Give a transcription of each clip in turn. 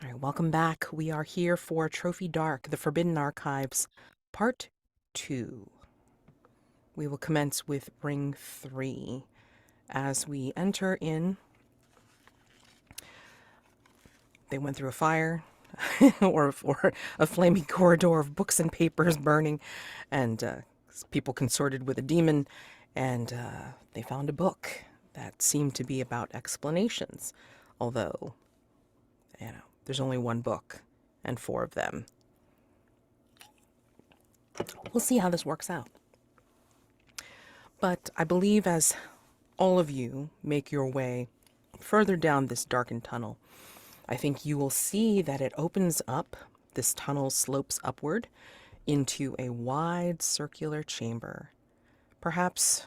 All right, welcome back. We are here for Trophy Dark, the Forbidden Archives, Part 2. We will commence with Ring 3. As we enter in, they went through a fire, or a flaming corridor of books and papers burning, and people consorted with a demon, and they found a book that seemed to be about explanations, although, there's only one book, and 4 of them. We'll see how this works out. But I believe as all of you make your way further down this darkened tunnel, I think you will see that it opens up. This tunnel slopes upward into a wide circular chamber. Perhaps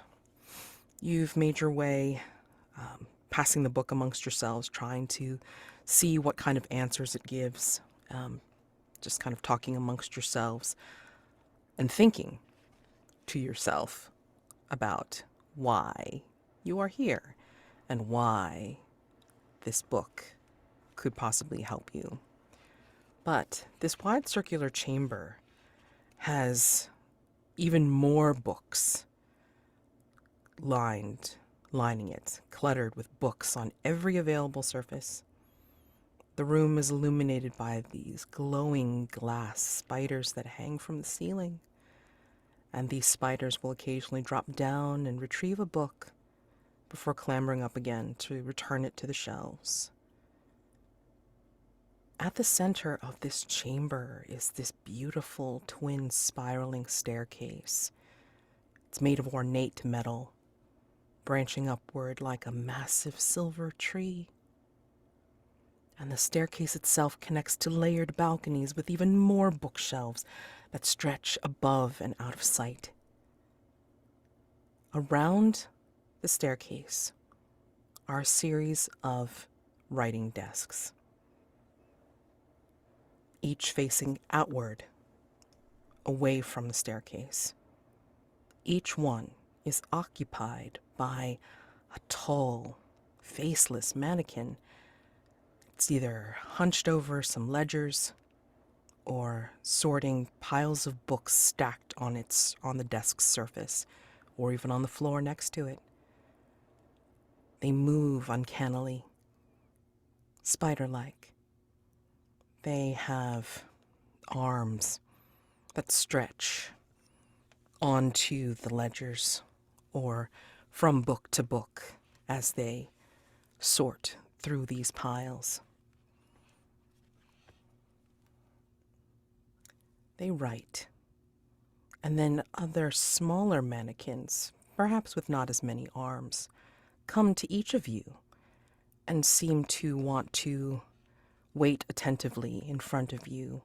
you've made your way, passing the book amongst yourselves, trying to see what kind of answers it gives, just kind of talking amongst yourselves and thinking to yourself about why you are here and why this book could possibly help you. But this wide circular chamber has even more books lining it, cluttered with books on every available surface. The room is illuminated by these glowing glass spiders that hang from the ceiling. And these spiders will occasionally drop down and retrieve a book before clambering up again to return it to the shelves. At the center of this chamber is this beautiful twin spiraling staircase. It's made of ornate metal, branching upward like a massive silver tree. And the staircase itself connects to layered balconies with even more bookshelves that stretch above and out of sight. Around the staircase are a series of writing desks, each facing outward, away from the staircase. Each one is occupied by a tall, faceless mannequin. It's either hunched over some ledgers or sorting piles of books stacked on the desk's surface, or even on the floor next to it. They move uncannily, spider-like. They have arms that stretch onto the ledgers or from book to book as they sort through these piles. They write, and then other smaller mannequins, perhaps with not as many arms, come to each of you and seem to want to wait attentively in front of you.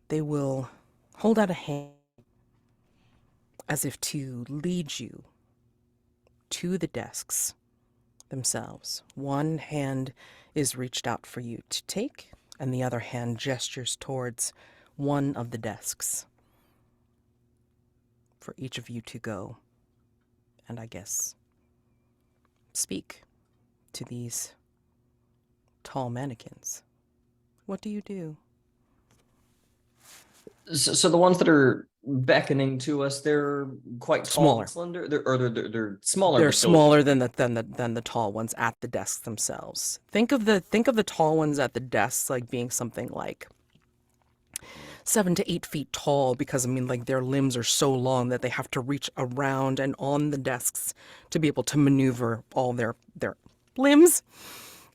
They will hold out a hand as if to lead you to the desks themselves. One hand is reached out for you to take, and the other hand gestures towards one of the desks for each of you to go and, I guess, speak to these tall mannequins. What do you do? So the ones that are beckoning to us, they're quite tall Smaller. and slender. They're smaller. They're but still smaller than the tall ones at the desks themselves. Think of the tall ones at the desks like being something like 7 to 8 feet tall, because I mean, like, their limbs are so long that they have to reach around and on the desks to be able to maneuver all their limbs.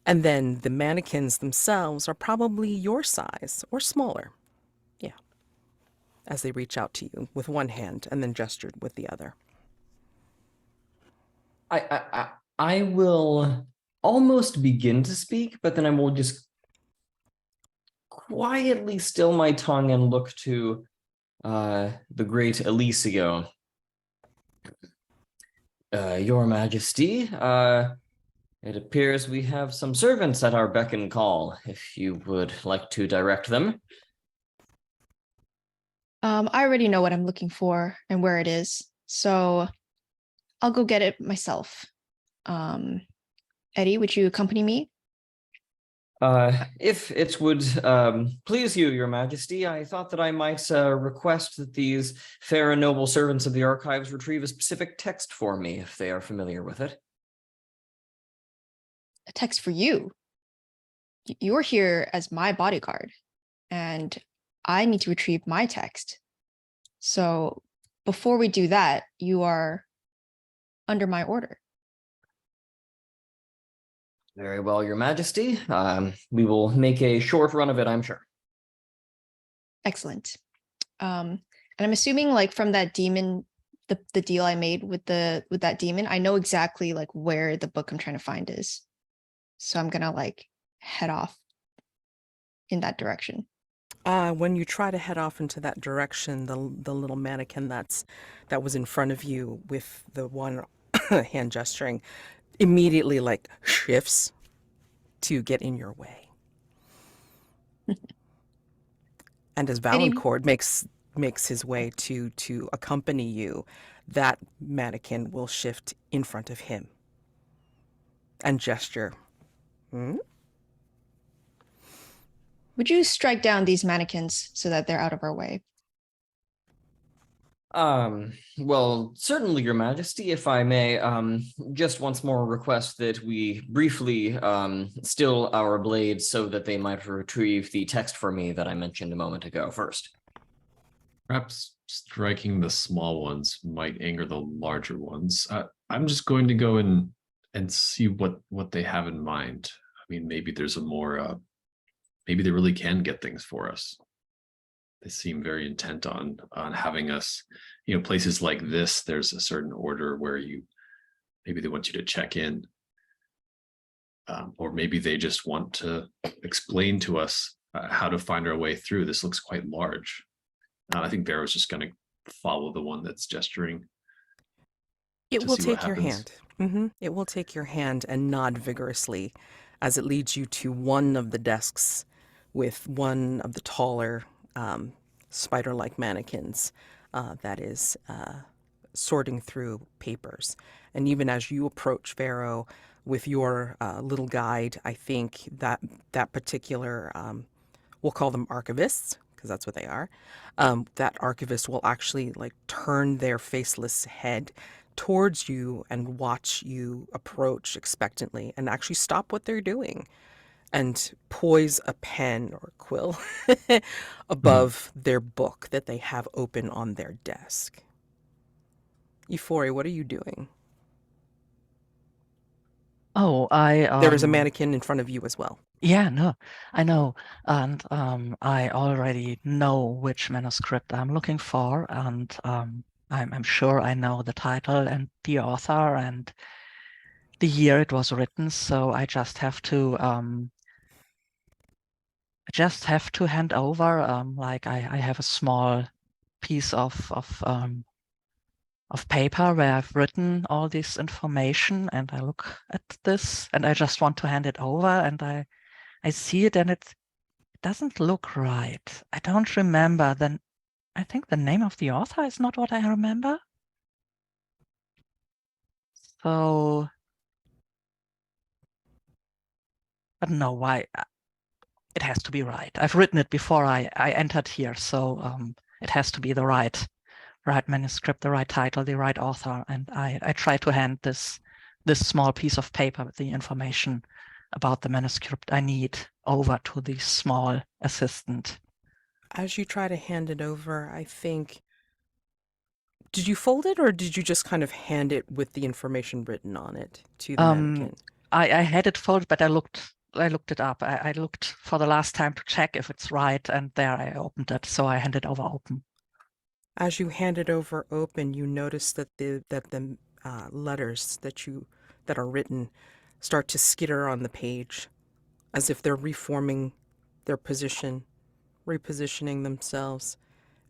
And then the mannequins themselves are probably your size or smaller. Yeah. As they reach out to you with one hand and then gestured with the other. I will almost begin to speak, but then I will just quietly still my tongue and look to the great Elisio. Your Majesty, it appears we have some servants at our beck and call, if you would like to direct them. I already know what I'm looking for and where it is, so I'll go get it myself. Eddie, would you accompany me? If it would please you, Your Majesty, I thought that I might request that these fair and noble servants of the archives retrieve a specific text for me, if they are familiar with it. A text for you. You're here as my bodyguard, and I need to retrieve my text. So before we do that, you are under my order. Very well, Your Majesty. We will make a short run of it, I'm sure. Excellent. And I'm assuming, like, from that demon, the deal I made with that demon, I know exactly like where the book I'm trying to find is. So I'm gonna like head off in that direction. When you try to head off into that direction, the little mannequin that was in front of you with the one hand gesturing immediately like shifts to get in your way. And as Valancourt makes his way to accompany you, that mannequin will shift in front of him and gesture. Would you strike down these mannequins so that they're out of our way? Well, certainly, Your Majesty, if I may, just once more request that we briefly still our blades so that they might retrieve the text for me that I mentioned a moment ago first. Perhaps striking the small ones might anger the larger ones. I'm just going to go and see what they have in mind. I mean, maybe there's a more, maybe they really can get things for us. They seem very intent on having us, places like this, there's a certain order where maybe they want you to check in. Or maybe they just want to explain to us how to find our way through. This looks quite large. I think Vero's just going to follow the one that's gesturing. It will take your hand. It will take your hand and nod vigorously as it leads you to one of the desks with one of the taller spider-like mannequins that is sorting through papers. And even as you approach Vero with your little guide, I think that particular, we'll call them archivists, because that's what they are, that archivist will actually like turn their faceless head towards you and watch you approach expectantly and actually stop what they're doing and poise a pen or a quill above their book that they have open on their desk. Ifori, what are you doing? Oh, There is a mannequin in front of you as well. Yeah, no, I know. And I already know which manuscript I'm looking for, and I'm sure I know the title and the author and the year it was written, so I just have to hand over. Like I have a small piece of paper where I've written all this information, and I look at this and I just want to hand it over, and I see it and it doesn't look right. I don't remember. Then I think the name of the author is not what I remember. So I don't know why. It has to be right. I've written it before I entered here, so it has to be the right manuscript, the right title, the right author. And I try to hand this small piece of paper with the information about the manuscript I need over to the small assistant. As you try to hand it over, I think, did you fold it or did you just kind of hand it with the information written on it to the mannequin? I had it folded, but I looked it up. I looked for the last time to check if it's right, and there I opened it, so I handed over open. As you hand it over open, you notice that the letters that are written start to skitter on the page, as if they're reforming their position, repositioning themselves.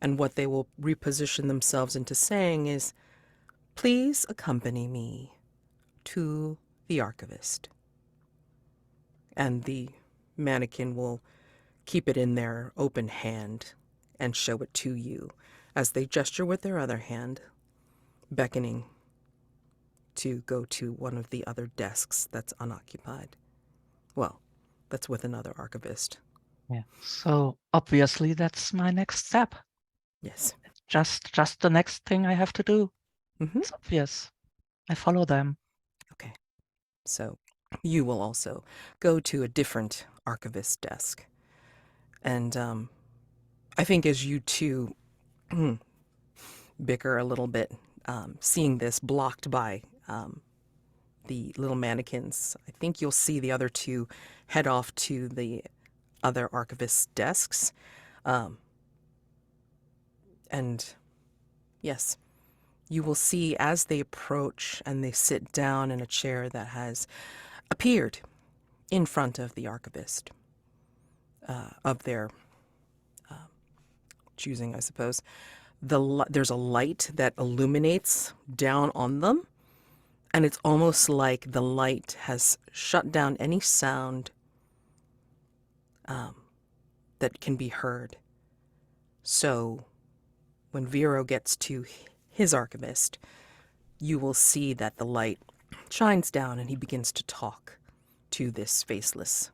And what they will reposition themselves into saying is, "Please accompany me to the archivist." And the mannequin will keep it in their open hand and show it to you as they gesture with their other hand, beckoning to go to one of the other desks that's unoccupied. Well, that's with another archivist. Yeah. So obviously that's my next step. Yes. Just the next thing I have to do. Mm-hmm. It's obvious. I follow them. Okay. So you will also go to a different archivist desk. And I think as you two bicker a little bit, seeing this blocked by the little mannequins, I think you'll see the other two head off to the other archivist desks. And yes, you will see as they approach and they sit down in a chair that has appeared in front of the archivist of their choosing, I suppose. There's a light that illuminates down on them, and it's almost like the light has shut down any sound that can be heard. So when Vero gets to his archivist, you will see that the light shines down and he begins to talk to this faceless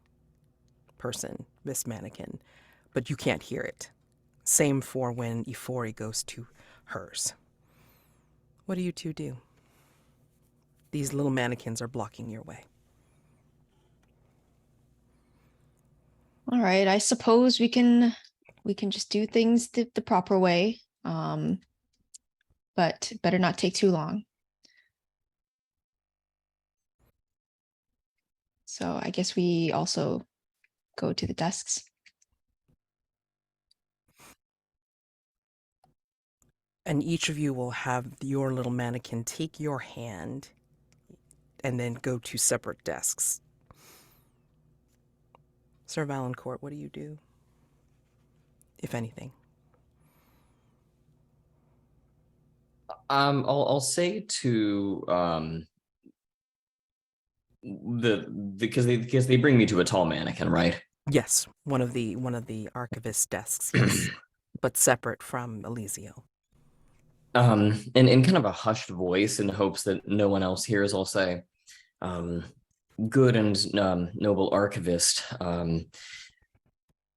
person, this mannequin, but you can't hear it. Same for when Ifori goes to hers. What do you two do? These little mannequins are blocking your way. All right, I suppose we can just do things the proper way. But better not take too long. So I guess we also go to the desks. And each of you will have your little mannequin take your hand and then go to separate desks. Sir Valancourt, what do you do? If anything. I'll say to because they bring me to a tall mannequin, right? Yes, one of the archivist desks, yes. But separate from Elisio. In kind of a hushed voice in hopes that no one else hears, I'll say, good and noble archivist,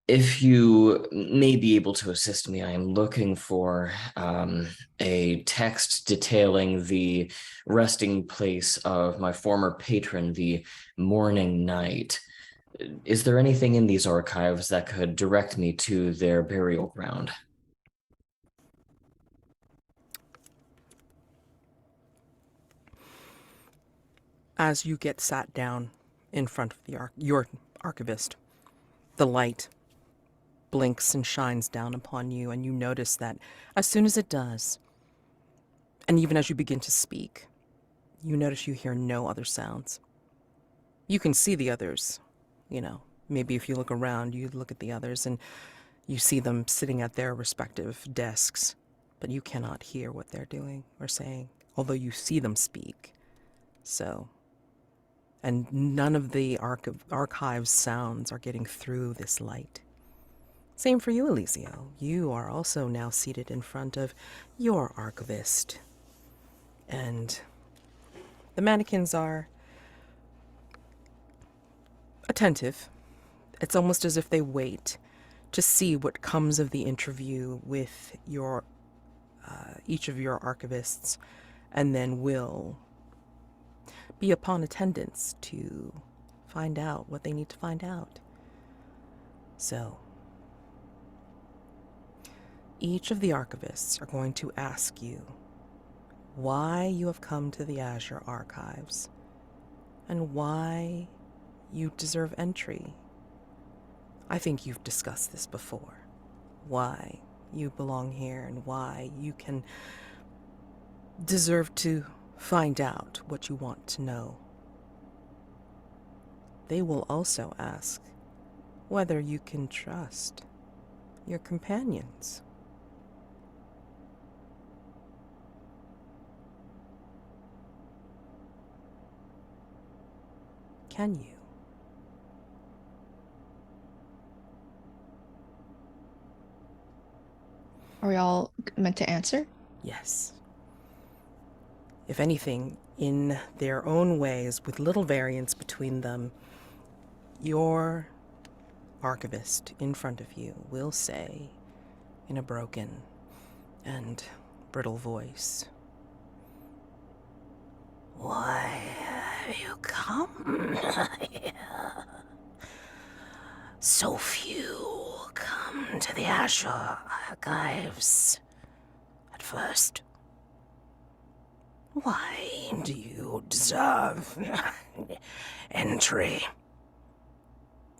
if you may be able to assist me, I am looking for a text detailing the resting place of my former patron, the Morning Knight. Is there anything in these archives that could direct me to their burial ground? As you get sat down in front of your archivist, the light blinks and shines down upon you, and you notice that as soon as it does, and even as you begin to speak, you notice you hear no other sounds. You can see the others, maybe if you look around, you look at the others and you see them sitting at their respective desks, but you cannot hear what they're doing or saying, although you see them speak. So, and none of the archives sounds are getting through this light. Same for you, Elisio. You are also now seated in front of your archivist. And the mannequins are attentive. It's almost as if they wait to see what comes of the interview with each of your archivists, and then will be upon attendance to find out what they need to find out. So, each of the archivists are going to ask you why you have come to the Azure Archives and why you deserve entry. I think you've discussed this before. Why you belong here and why you can deserve to find out what you want to know. They will also ask whether you can trust your companions. Can you? Are we all meant to answer? Yes. If anything, in their own ways, with little variance between them, Your archivist in front of you will say, in a broken and brittle voice, "Why have you come here? So few come to the Azure Archives at first. Why do you deserve entry?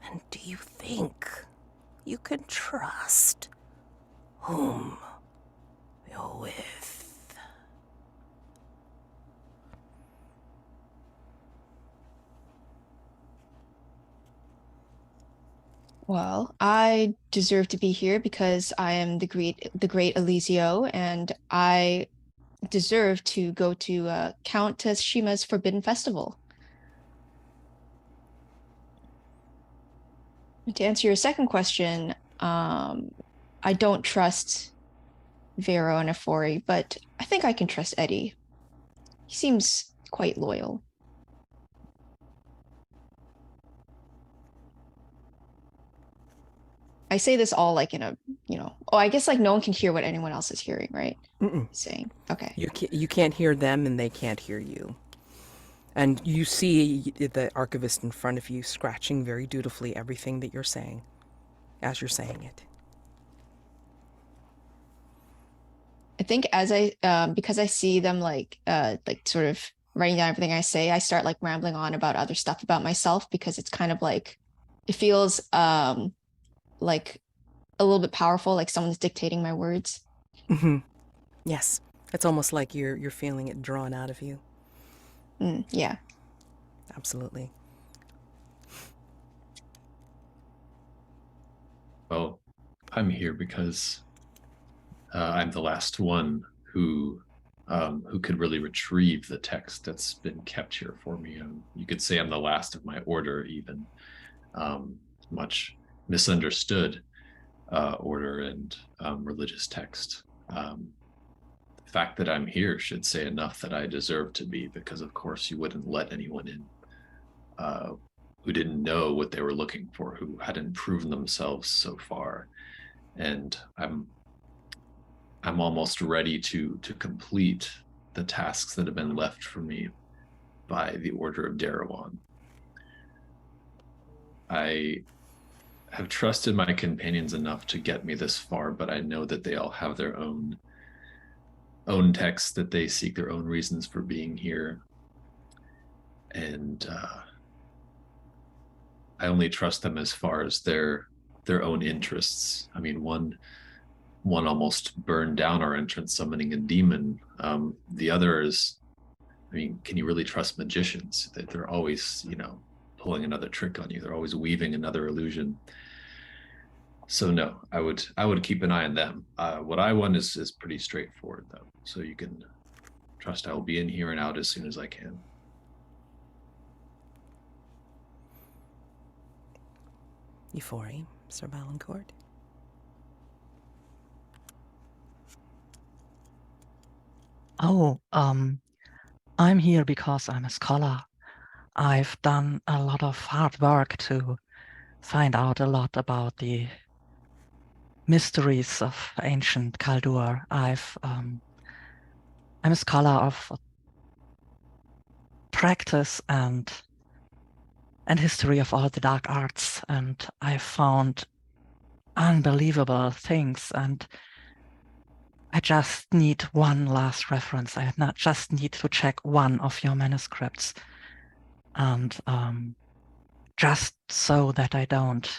And do you think you can trust whom you're with?" Well, I deserve to be here because I am the great Elisio, and I deserve to go to Countess Shima's Forbidden Festival. To answer your second question, I don't trust Vero and Ifori, but I think I can trust Eddie. He seems quite loyal. I say this all like in a, I guess like no one can hear what anyone else is hearing, right? Mm-mm. Saying, okay. You can't hear them and they can't hear you. And you see the archivist in front of you scratching very dutifully everything that you're saying as you're saying it. I think as because I see them like sort of writing down everything I say, I start like rambling on about other stuff about myself because it's kind of like, it feels like a little bit powerful, like someone's dictating my words. Mm-hmm. Yes. It's almost like you're feeling it drawn out of you. Yeah. Absolutely. Well, I'm here because I'm the last one who could really retrieve the text that's been kept here for me. You could say I'm the last of my order, even. Much misunderstood order and religious text. The fact that I'm here should say enough that I deserve to be, because of course you wouldn't let anyone in who didn't know what they were looking for, who hadn't proven themselves so far. And I'm almost ready to complete the tasks that have been left for me by the Order of Darawan. I have trusted my companions enough to get me this far, but I know that they all have their own texts, that they seek their own reasons for being here. And I only trust them as far as their own interests. I mean, one almost burned down our entrance, summoning a demon. The other is, I mean, can you really trust magicians? They're always, pulling another trick on you. They're always weaving another illusion. So no, I would keep an eye on them. What I want is pretty straightforward, though. So you can trust I will be in here and out as soon as I can. Ifori, Sir Valancourt. Oh, I'm here because I'm a scholar. I've done a lot of hard work to find out a lot about the mysteries of ancient Kaldur. I'm a scholar of practice and history of all the dark arts, and I found unbelievable things, and I just need one last reference. I just need to check one of your manuscripts, and just so that I don't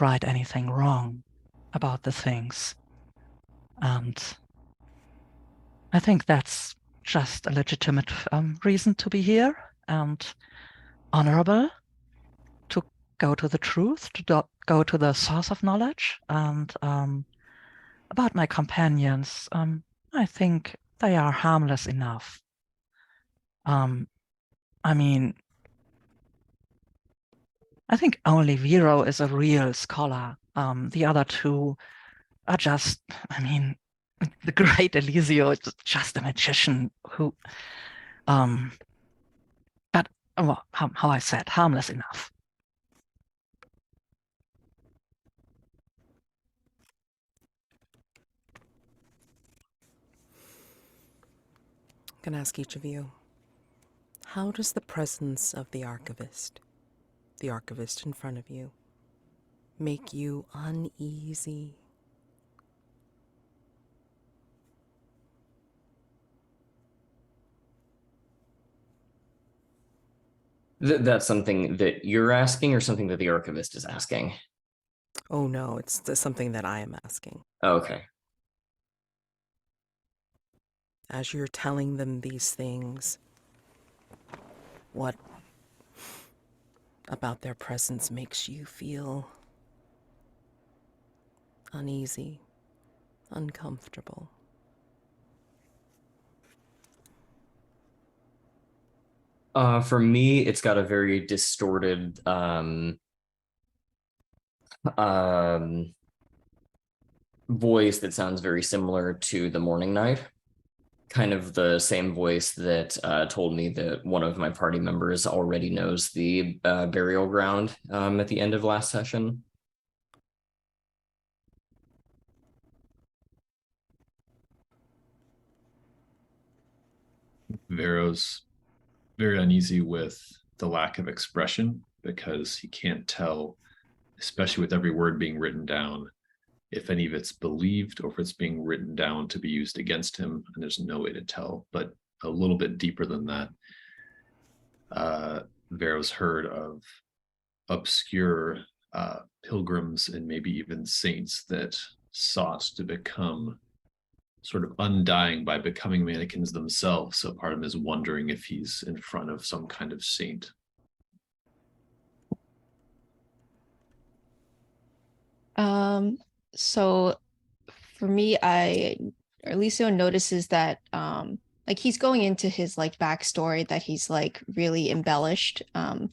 write anything wrong about the things. And I think that's just a legitimate reason to be here, and honorable to go to the truth, to go to the source of knowledge. And about my companions, I think they are harmless enough. I mean, I think only Vero is a real scholar. The other two are just, I mean, the great Elisio is just a magician who, but well, how I said, harmless enough. can ask each of you, how does the presence of the archivist in front of you, make you uneasy? That's something that you're asking, or something that the archivist is asking? Oh no, it's something that I am asking. Okay. As you're telling them these things, what about their presence makes you feel uneasy, uncomfortable? For me, it's got a very distorted voice that sounds very similar to the Morning Night. Kind of the same voice that told me that one of my party members already knows the burial ground at the end of last session. Vero's very uneasy with the lack of expression because he can't tell, especially with every word being written down, if any of it's believed or if it's being written down to be used against him, and there's no way to tell. But a little bit deeper than that, Vero's heard of obscure pilgrims and maybe even saints that sought to become sort of undying by becoming mannequins themselves. So part of him is wondering if he's in front of some kind of saint. So for me, Elisio notices that like he's going into his like backstory that he's like really embellished and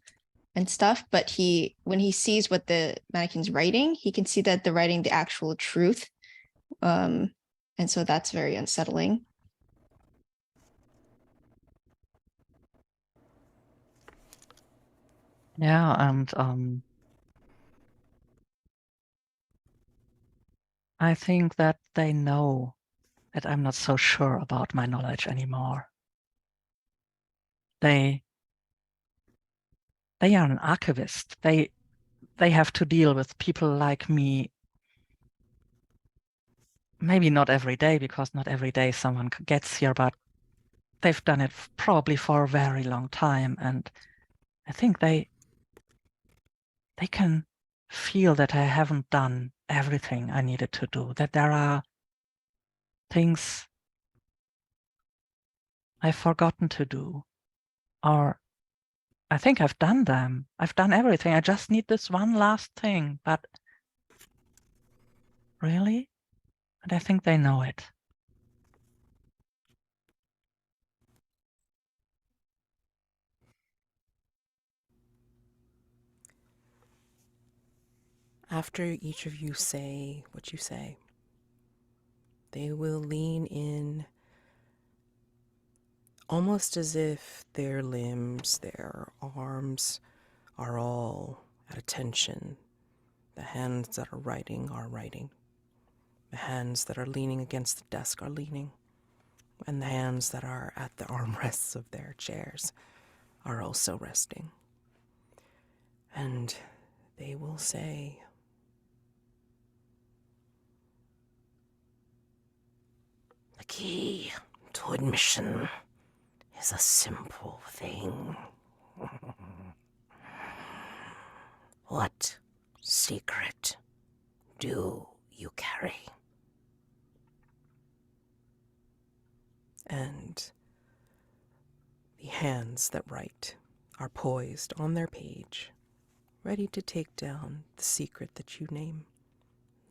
stuff, but when he sees what the mannequin's writing, he can see that they're writing the actual truth. And so that's very unsettling. Yeah, and I think that they know that I'm not so sure about my knowledge anymore. They are an archivist. They have to deal with people like me. Maybe not every day, because not every day someone gets here, but they've done it probably for a very long time. And I think they can feel that I haven't done everything I needed to do, that there are things I've forgotten to do, or I think I've done them. I've done everything. I just need this one last thing, but really? And I think they know it. After each of you say what you say, they will lean in, almost as if their limbs, their arms are all at attention. The hands that are writing are writing. The hands that are leaning against the desk are leaning. And the hands that are at the armrests of their chairs are also resting. And they will say, "The key to admission is a simple thing. What secret do you carry?" And the hands that write are poised on their page, ready to take down the secret that you name,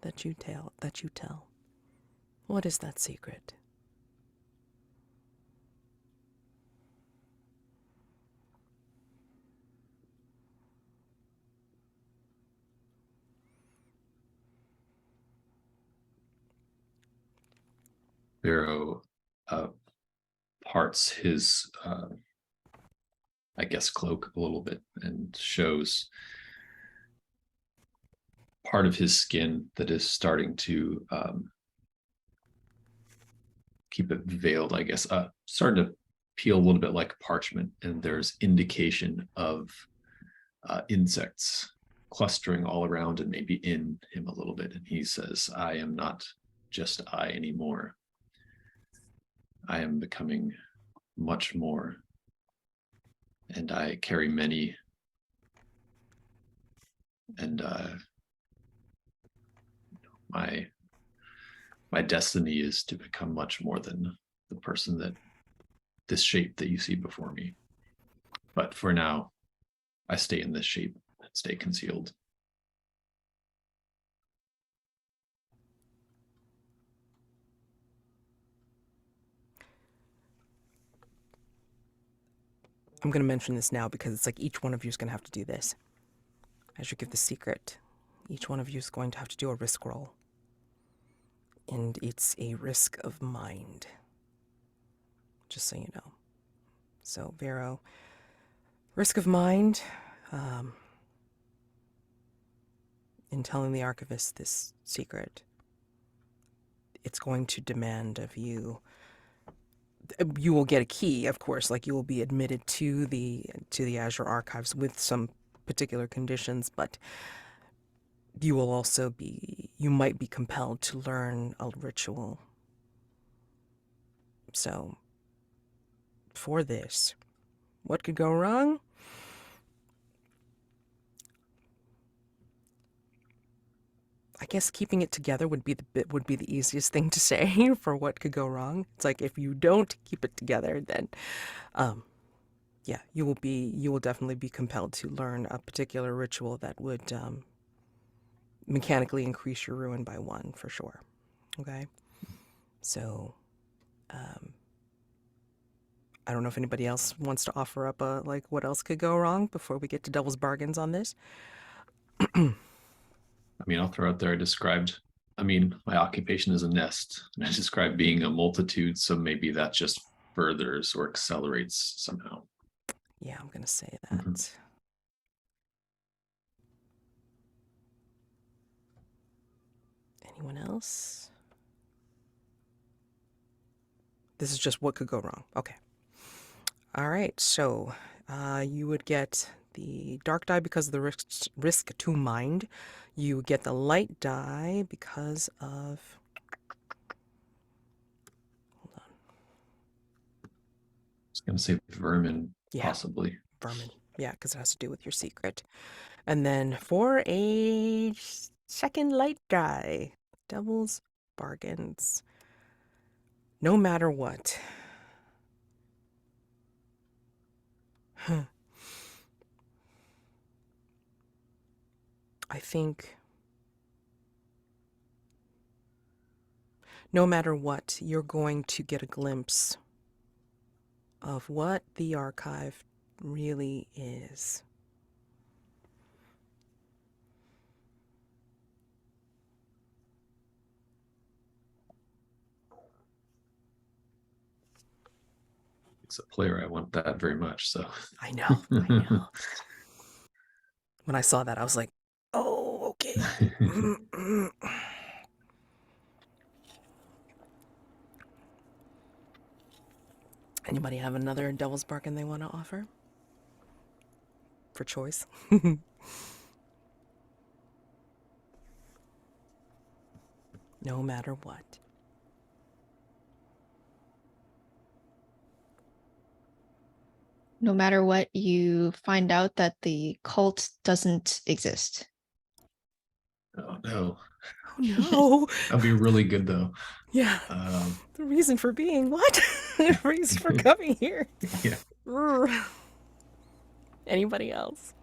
that you tell. What is that secret? Vero parts his, I guess, cloak a little bit and shows part of his skin that is starting to keep it veiled, I guess, starting to peel a little bit like parchment, and there's indication of insects clustering all around and maybe in him a little bit. And he says, I am not just I anymore. I am becoming much more. And I carry many. And my destiny is to become much more than the person that this shape that you see before me. But for now, I stay in this shape and stay concealed. I'm going to mention this now because it's like each one of you is going to have to do this. As you give the secret, each one of you is going to have to do a risk roll. And it's a risk of mind. Just so you know. So, Vero, risk of mind, in telling the archivist this secret, it's going to demand of you. You will get a key, of course, like you will be admitted to the Azure Archives with some particular conditions, but you will also you might be compelled to learn a ritual. So, for this, what could go wrong? I guess keeping it together would be the easiest thing to say for what could go wrong. It's like if you don't keep it together, then yeah, you will definitely be compelled to learn a particular ritual that would mechanically increase your ruin by 1 for sure. Okay? So I don't know if anybody else wants to offer up like what else could go wrong before we get to devil's bargains on this. I mean, I'll throw out there, my occupation is a nest, and I described being a multitude, so maybe that just furthers or accelerates somehow. Yeah, I'm going to say that. Mm-hmm. Anyone else? This is just what could go wrong. Okay. All right, so you would get the dark die because of the risk to mind. You would get the light die because of... Hold on. I was going to say vermin, Yeah, possibly. Vermin. Yeah, because it has to do with your secret. And then for a second light die, devil's bargains. No matter what. Huh. I think no matter what, you're going to get a glimpse of what the archive really is. As a player, I want that very much, so. I know. When I saw that, I was like, oh, okay. Anybody have another devil's bargain they want to offer? For choice? No matter what. No matter what, you find out that the cult doesn't exist. Oh, no. Oh, no. That'd be really good, though. Yeah. The reason for being what? The reason for coming here. Yeah. Anybody else?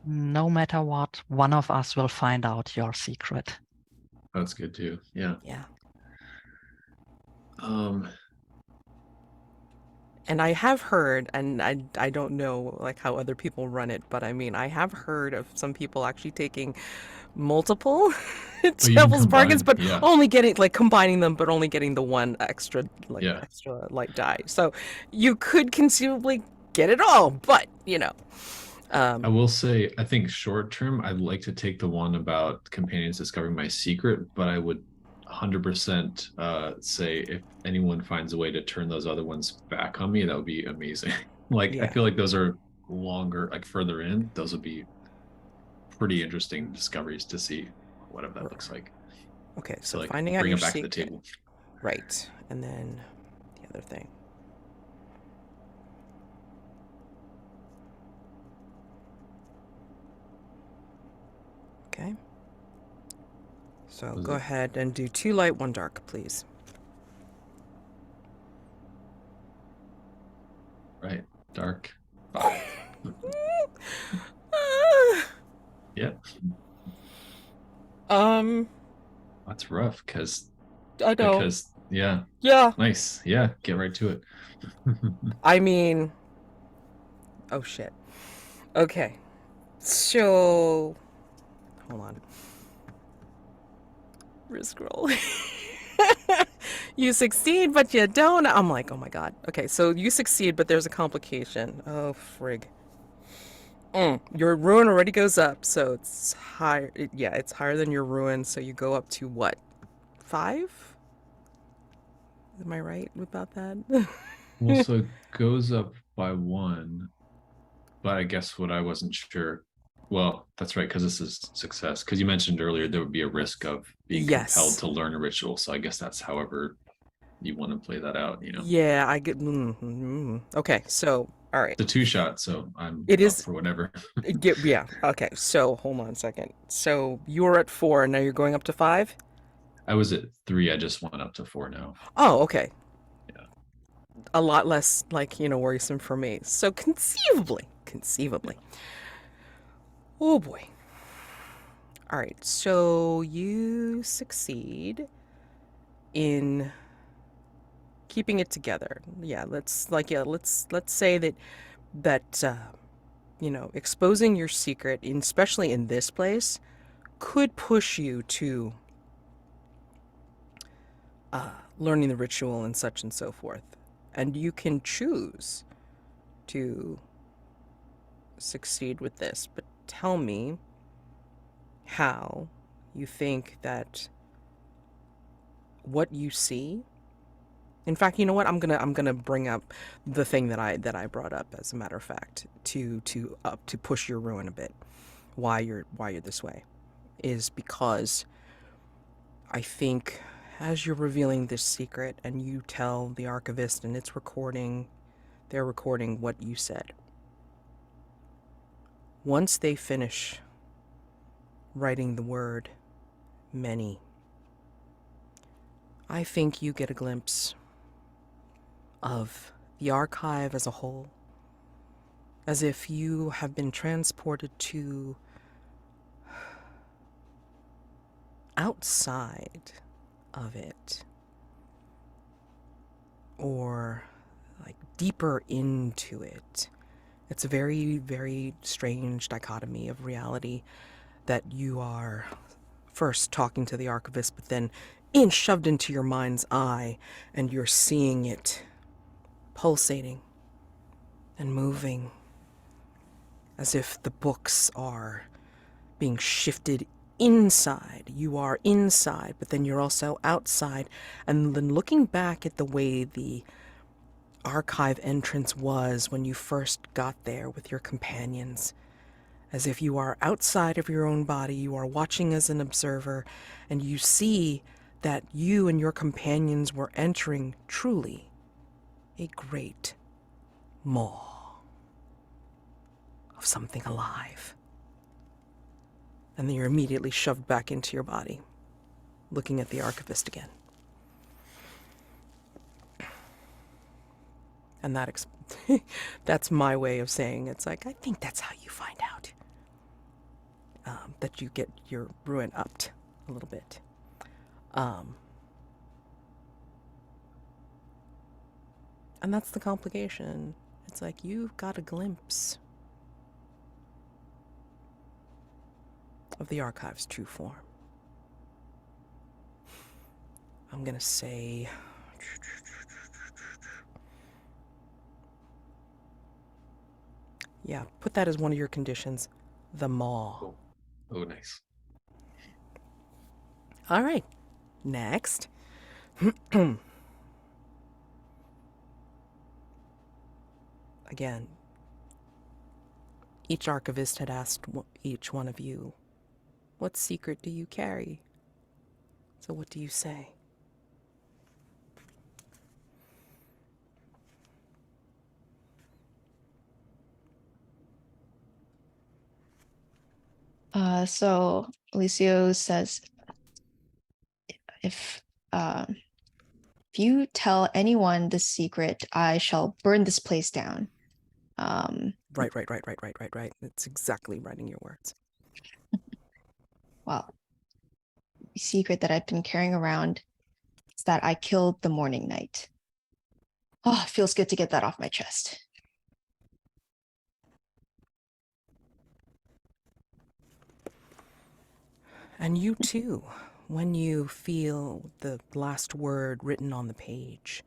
No matter what, one of us will find out your secret. That's good too. Yeah. Yeah. And I have heard, and I don't know like how other people run it, but I mean, I have heard of some people actually taking multiple devil's bargains, but only getting like combining them, but only getting the one extra extra light die. So you could conceivably get it all, but you know. I will say, I think short term, I'd like to take the one about companions discovering my secret, but 100% say if anyone finds a way to turn those other ones back on me, that would be amazing. Like, I Yeah. feel like those are longer, like further in, those would be pretty interesting discoveries to see whatever that looks like. Okay, So so like finding out bring your it back to the secret. table. Right. And then the other thing. Okay. So Was go it- ahead and do 2 light, 1 dark, please. Right. Dark 5. Yeah. um, That's rough because I know. yeah. Yeah. Nice. Yeah. Get right to it. I mean, oh shit. Okay. So, hold on. Risk roll. You succeed, but you don't. I'm like, oh my god. Okay, so you succeed, but there's a complication. Oh, frig. Your ruin already goes up, so it's higher. Yeah, it's higher than your ruin, so you go up to what? 5? Am I right about that? Well, so it goes up by 1, but I guess what I wasn't sure. Well, that's right, because this is success. Because you mentioned earlier there would be a risk of being compelled Yes. to learn a ritual. So I guess that's however you want to play that out, Yeah, I get. Okay, so all right. The 2-shot, so I'm It up is. for whatever. Yeah. Okay. So hold on a second. So you were at 4, and now you're going up to 5. I was at 3. I just went up to 4 now. Oh, okay. Yeah. A lot less, worrisome for me. So conceivably. Oh boy. All right. So you succeed in keeping it together. Yeah. Let's say that exposing your secret, especially in this place, could push you to learning the ritual and such and so forth. And you can choose to succeed with this. But tell me how you think that what you see. In fact, you know what? I'm gonna bring up the thing that I brought up, as a matter of fact, to push your ruin a bit. Why you're this way is because I think as you're revealing this secret and you tell the archivist and they're recording what you said. Once they finish writing the word many, I think you get a glimpse of the archive as a whole, as if you have been transported to outside of it, or like deeper into it. It's a very, very strange dichotomy of reality that you are first talking to the archivist, but then shoved into your mind's eye, and you're seeing it pulsating and moving as if the books are being shifted inside. You are inside, but then you're also outside. And then looking back at the way the archive entrance was when you first got there with your companions, as if you are outside of your own body, you are watching as an observer, and you see that you and your companions were entering truly a great maw of something alive. And then you're immediately shoved back into your body, looking at the archivist again. And that's my way of saying it's like, I think that's how you find out that you get your ruin upped a little bit. And that's the complication. It's like you've got a glimpse of the archive's true form. I'm gonna say yeah, put that as one of your conditions. The maw. Oh, nice. All right. Next. Again, each archivist had asked each one of you, what secret do you carry? So what do you say? So Elisio says, if you tell anyone this secret, I shall burn this place down. Right. It's exactly writing your words. Well, the secret that I've been carrying around is that I killed the Morning Knight. Oh, it feels good to get that off my chest. And you too, when you feel the last word written on the page,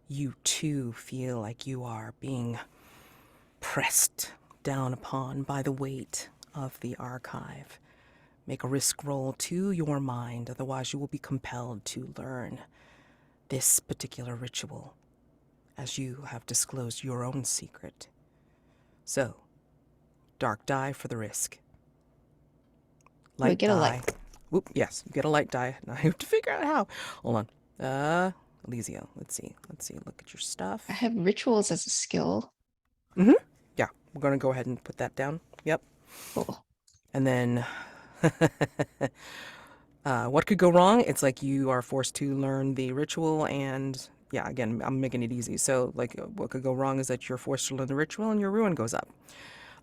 you too feel like you are being pressed down upon by the weight of the archive. Make a risk roll to your mind, otherwise you will be compelled to learn this particular ritual as you have disclosed your own secret. So, dark die for the risk. We Light get a die. light. Whoop, yes, you get a light die. Now I have to figure out how. Hold on. Elisio, let's see. Look at your stuff. I have rituals as a skill. Yeah, we're going to go ahead and put that down. Yep. Cool. And then, what could go wrong? It's like you are forced to learn the ritual, and yeah, again, I'm making it easy. So, like, what could go wrong is that you're forced to learn the ritual, and your ruin goes up.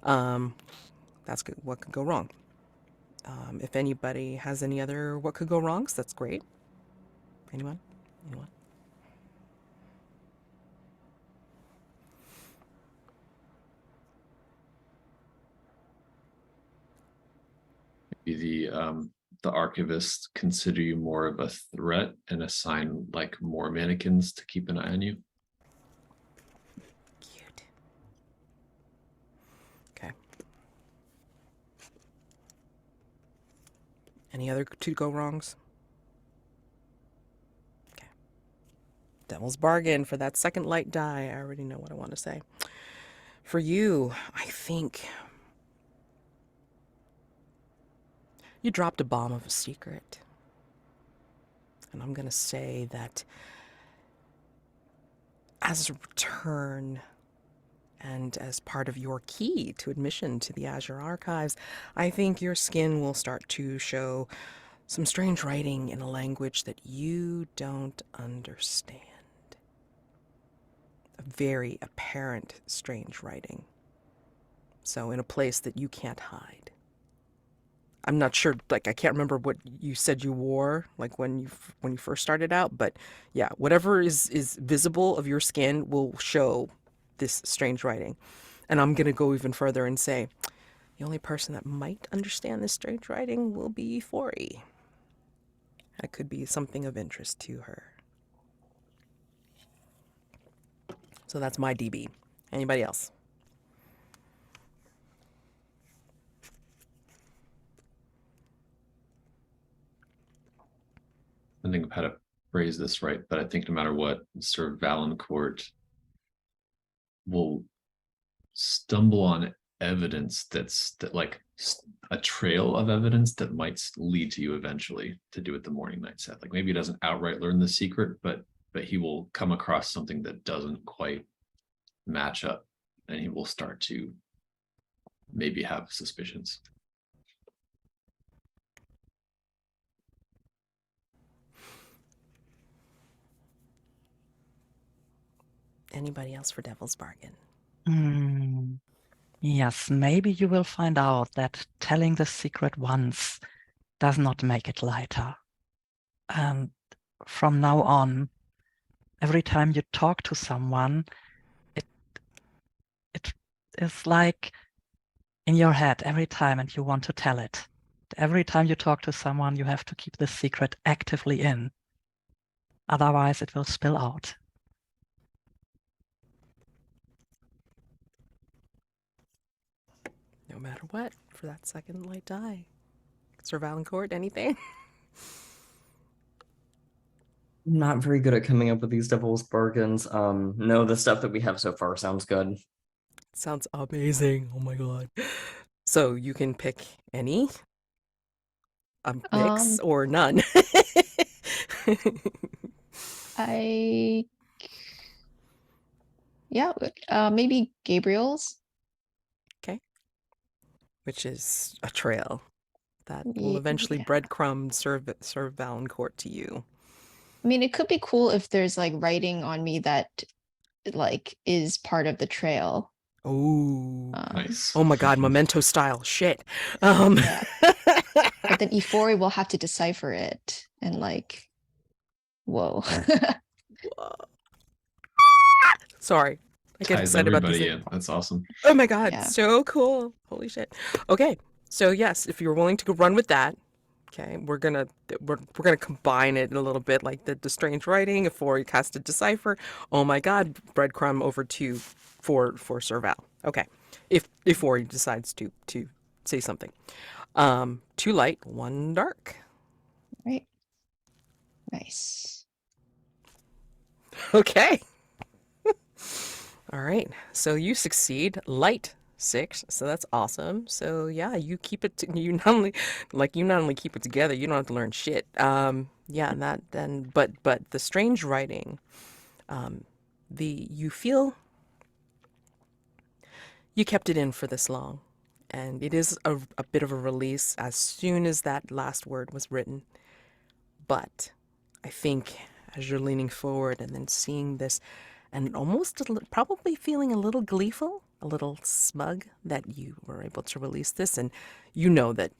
That's good. What could go wrong? If anybody has any other what could go wrongs, that's great. Anyone? Maybe the archivists consider you more of a threat and assign like more mannequins to keep an eye on you. Cute. Okay. Any other to go wrongs? Okay. Devil's bargain for that second light die. I already know what I want to say. For you, I think you dropped a bomb of a secret. And I'm going to say that as a return and as part of your key to admission to the Azure Archives, I think your skin will start to show some strange writing in a language that you don't understand. A very apparent strange writing. So in a place that you can't hide. I'm not sure, like I can't remember what you said you wore, like when you first started out, but yeah, whatever is visible of your skin will show this strange writing. And I'm going to go even further and say the only person that might understand this strange writing will be Ifori. That could be something of interest to her. So that's my DB. Anybody else? I think of how to phrase this right, but I think no matter what, Sir Valancourt will stumble on evidence that like a trail of evidence that might lead to you eventually to do what the Morning Knight said. Like maybe he doesn't outright learn the secret, but he will come across something that doesn't quite match up, and he will start to maybe have suspicions. Anybody else for Devil's Bargain? Yes, maybe you will find out that telling the secret once does not make it lighter. And from now on, every time you talk to someone, it is like in your head every time, and you want to tell it. Every time you talk to someone, you have to keep the secret actively in. Otherwise, it will spill out. No matter what, for that second light die. Sir Valancourt, anything? Not very good at coming up with these devil's bargains. No, the stuff that we have so far sounds good. Sounds amazing. Oh my god. So you can pick any, a mix Um, or none. I yeah, maybe Gabriel's. Okay. Which is a trail that will Yeah. eventually breadcrumb serve Valancourt to you. I mean, it could be cool if there's like writing on me that like is part of the trail. Oh. Nice. Oh my god, memento style shit. Yeah. But then Ifori will have to decipher it and like, whoa. Sorry. I get Ties excited about these everybody things. in. That's awesome. Oh my god, Yeah. so cool. Holy shit. Okay. So yes, if you're willing to go run with that, okay, we're gonna combine it a little bit, like the strange writing before he has to decipher. Oh my god, breadcrumb over to for Sir Val. Okay. If before he decides to say something. 2 light, 1 dark. Right. Nice. Okay. All right. So you succeed. Light 6. So that's awesome. So yeah, you keep it. You not only keep it together. You don't have to learn shit. Yeah. And that then. But the strange writing. You feel you kept it in for this long, and it is a bit of a release as soon as that last word was written. But I think as you're leaning forward and then seeing this, and almost probably feeling a little gleeful, a little smug that you were able to release this, and you know that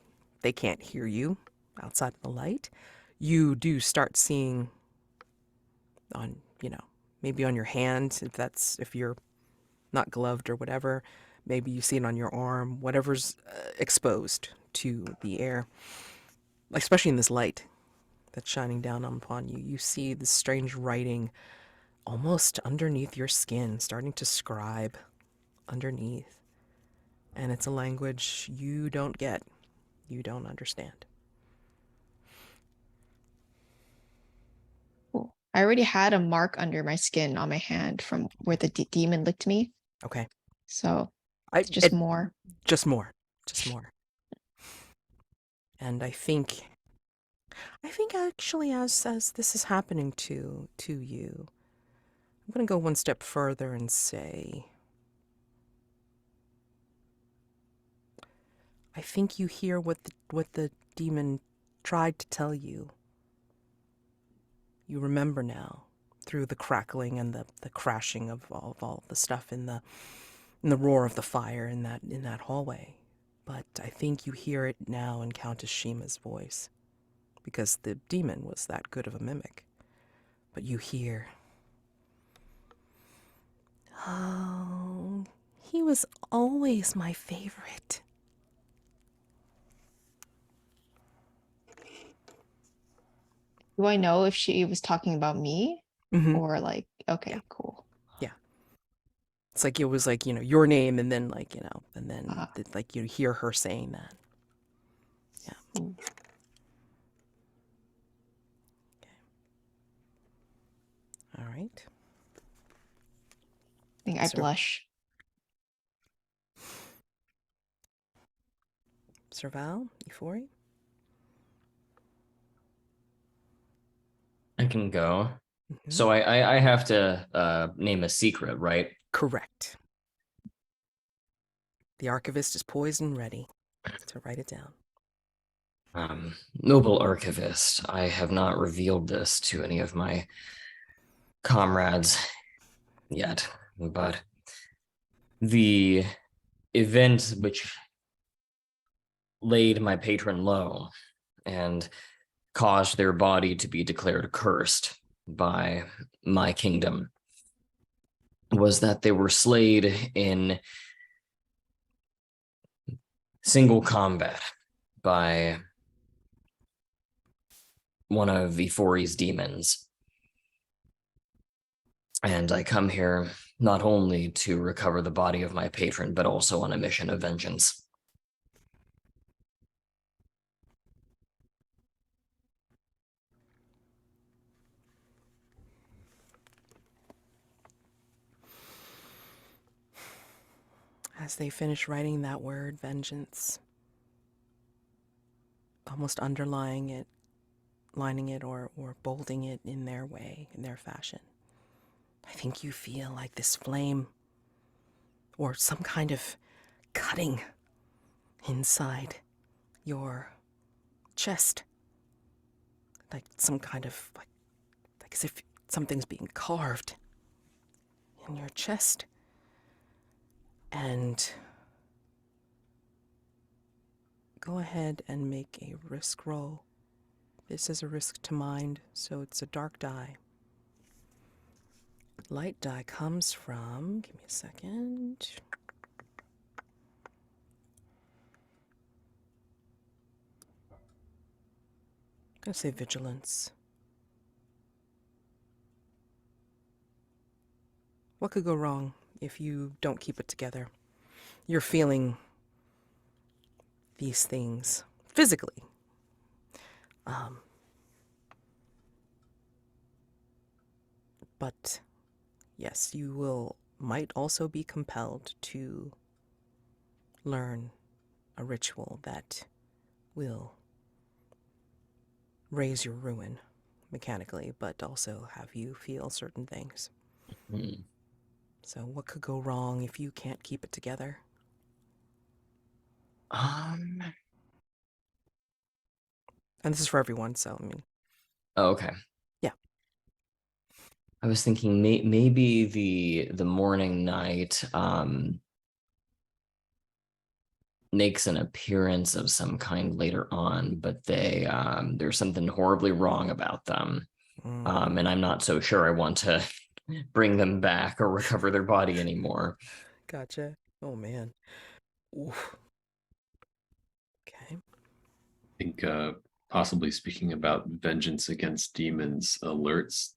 they can't hear you outside of the light, you do start seeing on, maybe on your hand, if you're not gloved or whatever, maybe you see it on your arm, whatever's exposed to the air, especially in this light that's shining down upon you. You see this strange writing almost underneath your skin, starting to scribe underneath. And it's a language you don't get, you don't understand. Cool. I already had a mark under my skin on my hand from where the demon licked me. Okay. So it's just more. Just more. Just more. And I think actually as this is happening to you, I'm going to go one step further and say, I think you hear what the demon tried to tell you. You remember now through the crackling and the crashing of all the stuff in the roar of the fire in that hallway. But I think you hear it now in Countess Shima's voice, because the demon was that good of a mimic. But you hear, oh, he was always my favorite. Do I know if she was talking about me Mm-hmm. or like, okay, Yeah. cool. It's like it was like, your name, and then and then Ah. like you hear her saying that. Yeah. Ooh. All right. I think I Sir- blush. Sir Val, Ifori? I can go. Mhm. So I have to name a secret, right? Correct. The archivist is poised and ready to write it down. Noble archivist, I have not revealed this to any of my comrades yet, but the event which laid my patron low and caused their body to be declared cursed by my kingdom was that they were slayed in single combat by one of Ifori's demons. And I come here not only to recover the body of my patron, but also on a mission of vengeance. As they finish writing that word, vengeance, almost underlying it, lining it, or bolding it in their way, in their fashion, I think you feel like this flame or some kind of cutting inside your chest. Like some kind of, like as if something's being carved in your chest. And go ahead and make a risk roll. This is a risk to mind, so it's a dark die. Light die comes from, give me a second. I'm gonna say vigilance. What could go wrong if you don't keep it together? You're feeling these things physically. But yes, you might also be compelled to learn a ritual that will raise your ruin mechanically, but also have you feel certain things. Hmm. So what could go wrong if you can't keep it together? Um. And this is for everyone, so I mean, Oh, okay. Yeah. I was thinking maybe the morning night makes an appearance of some kind later on, but there's something horribly wrong about them. And I'm not so sure I want to bring them back or recover their body anymore. Gotcha. Oh man. Oof. Okay. I think possibly speaking about vengeance against demons alerts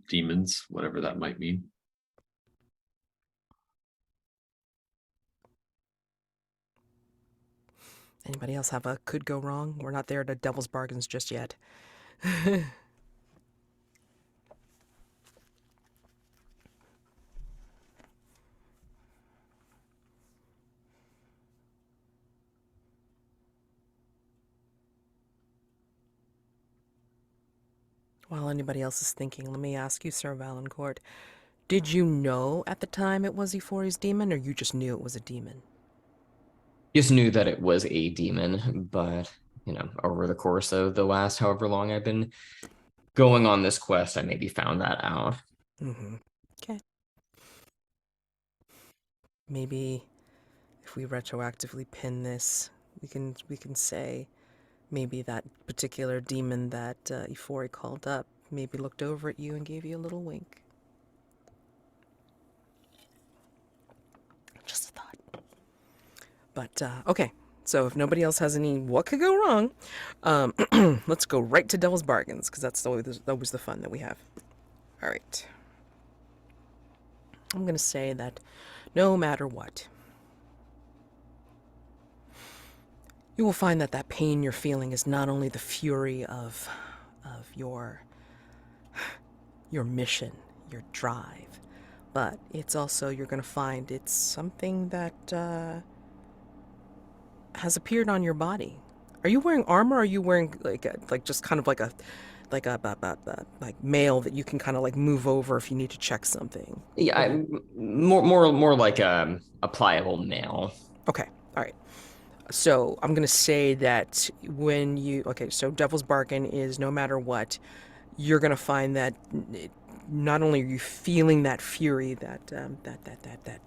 demons, whatever that might mean. Anybody else have a could go wrong? We're not there to devil's bargains just yet. While anybody else is thinking, let me ask you, Sir Valancourt, did you know at the time it was Ifori's demon, or you just knew it was a demon? Just knew that it was a demon, but over the course of the last however long I've been going on this quest, I maybe found that out. Mm-hmm. Okay. Maybe if we retroactively pin this, we can say maybe that particular demon that Ifori called up maybe looked over at you and gave you a little wink. Just a thought. But okay, so if nobody else has any what could go wrong, let's go right to Devil's Bargains, because that's always the fun that we have. All right. I'm going to say that no matter what, you will find that pain you're feeling is not only the fury of your mission, your drive, but it's also, you're going to find it's something that has appeared on your body. Are you wearing armor, or are you wearing like just kind of like mail that you can kind of like move over if you need to check something? Yeah, more like a pliable mail. Okay, all right. So I'm gonna say that so Devil's Bargain is no matter what, you're gonna find that not only are you feeling that fury, that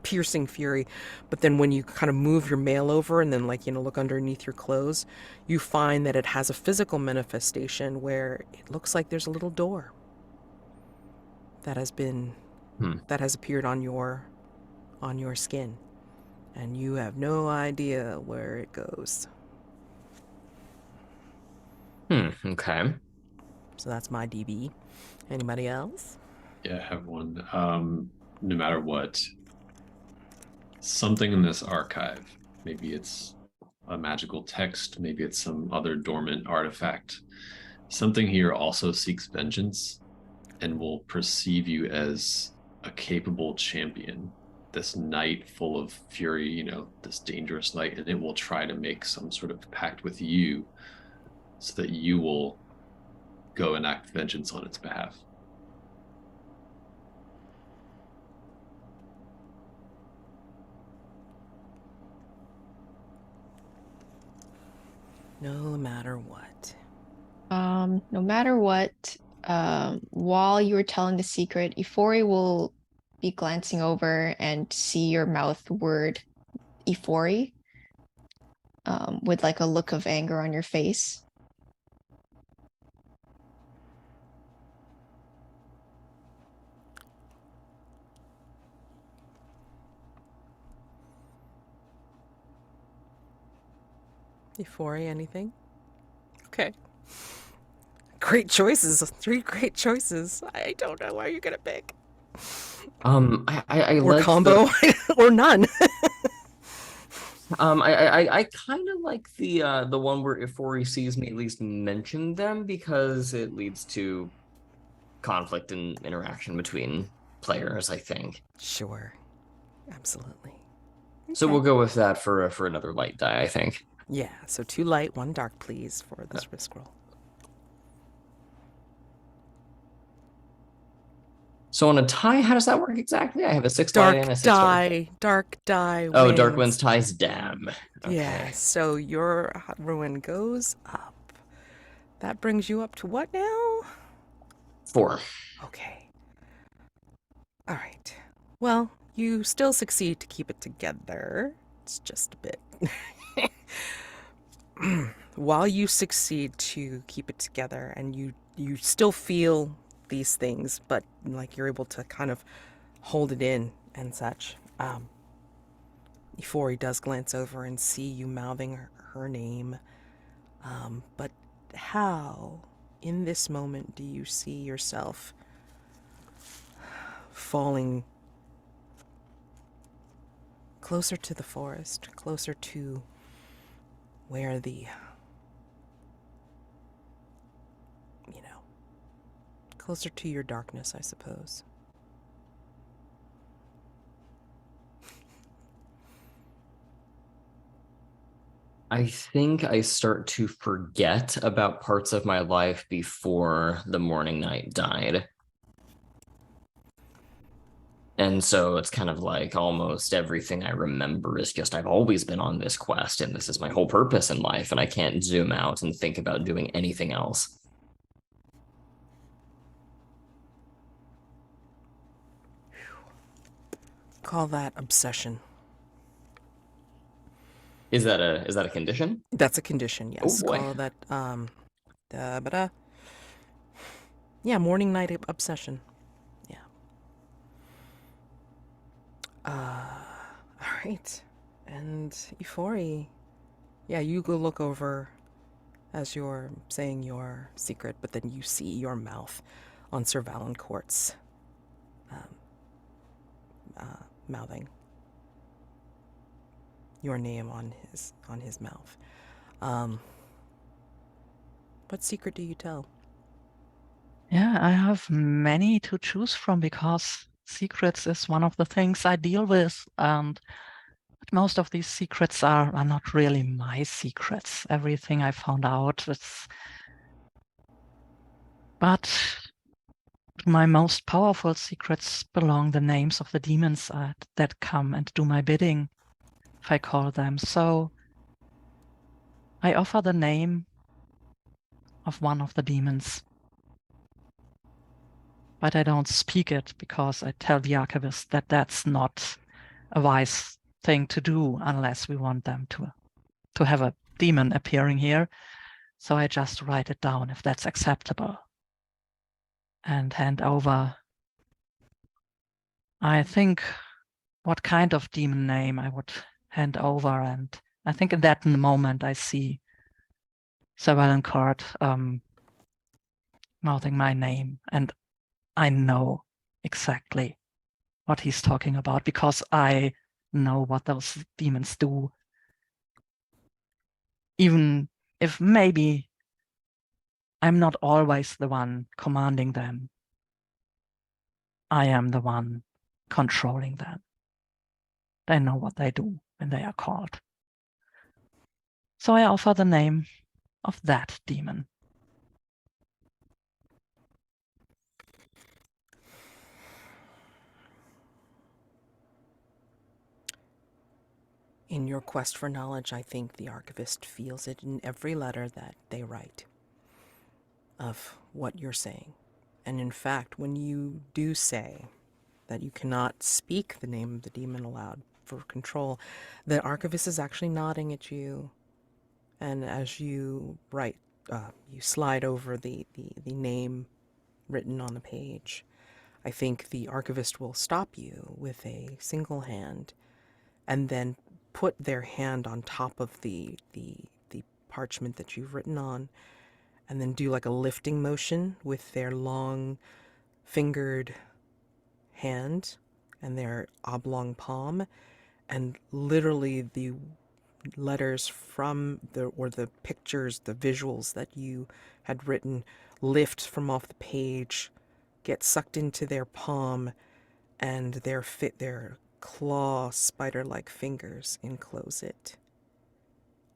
piercing fury, but then when you kind of move your mail over and then look underneath your clothes, you find that it has a physical manifestation where it looks like there's a little door that has appeared on your skin, and you have no idea where it goes. Okay. So that's my DB. Anybody else? Yeah, I have one. No matter what, something in this archive, maybe it's a magical text, maybe it's some other dormant artifact. Something here also seeks vengeance and will perceive you as a capable champion this night full of fury, you know, this dangerous night, and it will try to make some sort of pact with you so that you will go and act vengeance on its behalf. No matter what. No matter what, while you were telling the secret, Ifori will be glancing over and see your mouth word Ifori, with like a look of anger on your face. Euphoria, anything? Okay. Great choices. 3 great choices. I don't know what you're gonna pick. I Or like combo, or none. I kind of like the one where Ifori sees me at least mention them because it leads to conflict and interaction between players, I think. Sure. Absolutely. So Okay. we'll go with that for another light die, I think. Yeah, so 2 light, 1 dark, please, for this risk roll. So on a tie, how does that work exactly? I have a 6 die and a 6 dark. Dark die Oh, wins. dark wins ties, damn. Okay. Yeah, so your ruin goes up. That brings you up to what now? 4. Okay. All right. Well, you still succeed to keep it together. It's just a bit. While you succeed to keep it together and you still feel these things, but like you're able to kind of hold it in and such. Ifori does glance over and see you mouthing her name. But how, in this moment, do you see yourself falling closer to the forest, closer to where the, closer to your darkness, I suppose? I think I start to forget about parts of my life before the morning night died. And so it's kind of like almost everything I remember is just I've always been on this quest and this is my whole purpose in life, and I can't zoom out and think about doing anything else. Call that obsession. Is that a condition? That's a condition, yes. Oh boy. Call that yeah, morning night obsession. Yeah. All right. And Ifori, yeah, you go look over as you're saying your secret, but then you see your mouth on Sir Valancourt's mouthing your name on his mouth. What secret do you tell? Yeah, I have many to choose from because secrets is one of the things I deal with, and most of these secrets are not really my secrets. Everything I found out is, but to my most powerful secrets belong the names of the demons that come and do my bidding, if I call them. So I offer the name of one of the demons, but I don't speak it because I tell the archivist that that's not a wise thing to do unless we want them to have a demon appearing here. So I just write it down if that's acceptable and hand over. I think what kind of demon name I would hand over, and I think in that moment I see Sir Valancourt mouthing my name, and I know exactly what he's talking about because I know what those demons do. Even if maybe I'm not always the one commanding them, I am the one controlling them. They know what they do when they are called. So I offer the name of that demon. In your quest for knowledge, I think the archivist feels it in every letter that they write of what you're saying. And in fact, when you do say that you cannot speak the name of the demon aloud for control, the archivist is actually nodding at you. And as you write, you slide over the name written on the page, I think the archivist will stop you with a single hand and then put their hand on top of the parchment that you've written on, and then do like a lifting motion with their long fingered hand and their oblong palm, and literally the letters from the pictures, the visuals that you had written lift from off the page, get sucked into their palm, and their claw spider-like fingers enclose it.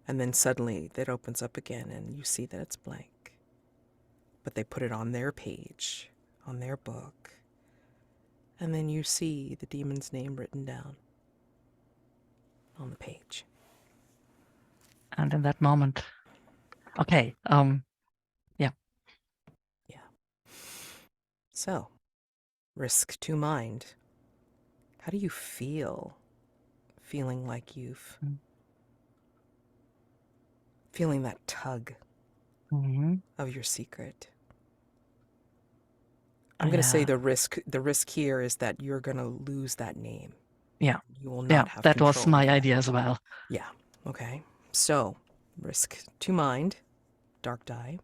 And then suddenly it opens up again and you see that it's blank. But they put it on their page, on their book, and then you see the demon's name written down on the page. And in that moment, okay, yeah. So, risk to mind. How do you feel? Feeling like you've... feeling that tug of your secret. I'm going to say the risk here is that you're going to lose that name. Yeah. You will not have that control was my of that. idea as well. Yeah. Okay. So, risk to mind, dark die,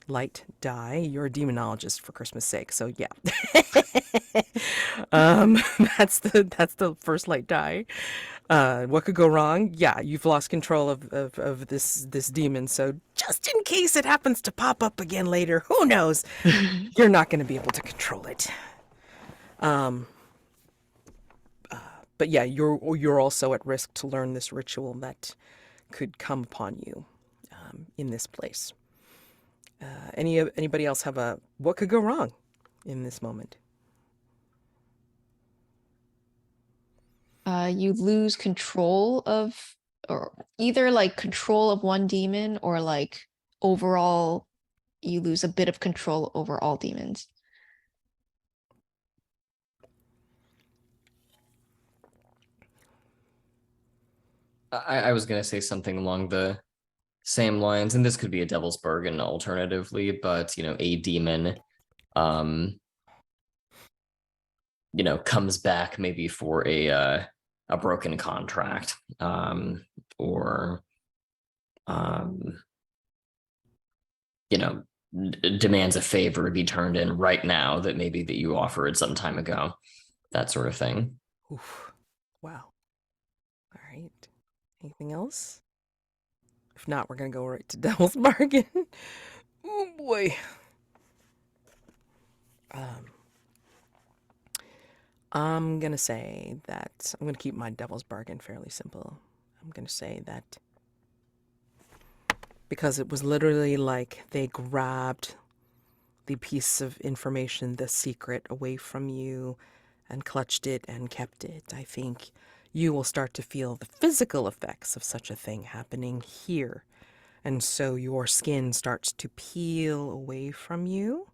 light die. You're a demonologist for Christmas sake, so yeah. That's the first light die. What could go wrong? Yeah, you've lost control of this demon, so just in case it happens to pop up again later, who knows? You're not going to be able to control it. But yeah, you're also at risk to learn this ritual that could come upon you in this place. Anybody else have what could go wrong in this moment? You lose control of, or either like control of one demon, or like overall you lose a bit of control over all demons. I was going to say something along the same lines, and this could be a devil's bargain alternatively, but a demon comes back maybe for a broken contract, or demands a favor be turned in right now that you offered some time ago, that sort of thing. Oof. Wow. All right. Anything else? If not, we're going to go right to Devil's Bargain. Oh boy. I'm going to say that I'm going to keep my Devil's Bargain fairly simple. I'm going to say that because it was literally like they grabbed the piece of information, the secret, away from you and clutched it and kept it, I think you will start to feel the physical effects of such a thing happening here. And so your skin starts to peel away from you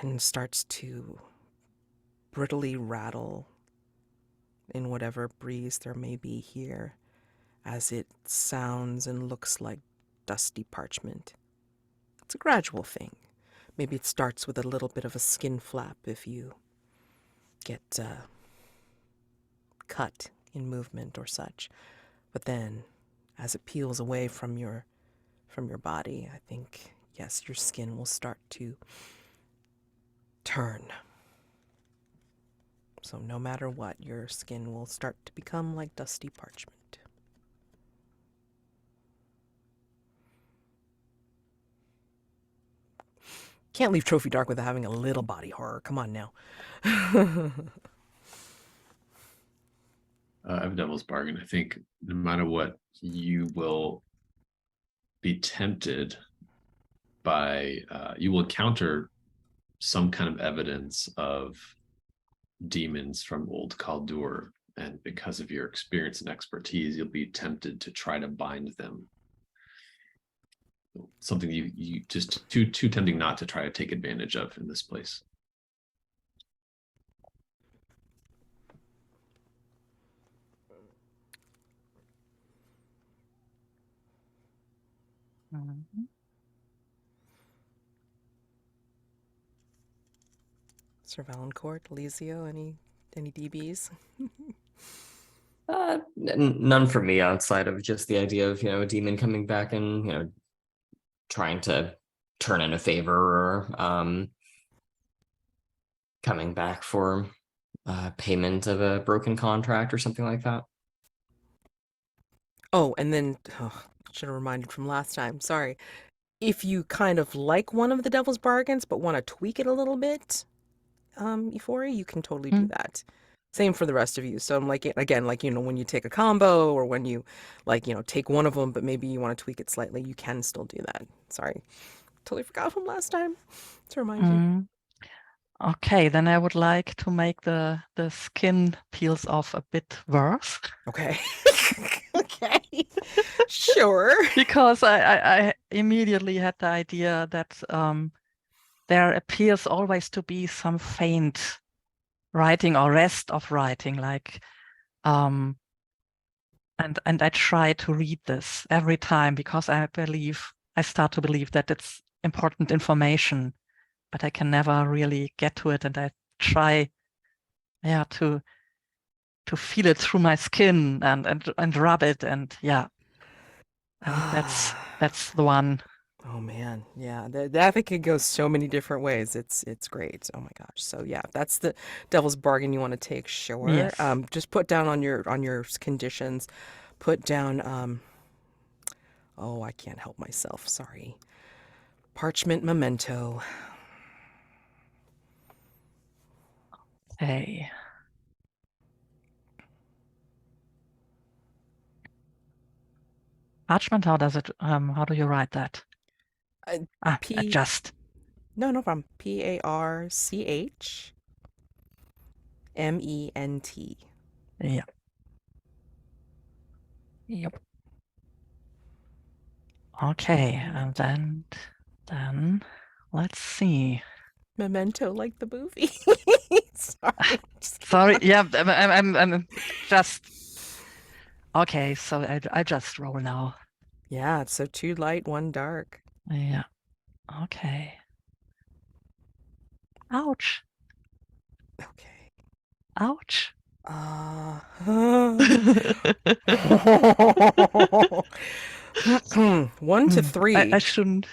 and starts to brittly rattle in whatever breeze there may be here as it sounds and looks like dusty parchment. It's a gradual thing. Maybe it starts with a little bit of a skin flap if you get cut in movement or such. But then as it peels away from your body, I think, yes, your skin will start to turn. So no matter what, your skin will start to become like dusty parchment. Can't leave Trophy Dark without having a little body horror. Come on now. I have Devil's Bargain. I think no matter what, you will be tempted by, you will encounter some kind of evidence of demons from old Kaldur. And because of your experience and expertise, you'll be tempted to try to bind them. Something you just too tempting not to try to take advantage of in this place. Mhm. Sir Valancourt, Elisio, any DBs? None for me outside of just the idea of, a demon coming back and, trying to turn in a favor or coming back for payment of a broken contract or something like that. Oh, and then should have reminded from last time. Sorry. If you kind of like one of the Devil's Bargains but want to tweak it a little bit, Ifori, you can totally do Mm. that. Same for the rest of you. So I'm like, again, like, when you take a combo or when you take one of them, but maybe you want to tweak it slightly, you can still do that. Sorry. Totally forgot from last time to remind you. Mm. Okay, then I would like to make the skin peels off a bit worse. Okay. Okay. Sure. Because I immediately had the idea that there appears always to be some faint writing or rest of writing, like and I try to read this every time because I start to believe that it's important information, but I can never really get to it, and I try to feel it through my skin and rub it, and that's the one. Oh man, yeah, that could go so many different ways. It's great. Oh my gosh. So yeah, that's the Devil's Bargain you want to take. Sure. Yes. Just put down on your conditions. Put down. Oh, I can't help myself. Sorry. Parchment memento. Hey. Parchment, how does it, how do you write that? Just. No problem. PARCHMENT. Yeah. Yep. Okay, and then let's see. Memento, like the movie. Sorry. Sorry. Yeah, I'm just. Okay, so I just roll now. Yeah, so 2 light, 1 dark. Yeah. Okay. Ouch. Okay. Ouch. 1 to 3. I shouldn't.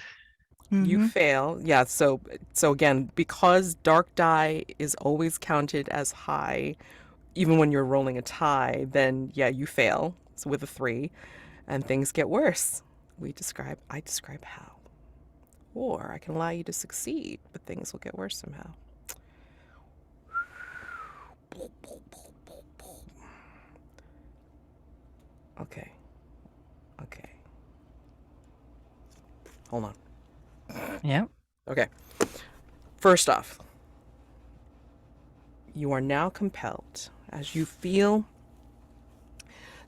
You fail. Yeah, so again, because dark die is always counted as high, even when you're rolling a tie, then yeah, you fail. So with a 3, and things get worse. I describe how. Or I can allow you to succeed, but things will get worse somehow. Okay. Hold on. Yeah. Okay. First off, you are now compelled, as you feel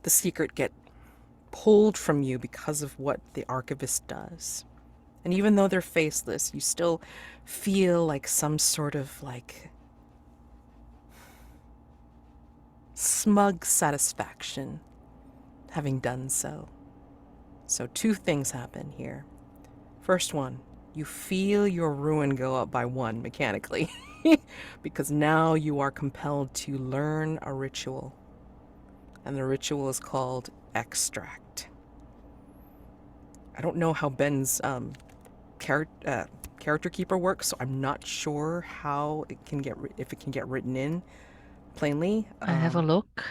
the secret get pulled from you because of what the archivist does. And even though they're faceless, you still feel like some sort of smug satisfaction having done so. So 2 things happen here. First one, you feel your ruin go up by 1 mechanically because now you are compelled to learn a ritual. And the ritual is called extract. I don't know how Ben's character keeper works, so I'm not sure how it can if it can get written in plainly. I have a look.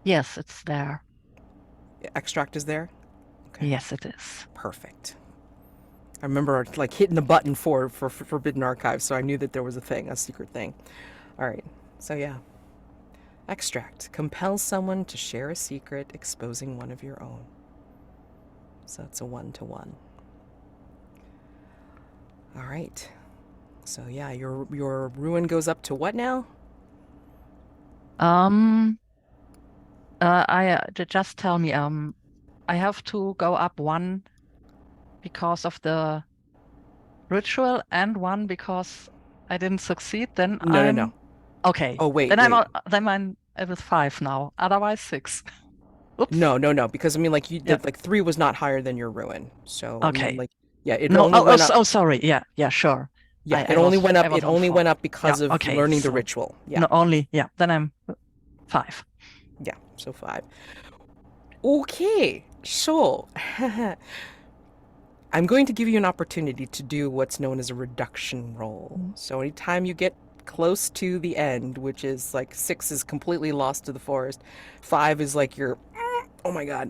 Yes, it's there. Extract is there? Okay. Yes, it is. Perfect. I remember hitting the button for Forbidden Archives, so I knew that there was a secret thing. All right. So yeah. Extract. Compel someone to share a secret, exposing one of your own. So it's a 1-to-1. All right. So yeah, your ruin goes up to what now? Just tell me, I have to go up 1 because of the ritual and 1 because I didn't succeed. Then No. okay. Oh wait, Then wait. then I'm with 5 now. Otherwise 6. Oops. No, because I mean, like Yeah. like 3 was not higher than your ruin. So I mean, Okay. like, yeah, it No. only went up. Oh, sorry. Yeah. Sure. Yeah, I it only was went I up. was It on only 4. went up Yeah. because of Okay. learning the So ritual. Yeah. no, only Then I'm 5. Yeah. So 5. Okay. So I'm going to give you an opportunity to do what's known as a reduction roll. So anytime you get close to the end, which is like 6 is completely lost to the forest, 5 is like you're, oh my god.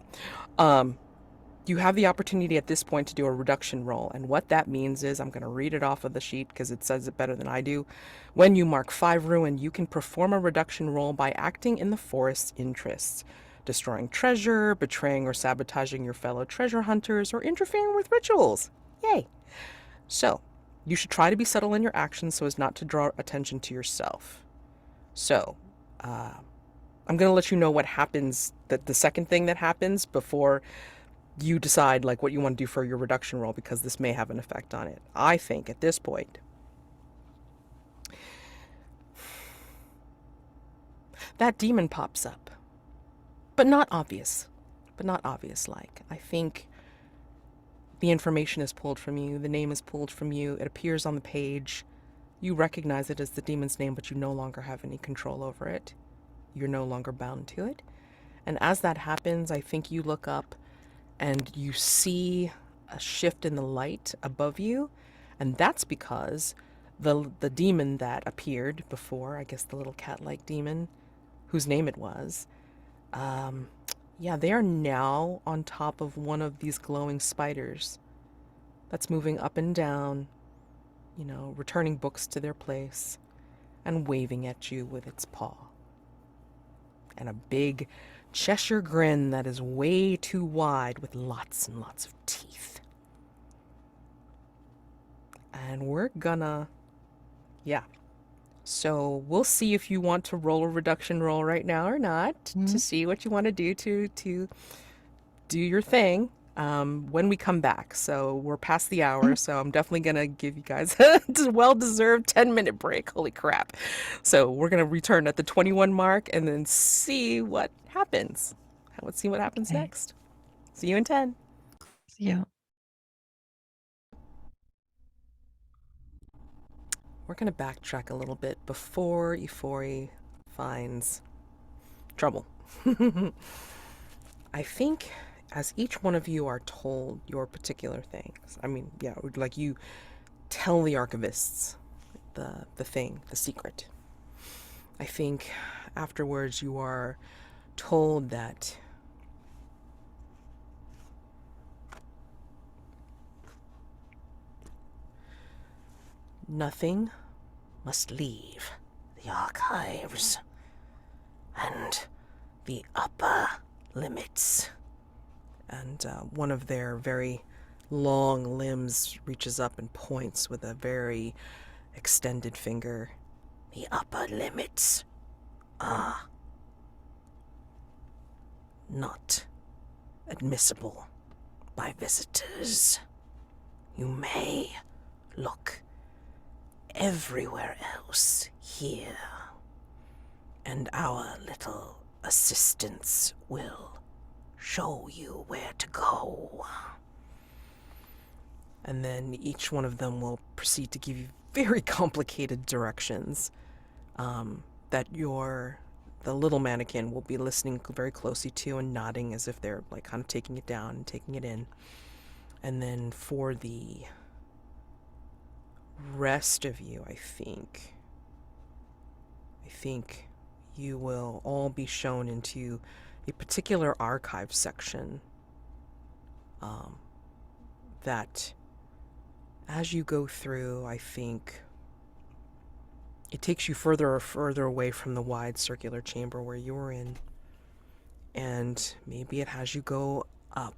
You have the opportunity at this point to do a reduction roll. And what that means is, I'm going to read it off of the sheet because it says it better than I do. When you mark 5 ruin, you can perform a reduction roll by acting in the forest's interests, destroying treasure, betraying or sabotaging your fellow treasure hunters, or interfering with rituals. Yay! So, you should try to be subtle in your actions so as not to draw attention to yourself. So, I'm going to let you know what happens, the second thing that happens before you decide like what you want to do for your reduction roll, because this may have an effect on it. I think at this point that demon pops up, but not obvious like. I think the information is pulled from you, the name is pulled from you, it appears on the page, you recognize it as the demon's name, but you no longer have any control over it. You're no longer bound to it. And as that happens, I think you look up and you see a shift in the light above you, and that's because the demon that appeared before, I guess the little cat-like demon, whose name it was, yeah, they are now on top of one of these glowing spiders that's moving up and down, returning books to their place and waving at you with its paw. And a big Cheshire grin that is way too wide with lots and lots of teeth. And we're gonna, yeah. So we'll see if you want to roll a reduction roll right now or not, to see what you want to do to do your thing when we come back. So we're past the hour, so I'm definitely gonna give you guys a well-deserved 10-minute break. Holy crap. So we're gonna return at the 21 mark and then see what happens. Let's see what happens next. See you in 10. Yeah. We're gonna backtrack a little bit before Ifori finds trouble. I think as each one of you are told your particular things, I mean, yeah, like you tell the archivists the thing, the secret. I think afterwards you are told that nothing must leave the archives and the upper limits. And one of their very long limbs reaches up and points with a very extended finger. The upper limits are not admissible by visitors. You may look everywhere else here, and our little assistants will show you where to go. And then each one of them will proceed to give you very complicated directions that the little mannequin will be listening very closely to and nodding as if they're like kind of taking it down and taking it in. And then for the rest of you, I think you will all be shown into a particular archive section that as you go through, I think It takes you further or further away from the wide circular chamber where you were in. And maybe it has you go up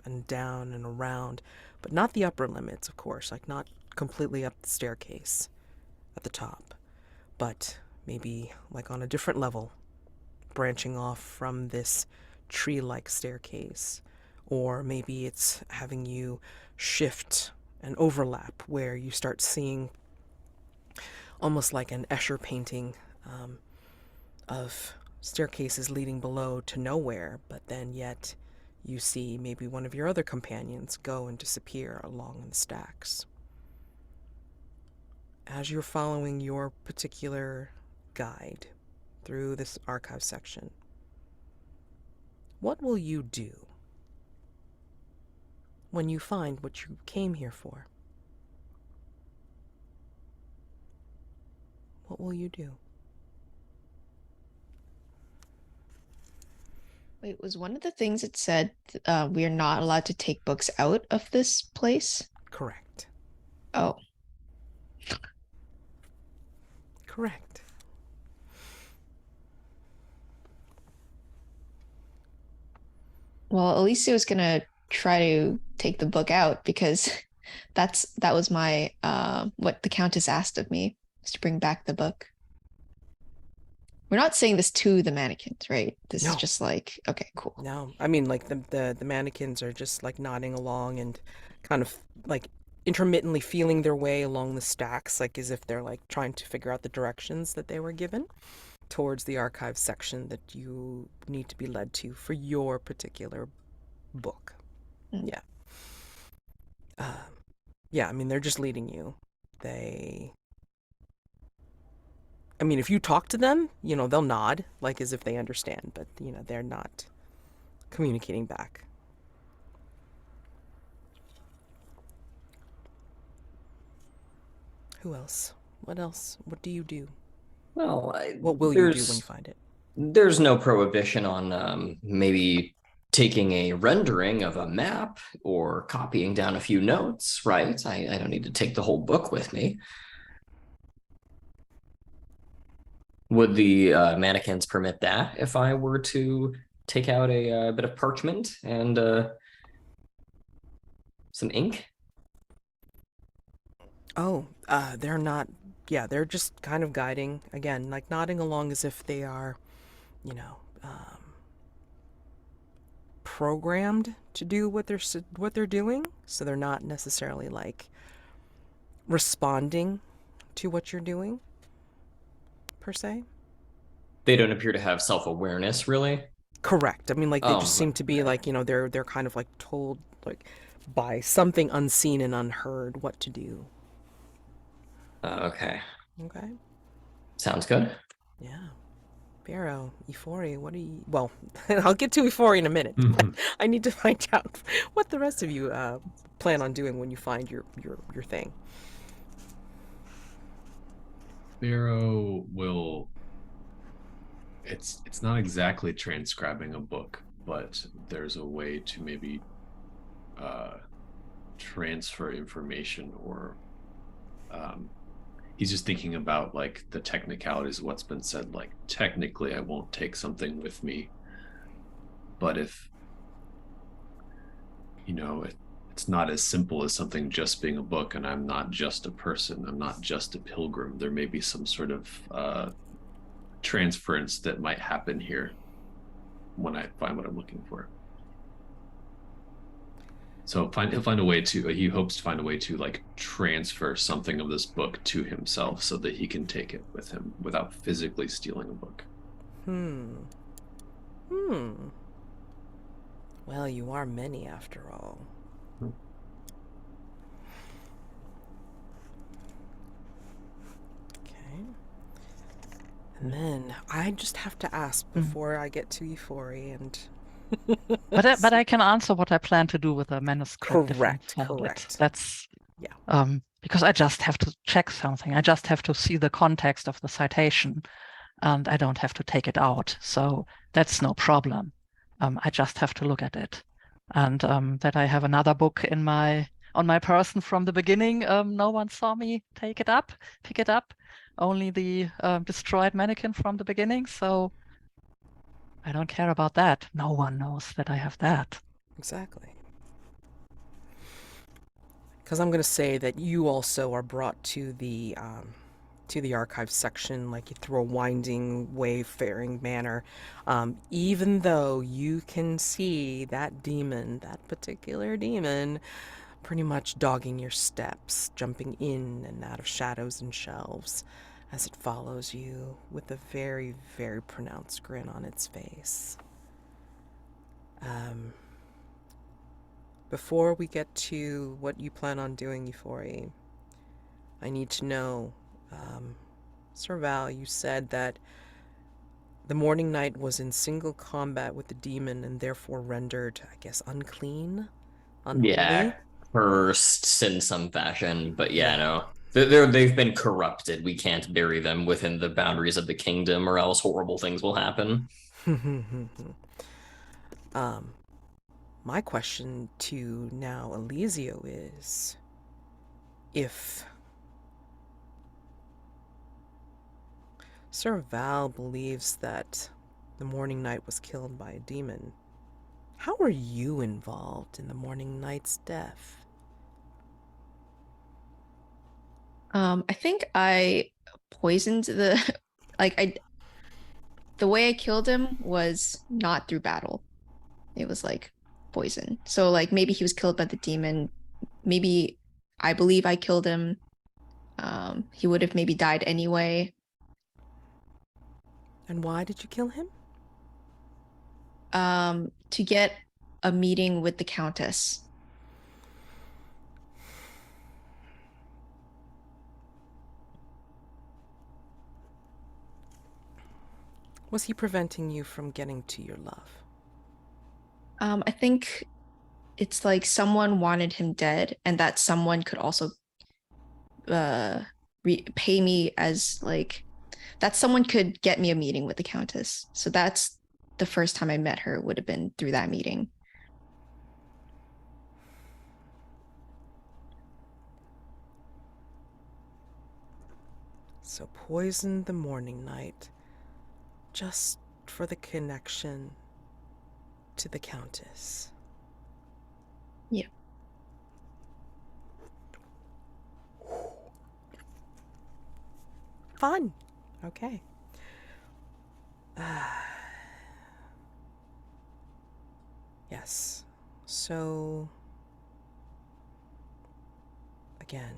and down and around, but not the upper limits, of course, like not completely up the staircase at the top, but maybe like on a different level, branching off from this tree-like staircase. Or maybe it's having you shift and overlap where you start seeing almost like an Escher painting of staircases leading below to nowhere, but then yet you see maybe one of your other companions go and disappear along the stacks. As you're following your particular guide through this archive section, what will you do when you find what you came here for? What will you do? Wait, was one of the things it said we are not allowed to take books out of this place? Correct. Oh, Correct. well, Elisio was gonna try to take the book out because that was my what the Countess asked of me, was to bring back the book. We're not saying this to the mannequins, right? This No. is just like, okay, cool. No, I mean, like the mannequins are just like nodding along and kind of like intermittently feeling their way along the stacks, like as if they're like trying to figure out the directions that they were given towards the archive section that you need to be led to for your particular book. Mm. Yeah. Yeah, I mean, they're just leading you. I mean, if you talk to them, you know, they'll nod, like as if they understand, but, you know, they're not communicating back. Who else? What else? What do you do? Well, What will you do when you find it? There's no prohibition on maybe taking a rendering of a map or copying down a few notes, right? I don't need to take the whole book with me. Would the mannequins permit that if I were to take out a bit of parchment and some ink? Oh, they're not. Yeah, they're just kind of guiding again, like nodding along as if they are, you know, programmed to do what they're doing. So they're not necessarily like responding to what you're doing per se. They don't appear to have self-awareness, really. Correct. I mean, like they Oh, just seem to be okay. like, you know, they're kind of like told like by something unseen and unheard what to do. Okay. Okay. Sounds good. Yeah. Vero, Ifori, what do you... Well, I'll get to Ifori in a minute. Mhm. I need to find out what the rest of you plan on doing when you find your thing. Vero will. It's not exactly transcribing a book, but there's a way to maybe transfer information, or he's just thinking about like the technicalities of what's been said. Like, technically I won't take something with me, but if it's not as simple as something just being a book, and I'm not just a person, I'm not just a pilgrim, there may be some sort of transference that might happen here when I find what I'm looking for. So he'll find a way to, he hopes to find a way to like transfer something of this book to himself so that he can take it with him without physically stealing a book. Well, you are many after all. Okay. And then I just have to ask before I get to Ifori and... But I can answer what I plan to do with the manuscript. Correct, if I find it. correct. That's Yeah. Because I just have to check something. I just have to see the context of the citation, and I don't have to take it out. So that's no problem. I just have to look at it, and that I have another book in my on my person from the beginning. No one saw me pick it up. Only the destroyed mannequin from the beginning. So I don't care about that. No one knows that I have that. Exactly. Because I'm going to say that you also are brought to the archives section, like through a winding, wayfaring manner. Even though you can see that demon, that particular demon, pretty much dogging your steps, jumping in and out of shadows and shelves as it follows you with a very, very pronounced grin on its face. Before we get to what you plan on doing, Ifori, I need to know, Sir Val, you said that the Morning Knight was in single combat with the demon and therefore rendered, I guess, unclean? Unholy? Yeah, cursed in some fashion, but yeah, Yeah. no. They've been corrupted. We can't bury them within the boundaries of the kingdom, or else horrible things will happen. My question to now Elisio is, if Sir Val believes that the Morning Knight was killed by a demon, how are you involved in the Morning Knight's death? I think I poisoned the the way I killed him was not through battle. It was like poison. So like maybe he was killed by the demon. Maybe I believe I killed him. He would have maybe died anyway. And why did you kill him? To get a meeting with the Countess. Was he preventing you from getting to your love? I think it's like someone wanted him dead, and that someone could also pay me as like that someone could get me a meeting with the Countess. So that's the first time I met her would have been through that meeting. So poison the Morning Knight just for the connection to the Countess. Yeah. Fun. Okay. Yes. So, again,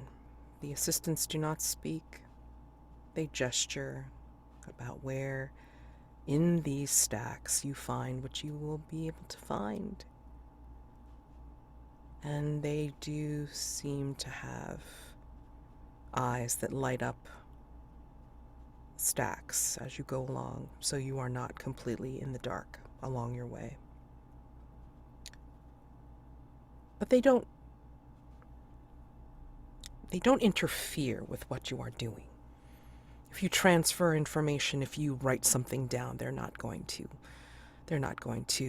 the assistants do not speak. They gesture about where in these stacks you find what you will be able to find. And they do seem to have eyes that light up stacks as you go along, so you are not completely in the dark along your way. But they don't interfere with what you are doing. If you transfer information, if you write something down, they're not going to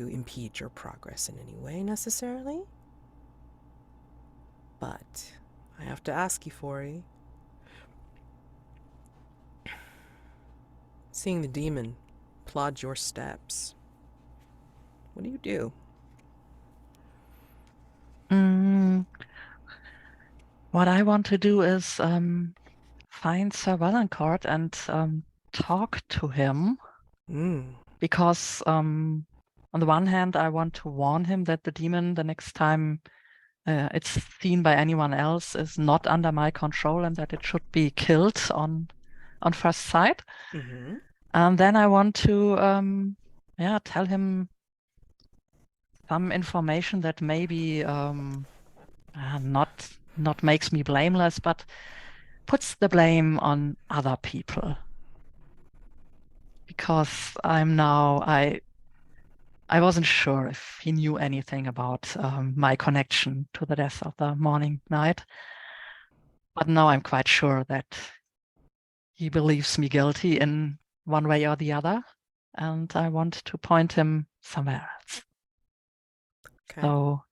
impede your progress in any way necessarily. But I have to ask you, Ifori, seeing the demon plod your steps, what do you do? What I want to do is find Sir Valancourt and talk to him. Because on the one hand, I want to warn him that the demon, the next time it's seen by anyone else, is not under my control and that it should be killed on first sight. And then I want to tell him some information that maybe not makes me blameless, but puts the blame on other people. Because I wasn't sure if he knew anything about my connection to the death of the Morning Knight. But now I'm quite sure that he believes me guilty in one way or the other. And I want to point him somewhere else. Okay. So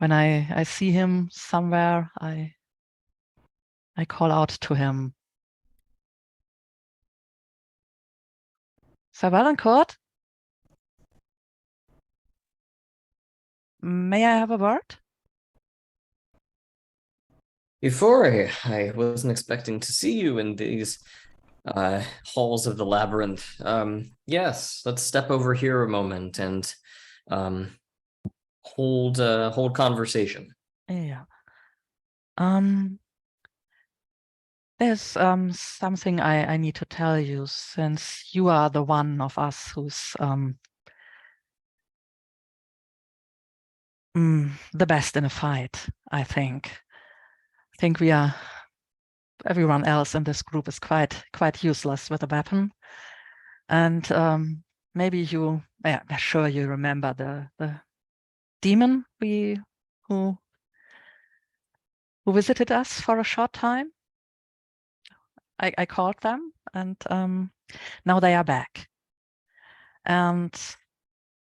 when I see him somewhere, I call out to him. Sir Valancourt? May I have a word? Ifori, I wasn't expecting to see you in these halls of the labyrinth. Yes, let's step over here a moment and hold conversation. Yeah. There's something I need to tell you, since you are the one of us who's the best in a fight, I think. I think everyone else in this group is quite useless with a weapon. And maybe you, I'm sure you remember the demon who visited us for a short time. I called them, and now they are back. And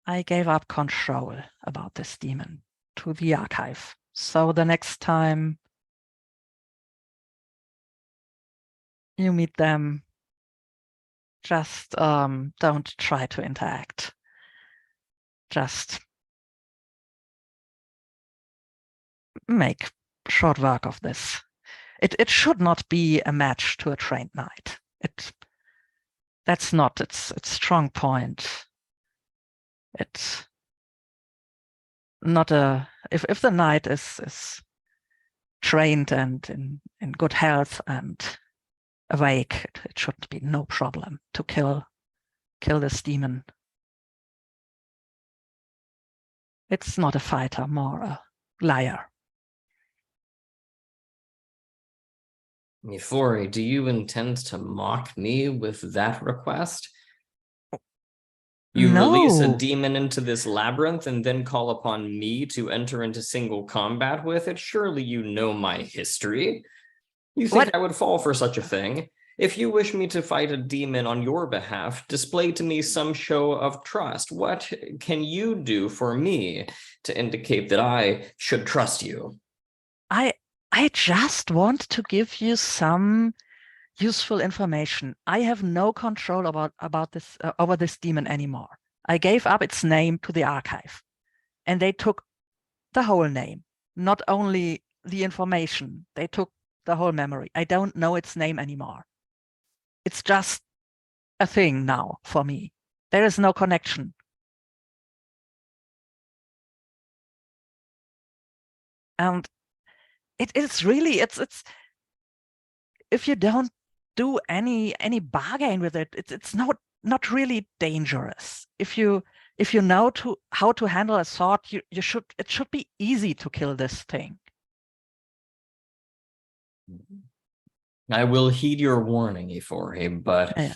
I gave up control about this demon to the archive. So the next time you meet them, just don't try to interact. Just make short work of this. It should not be a match to a trained knight. That's not its strong point. It's not if the knight is trained and in good health and awake, it should be no problem to kill this demon. It's not a fighter, more a liar. Ifori, do you intend to mock me with that request? You release a No. demon into this labyrinth and then call upon me to enter into single combat with it? Surely you know my history. You think What? I would fall for such a thing? If you wish me to fight a demon on your behalf, display to me some show of trust. What can you do for me to indicate that I should trust you? I just want to give you some useful information. I have no control about this over this demon anymore. I gave up its name to the archive, and they took the whole name, not only the information. They took the whole memory. I don't know its name anymore. It's just a thing now for me. There is no connection. And it's really it's if you don't do any bargain with it, it's not really dangerous. If you know how to handle a sword, it should be easy to kill this thing. I will heed your warning, Ifori, but Yeah.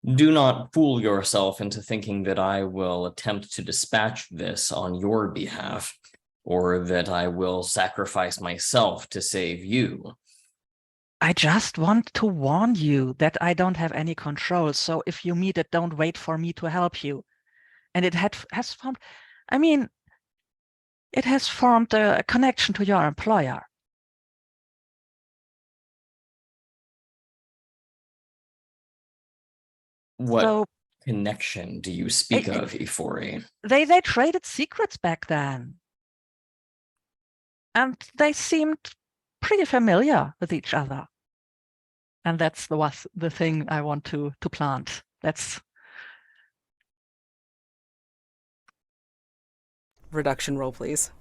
do not fool yourself into thinking that I will attempt to dispatch this on your behalf, or that I will sacrifice myself to save you. I just want to warn you that I don't have any control. So if you meet it, don't wait for me to help you. And it has formed, I mean, it has formed a connection to your employer. What So connection do you speak of, Ifori? they traded secrets back then. And they seemed pretty familiar with each other. And that's the thing I want to plant. That's Reduction roll, please.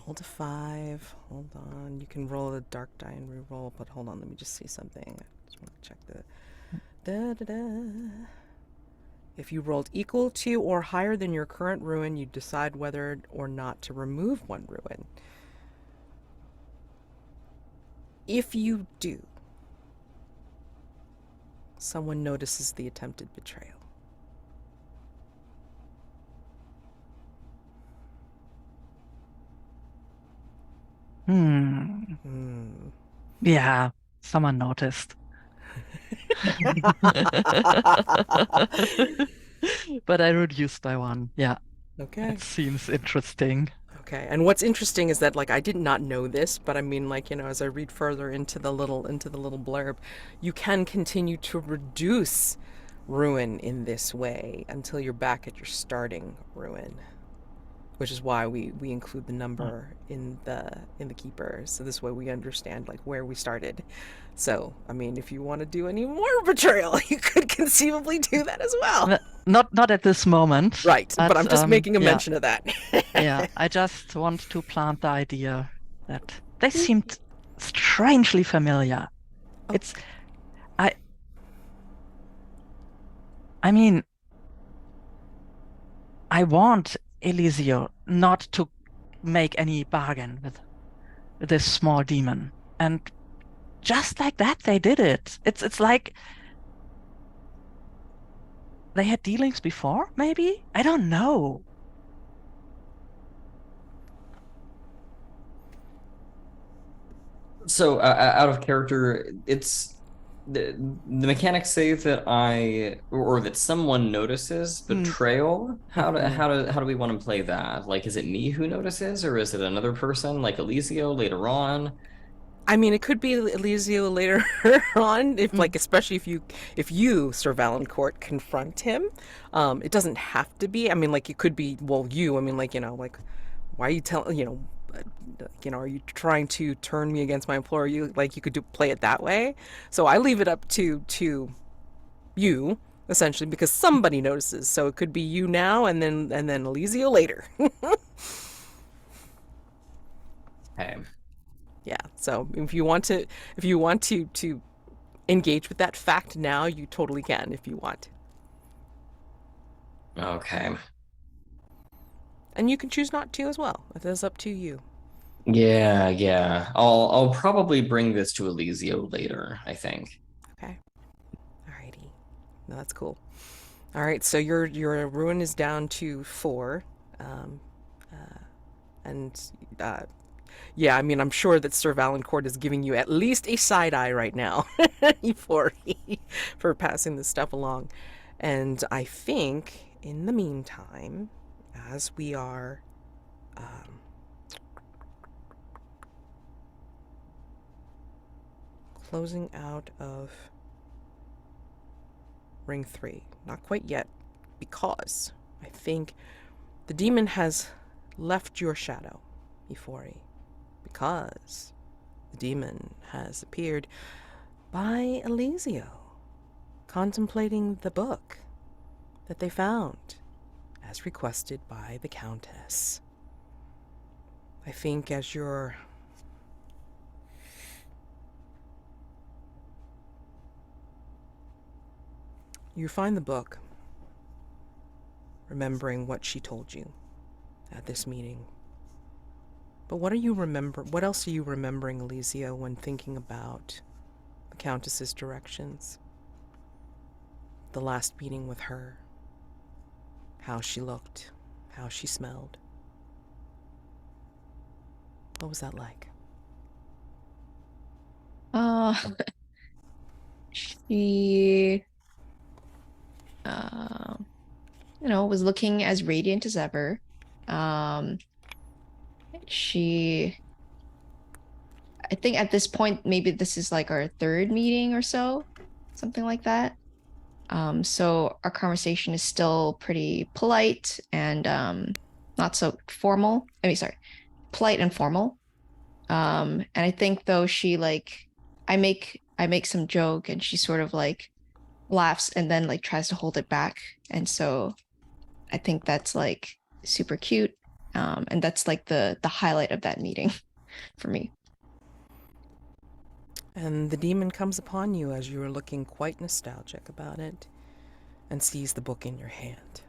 Roll to 5. Hold on. You can roll a dark die and re-roll, but hold on. Let me just see something. I just want to check the... If you rolled equal to or higher than your current ruin, you decide whether or not to remove one ruin. If you do, someone notices the attempted betrayal. Yeah, someone noticed. But I reduced by one. Yeah, Okay. that seems interesting. Okay. And what's interesting is that, like, I did not know this, but I mean, like, you know, as I read further into the little blurb, you can continue to reduce ruin in this way until you're back at your starting ruin, which is why we include the number in the keeper, so this way we understand like where we started. So I mean, if you want to do any more betrayal, you could conceivably do that as well. Not at this moment. Right, but I'm just making a yeah, mention of that. yeah, I just want to plant the idea that they seemed strangely familiar. Oh. It's I mean, I want Elisio not to make any bargain with this small demon. And just like that, they did it. It's like they had dealings before, maybe? I don't know. So out of character, it's the mechanics say that or that someone notices betrayal. How do we want to play that? Like, is it me who notices, or is it another person like Elisio later on? I mean, it could be Elisio later on, if like, especially if you, Sir Valancourt, confront him. It doesn't have to be. I mean, like, it could be, well, you. I mean, like, you know, like, why are you telling, are you trying to turn me against my employer? You like, you could play it that way. So I leave it up to you essentially, because somebody notices. So it could be you now, and then Elisio later. Okay. Yeah. So if you want to engage with that fact now, you totally can if you want. Okay. And you can choose not to as well. It is up to you. Yeah. I'll probably bring this to Elisio later, I think. Okay. Alrighty. No, that's cool. All right. So your ruin is down to 4. Yeah, I mean, I'm sure that Sir Valancourt is giving you at least a side eye right now, Ifori, for passing this stuff along. And I think, in the meantime, as we are closing out of Ring 3, not quite yet, because I think the demon has left your shadow, Ifori, because the demon has appeared by Elisio, contemplating the book that they found, as requested by the Countess. I think as you find the book, remembering what she told you at this meeting. But what else are you remembering, Elisio, when thinking about the Countess's directions? The last meeting with her, how she looked, how she smelled. What was that like? She was looking as radiant as ever. I think at this point, maybe this is like our 3rd meeting or so, something like that. So our conversation is still pretty polite and not so formal. Polite and formal. And I think though I make some joke and she sort of like laughs and then like tries to hold it back. And so I think that's like super cute. And that's like the highlight of that meeting for me. And the demon comes upon you as you are looking quite nostalgic about it, and sees the book in your hand.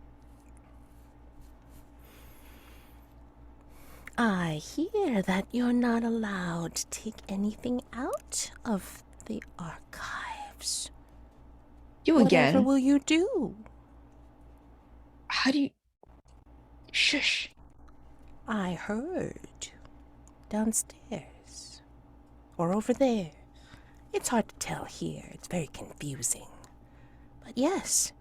I hear that you're not allowed to take anything out of the archives. You Whatever again. will you do? How do you... Shush. I heard downstairs, or over there, It's hard to tell here. It's very confusing. But yes,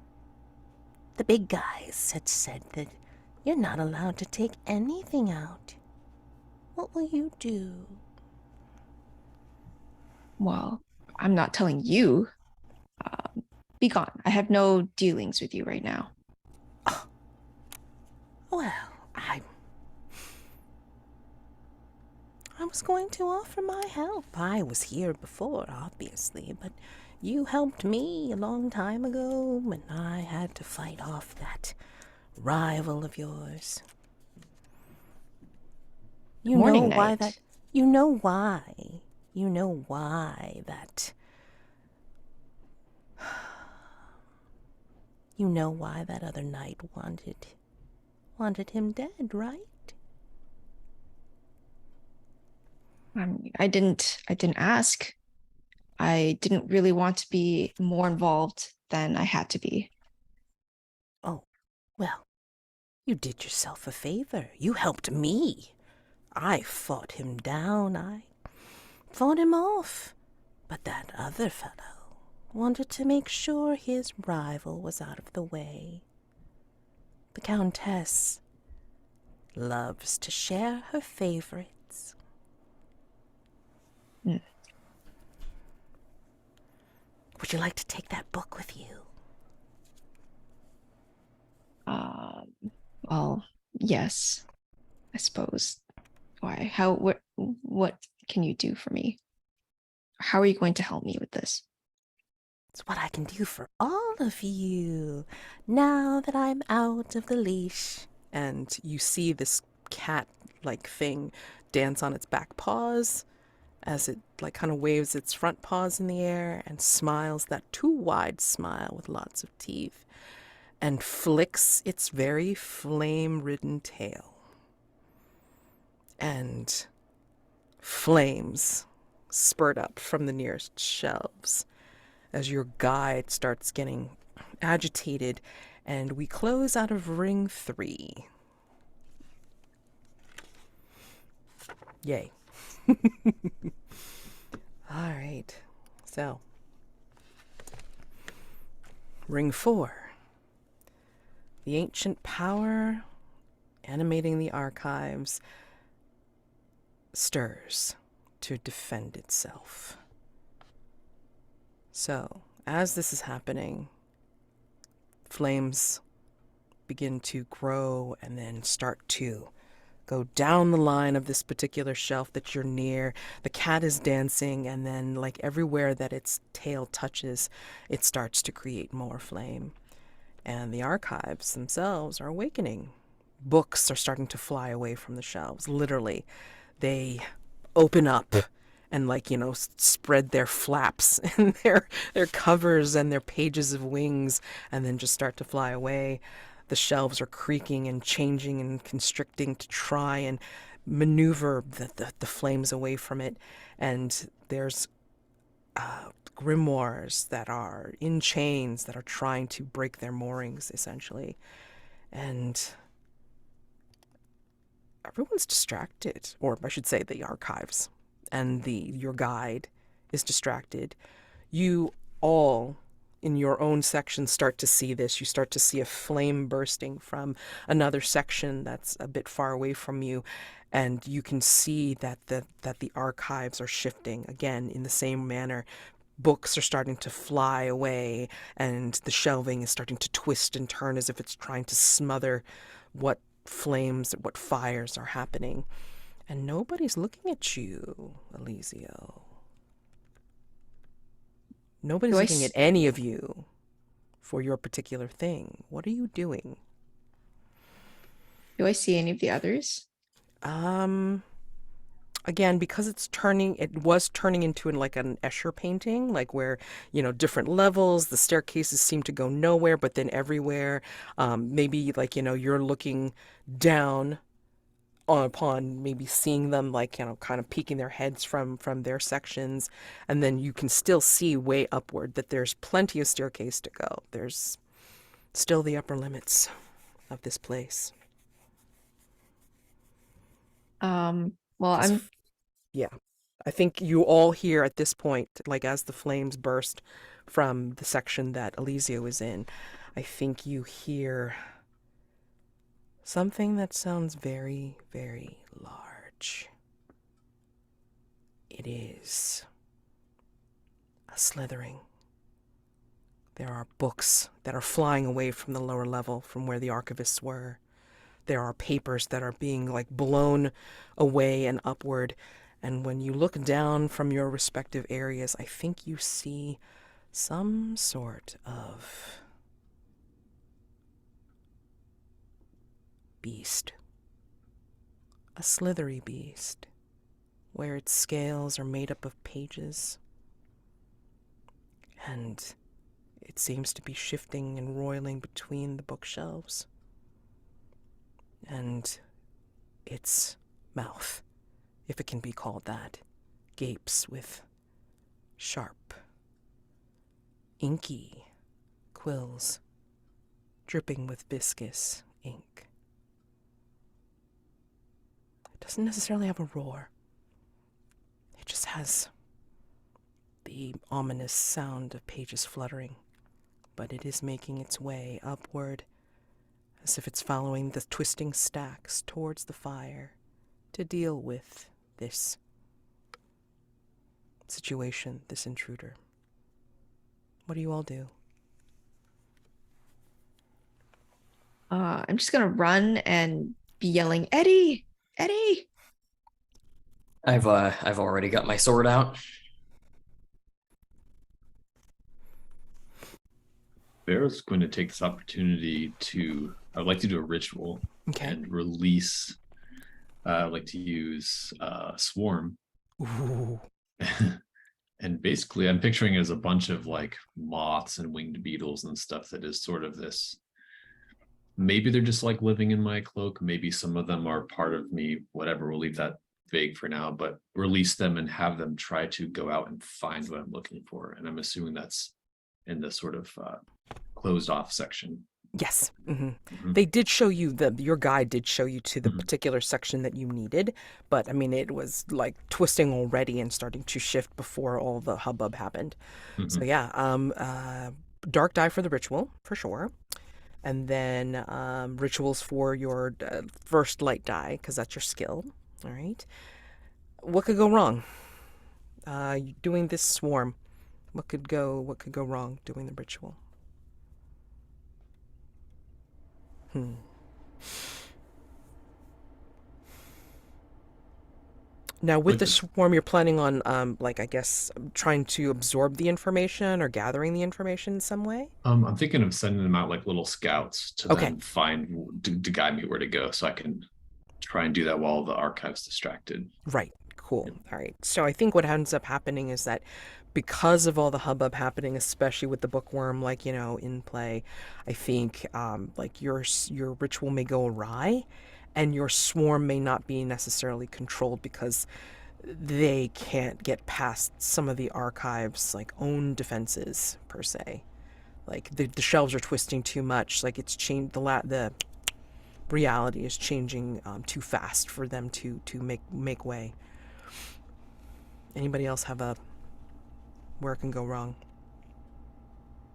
the big guys had said that you're not allowed to take anything out. What will you do? Well, I'm not telling you. Be gone. I have no dealings with you right now. Well, I was going to offer my help. I was here before, obviously, but you helped me a long time ago when I had to fight off that rival of yours. You Morning know why night. that. You know why. You know why that. You know why that other knight wanted him dead, right? I didn't ask. I didn't really want to be more involved than I had to be. Oh, well, you did yourself a favor. You helped me. I fought him down. I fought him off. But that other fellow wanted to make sure his rival was out of the way. The Countess loves to share her favorites. Mm. Would you like to take that book with you? Well, yes, I suppose. Why? How? What can you do for me? How are you going to help me with this? It's what I can do for all of you, now that I'm out of the leash. And you see this cat-like thing dance on its back paws as it like kind of waves its front paws in the air and smiles that too wide smile with lots of teeth and flicks its very flame-ridden tail. And flames spurt up from the nearest shelves as your guide starts getting agitated, and we close out of ring 3. Yay. All right. So, ring 4. The ancient power animating the archives stirs to defend itself. So, as this is happening, flames begin to grow and then start to go down the line of this particular shelf that you're near. The cat is dancing, and then like everywhere that its tail touches, it starts to create more flame. And the archives themselves are awakening. Books are starting to fly away from the shelves. Literally, they open up and spread their flaps and their covers and their pages of wings, and then just start to fly away. The shelves are creaking and changing and constricting to try and maneuver the flames away from it. And there's grimoires that are in chains that are trying to break their moorings, essentially. And everyone's distracted, or I should say the archives and your guide is distracted. You all in your own section start to see this. You start to see a flame bursting from another section that's a bit far away from you, and you can see that the archives are shifting again in the same manner. Books are starting to fly away, and the shelving is starting to twist and turn as if it's trying to smother what fires are happening. And nobody's looking at you, Elisio. Nobody's looking at any of you for your particular thing. What are you doing? Do I see any of the others? Again, because it was turning into like an Escher painting, like where, different levels, the staircases seem to go nowhere, but then everywhere. Maybe like, you're looking down upon maybe seeing them kind of peeking their heads from their sections, and then you can still see way upward that there's plenty of staircase to go. There's still the upper limits of this place. Well, I'm Yeah, I think you all hear at this point, like as the flames burst from the section that Elisio is in, I think you hear something that sounds very, very large. It is a slithering. There are books that are flying away from the lower level, from where the archivists were. There are papers that are being like blown away and upward. And when you look down from your respective areas, I think you see some sort of beast. A slithery beast, where its scales are made up of pages. And it seems to be shifting and roiling between the bookshelves. And its mouth, if it can be called that, gapes with sharp, inky quills dripping with viscous ink. It doesn't necessarily have a roar. It just has the ominous sound of pages fluttering, but it is making its way upward as if it's following the twisting stacks towards the fire to deal with this situation, this intruder. What do you all do? I'm just gonna run and be yelling, Eddie, Eddie. I've already got my sword out. Vero's going to take this opportunity to, I would like to do a ritual Okay. and release, I'd like to use Swarm. Ooh. And basically I'm picturing it as a bunch of like moths and winged beetles and stuff that is sort of this, maybe they're just like living in my cloak, maybe some of them are part of me, whatever, we'll leave that vague for now, but release them and have them try to go out and find what I'm looking for. And I'm assuming that's in the sort of closed off section. Yes. Mm-hmm. Mm-hmm. They did show you, your guide did show you to the Mhm. particular section that you needed, but I mean, it was like twisting already and starting to shift before all the hubbub happened. So Mhm. yeah, dark dye for the ritual, for sure. And then rituals for your first light dye, because that's your skill. All right. What could go wrong? Doing this swarm. What could go wrong doing the ritual? Now, with the swarm, you're planning on, like, I guess, trying to absorb the information or gathering the information in some way? I'm thinking of sending them out like little scouts to Okay. then find to guide me where to go, so I can try and do that while the archive's distracted. Right. Cool. All right. So I think what ends up happening is that because of all the hubbub happening, especially with the bookworm, like, in play, I think, like, your ritual may go awry and your swarm may not be necessarily controlled because they can't get past some of the archives, like, own defenses, per se. Like, the shelves are twisting too much. Like, it's changed, the reality is changing too fast for them to make way. Anybody else have where it can go wrong?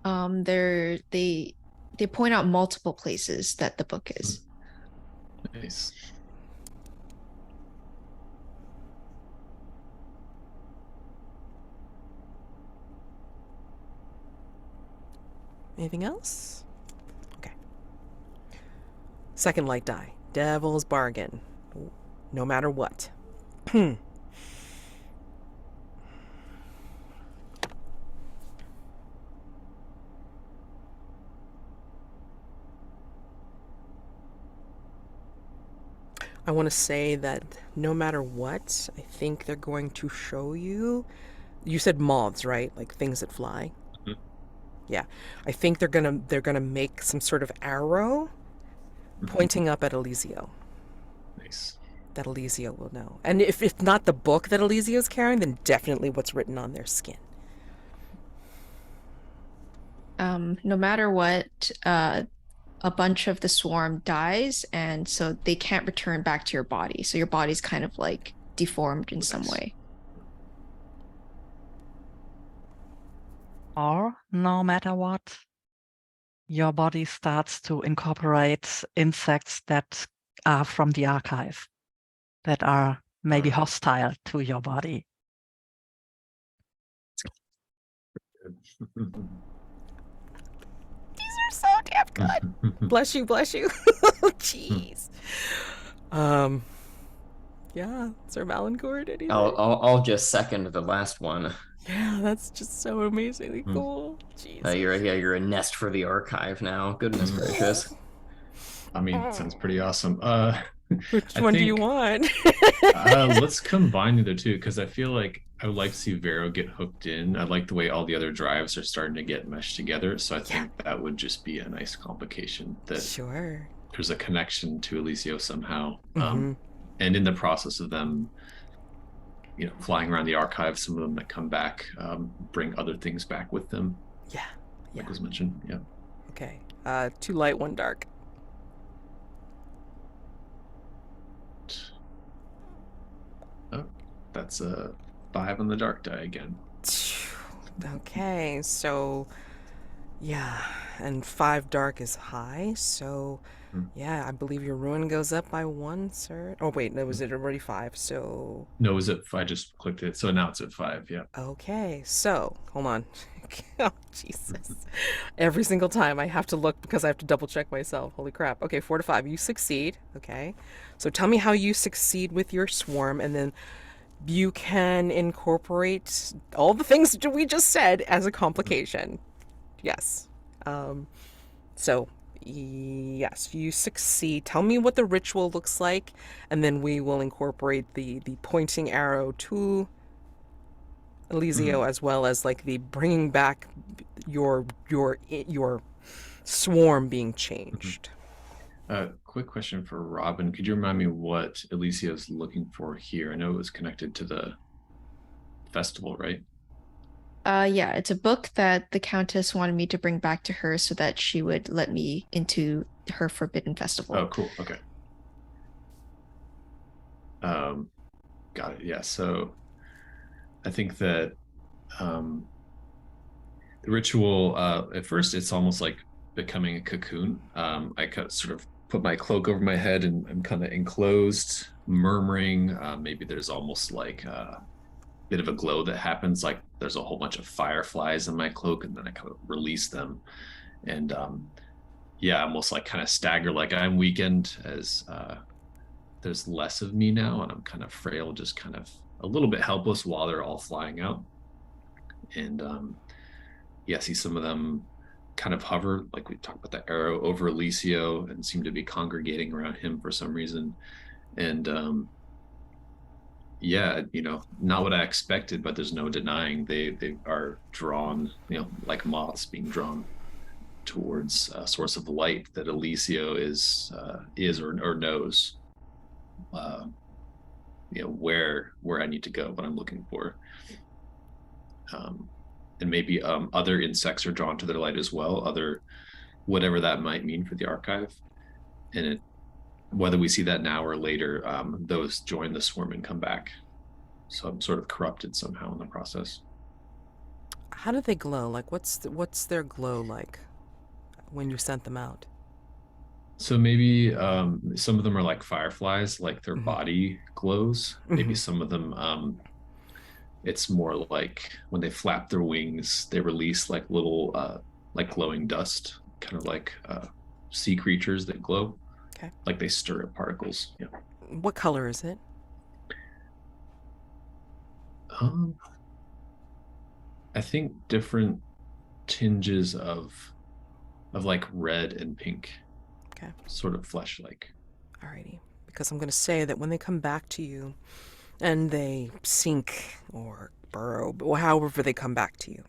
They point out multiple places that the book is. Nice. Anything else? Okay. Second light die. Devil's bargain. No matter what. I want to say that no matter what, I think they're going to show you. You said moths, right? Like things that fly. Mhm. Yeah, I think they're gonna make some sort of arrow pointing up at Elisio. Nice. That Elisio will know, and if not the book that Elisio's carrying, then definitely what's written on their skin. No matter what, a bunch of the swarm dies, and so they can't return back to your body. So your body's kind of like deformed in some Nice. way. Or no matter what, your body starts to incorporate insects that are from the archive, that are maybe hostile to your body. These are so damn good. Bless you, bless you. Jeez. Yeah, Sir Valancourt, anything? I'll just second the last one. Yeah, that's just so amazingly cool. Jeez. You're a nest for the archive now. Goodness gracious. I mean, sounds pretty awesome. Which I one do you think- want? Let's combine the two, because I feel like I would like to see Vero get hooked in. I like the way all the other drives are starting to get meshed together. So I think that would just be a nice complication, that Sure. there's a connection to Elisio somehow. Mhm. And in the process of them, flying around the archive, some of them that come back bring other things back with them. Yeah. Like was mentioned. Yeah. Okay. 2 light, 1 dark. Oh, that's a 5 on the dark die again. Okay, so yeah, and 5 dark is high, so yeah, I believe your ruin goes up by 1, sir. Oh wait, no, was it already 5? So No, is it? I just clicked it, so now it's at 5. Yeah. okay, so hold on. Oh Jesus! Every single time I have to look because I have to double check myself. Holy crap! Okay, 4 to 5, you succeed. Okay, so tell me how you succeed with your swarm, and then you can incorporate all the things that we just said as a complication. Yes. So, yes, you succeed. Tell me what the ritual looks like, and then we will incorporate the pointing arrow to Elisio, as well as like the bringing back your swarm being changed. Quick question for Robyn. Could you remind me what Elisio is looking for here? I know it was connected to the festival, right? Yeah, it's a book that the Countess wanted me to bring back to her so that she would let me into her forbidden festival. Oh, cool. Okay. Got it. Yeah. So I think that the ritual, at first, it's almost like becoming a cocoon. I sort of put my cloak over my head and I'm kind of enclosed, murmuring. Maybe there's almost like a bit of a glow that happens, like there's a whole bunch of fireflies in my cloak, and then I kind of release them. And almost like kind of stagger, like I'm weakened as there's less of me now, and I'm kind of frail, just kind of a little bit helpless while they're all flying out. And see some of them kind of hover, like we talked about the arrow over Elisio, and seem to be congregating around him for some reason. And not what I expected, but there's no denying they are drawn, like moths being drawn towards a source of light that Elisio is or knows where I need to go, what I'm looking for. And maybe other insects are drawn to their light as well, whatever that might mean for the archive. And whether we see that now or later, those join the swarm and come back. So I'm sort of corrupted somehow in the process. How do they glow? Like, what's their glow like when you sent them out? So maybe some of them are like fireflies, like their body glows. Maybe some of them, it's more like when they flap their wings, they release like little, like glowing dust, kind of like sea creatures that glow. Okay. Like they stir up particles. Yeah. What color is it? I think different tinges of like red and pink. Okay. Sort of flesh-like. Alrighty. Because I'm going to say that when they come back to you and they sink or burrow, or however they come back to you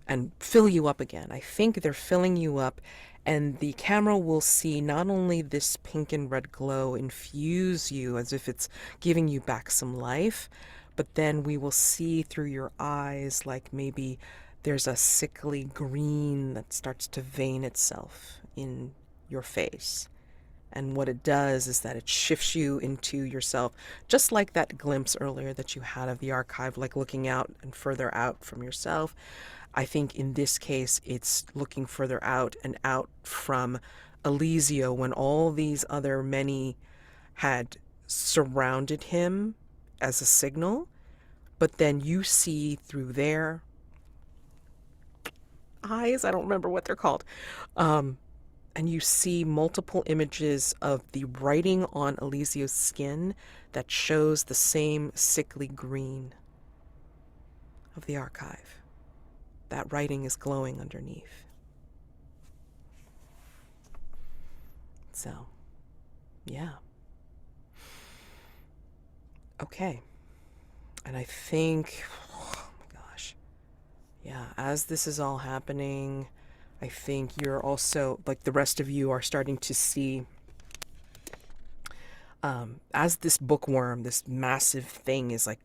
and fill you up again, I think they're filling you up, and the camera will see not only this pink and red glow infuse you as if it's giving you back some life, but then we will see through your eyes like maybe there's a sickly green that starts to vein itself in your face. And what it does is that it shifts you into yourself, just like that glimpse earlier that you had of the archive, like looking out and further out from yourself. I think in this case, it's looking further out and out from Elisio when all these other many had surrounded him as a signal. But then you see through their eyes, I don't remember what they're called, and you see multiple images of the writing on Elisio's skin that shows the same sickly green of the archive. That writing is glowing underneath. So, yeah. Okay. And I think, oh my gosh. Yeah, as this is all happening, I think you're also, like the rest of you are starting to see, as this bookworm, this massive thing is like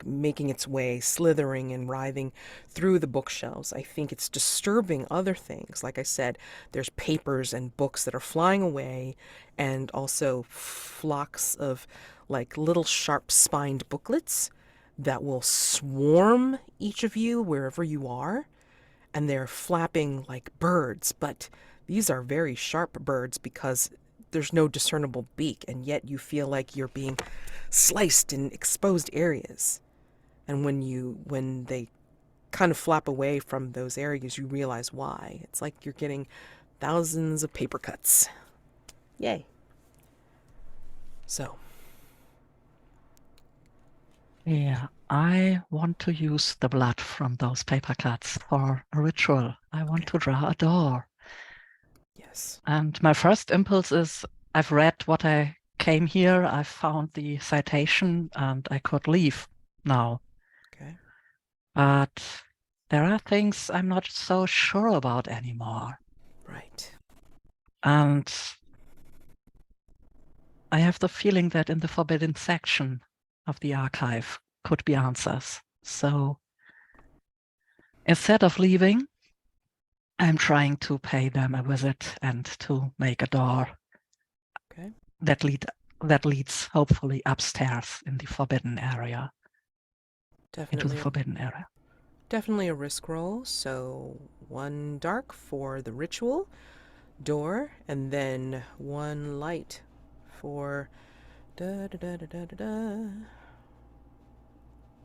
making its way, slithering and writhing through the bookshelves. I think it's disturbing other things. Like I said, there's papers and books that are flying away, and also flocks of like little sharp spined booklets that will swarm each of you wherever you are, and they're flapping like birds, but these are very sharp birds because there's no discernible beak, and yet you feel like you're being sliced in exposed areas. And when they kind of flap away from those areas, you realize why. It's like you're getting thousands of paper cuts. Yay. So. Yeah, I want to use the blood from those paper cuts for a ritual. I want to draw a door. Yes. And my first impulse is, I've read what I came here, I found the citation, and I could leave now. Okay. But there are things I'm not so sure about anymore. Right. And I have the feeling that in the forbidden section of the archive could be answers. So instead of leaving, I'm trying to pay them a visit and to make a door Okay. that leads hopefully upstairs in the forbidden area. Into the forbidden area. Definitely a risk roll. So 1 dark for the ritual door, and then 1 light for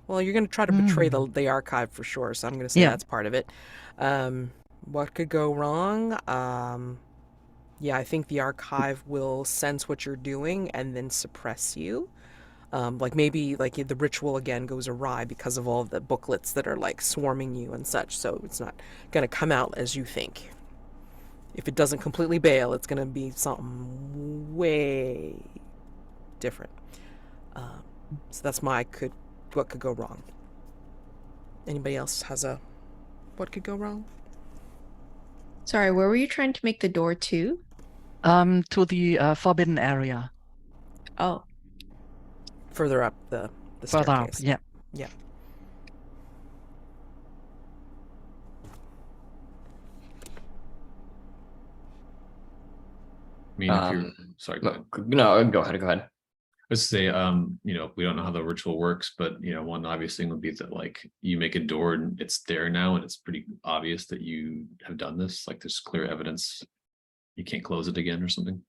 Well, you're going to try to betray the archive for sure, so I'm going to say that's part of it. What could go wrong? Yeah, I think the archive will sense what you're doing and then suppress you. Like maybe like the ritual again goes awry because of all the booklets that are like swarming you and such, so it's not going to come out as you think. If it doesn't completely bail, it's going to be something way different. So that's what could go wrong. Anybody else has a what could go wrong? Sorry, where were you trying to make the door to? To the forbidden area. Oh. Further up the Further up, staircase. yeah. Yeah. I mean, if you're sorry, go ahead. No, go ahead. Let's say, we don't know how the ritual works, but one obvious thing would be that like you make a door and it's there now, and it's pretty obvious that you have done this. Like there's clear evidence you can't close it again or something.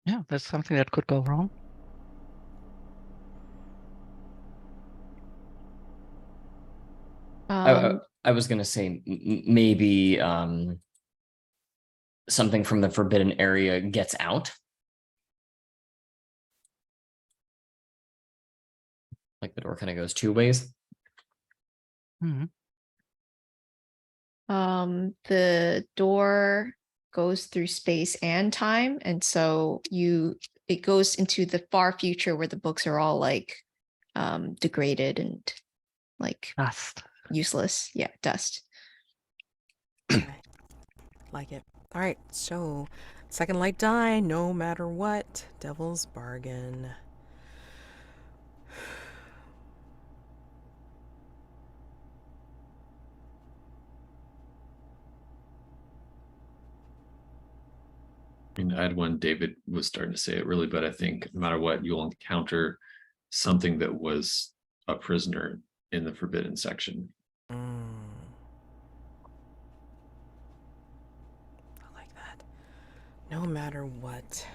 Yeah, that's something that could go wrong. I was gonna say maybe something from the forbidden area gets out. Like the door kind of goes 2 ways. The door goes through space and time, and so it goes into the far future where the books are all like degraded and like Dust. Useless. Yeah, dust. Like it. All right, so second light die, no matter what. Devil's bargain. I mean, I had one, David was starting to say it really, but I think no matter what, you'll encounter something that was a prisoner in the forbidden section. I like that. No matter what.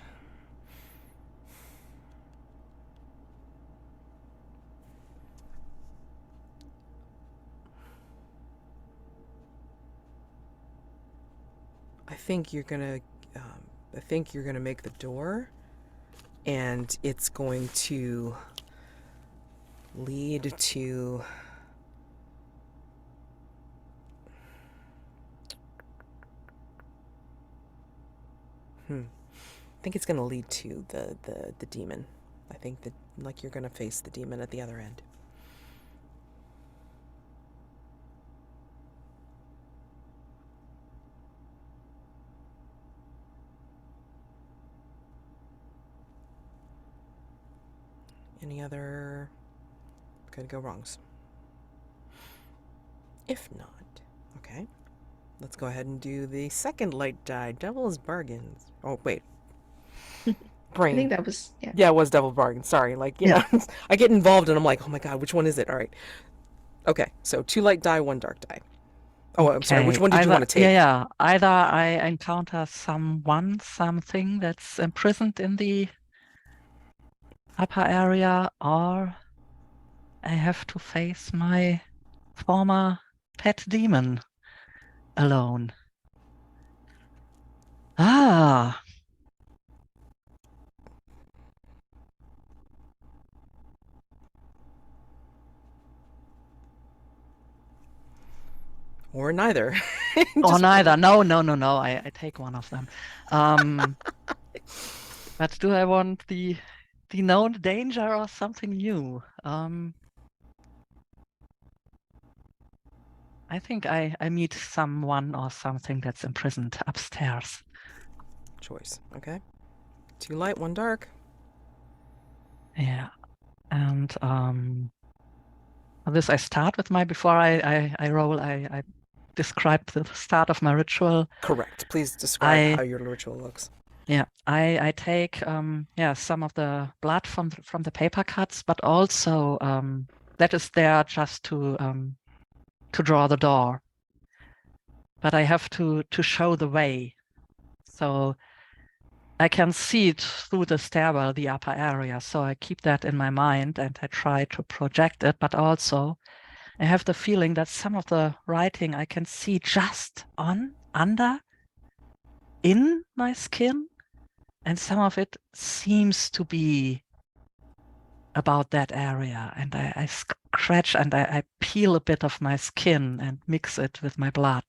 I think you're gonna make the door, and it's going to lead to I think it's going to lead to the demon. I think that like you're going to face the demon at the other end. Any other could go wrongs? If not, okay. Let's go ahead and do the second light die, Devil's Bargains. Oh, wait. Brain. I think that was, yeah. Yeah, it was Devil's Bargain. Sorry. Like, you know, I get involved and I'm like, oh my God, which one is it? All right. Okay, so 2 light die, 1 dark die. Oh, I'm sorry. Which one did you want to take? Yeah. Either I encounter something that's imprisoned in the upper area, or I have to face my former pet demon alone. Ah. Or neither. Or neither. No. I take one of them. But do I want the known danger or something new? I think I meet someone or something that's imprisoned upstairs. Choice. Okay. 2 light, 1 dark. Yeah. And this I start with my, before I roll, I describe the start of my ritual. Correct. Please describe how your ritual looks. Yeah, I take some of the blood from the paper cuts, but also that is there just to draw the door. But I have to show the way, so I can see it through the stairwell, the upper area. So I keep that in my mind and I try to project it. But also, I have the feeling that some of the writing I can see just in my skin. And some of it seems to be about that area. And I scratch and I peel a bit of my skin and mix it with my blood.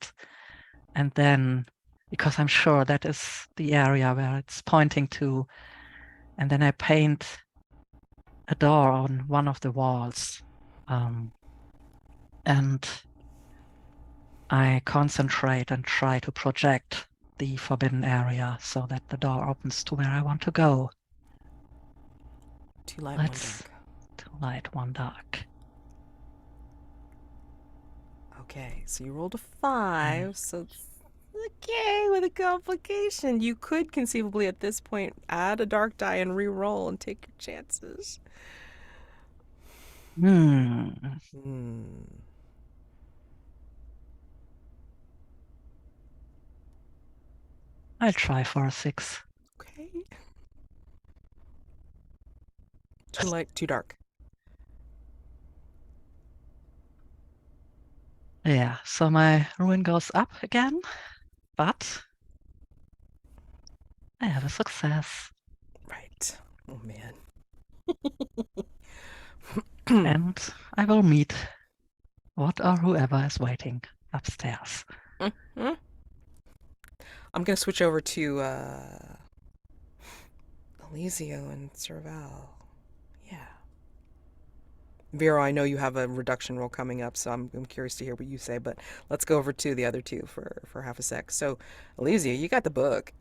And then, because I'm sure that is the area where it's pointing to, and then I paint a door on one of the walls. And I concentrate and try to project the forbidden area so that the door opens to where I want to go. 2 light, 1 dark. 2 light, 1 dark. Okay, so you rolled a 5, so it's okay with a complication. You could conceivably at this point add a dark die and re-roll and take your chances. I'll try for a 6. Okay. 2 light, 2 dark. Yeah, so my ruin goes up again, but I have a success. Right. Oh man. And I will meet what or whoever is waiting upstairs. I'm going to switch over to Elisio and Serval. Yeah. Vero, I know you have a reduction roll coming up, so I'm curious to hear what you say, but let's go over to the other two for half a sec. So, Elisio, you got the book.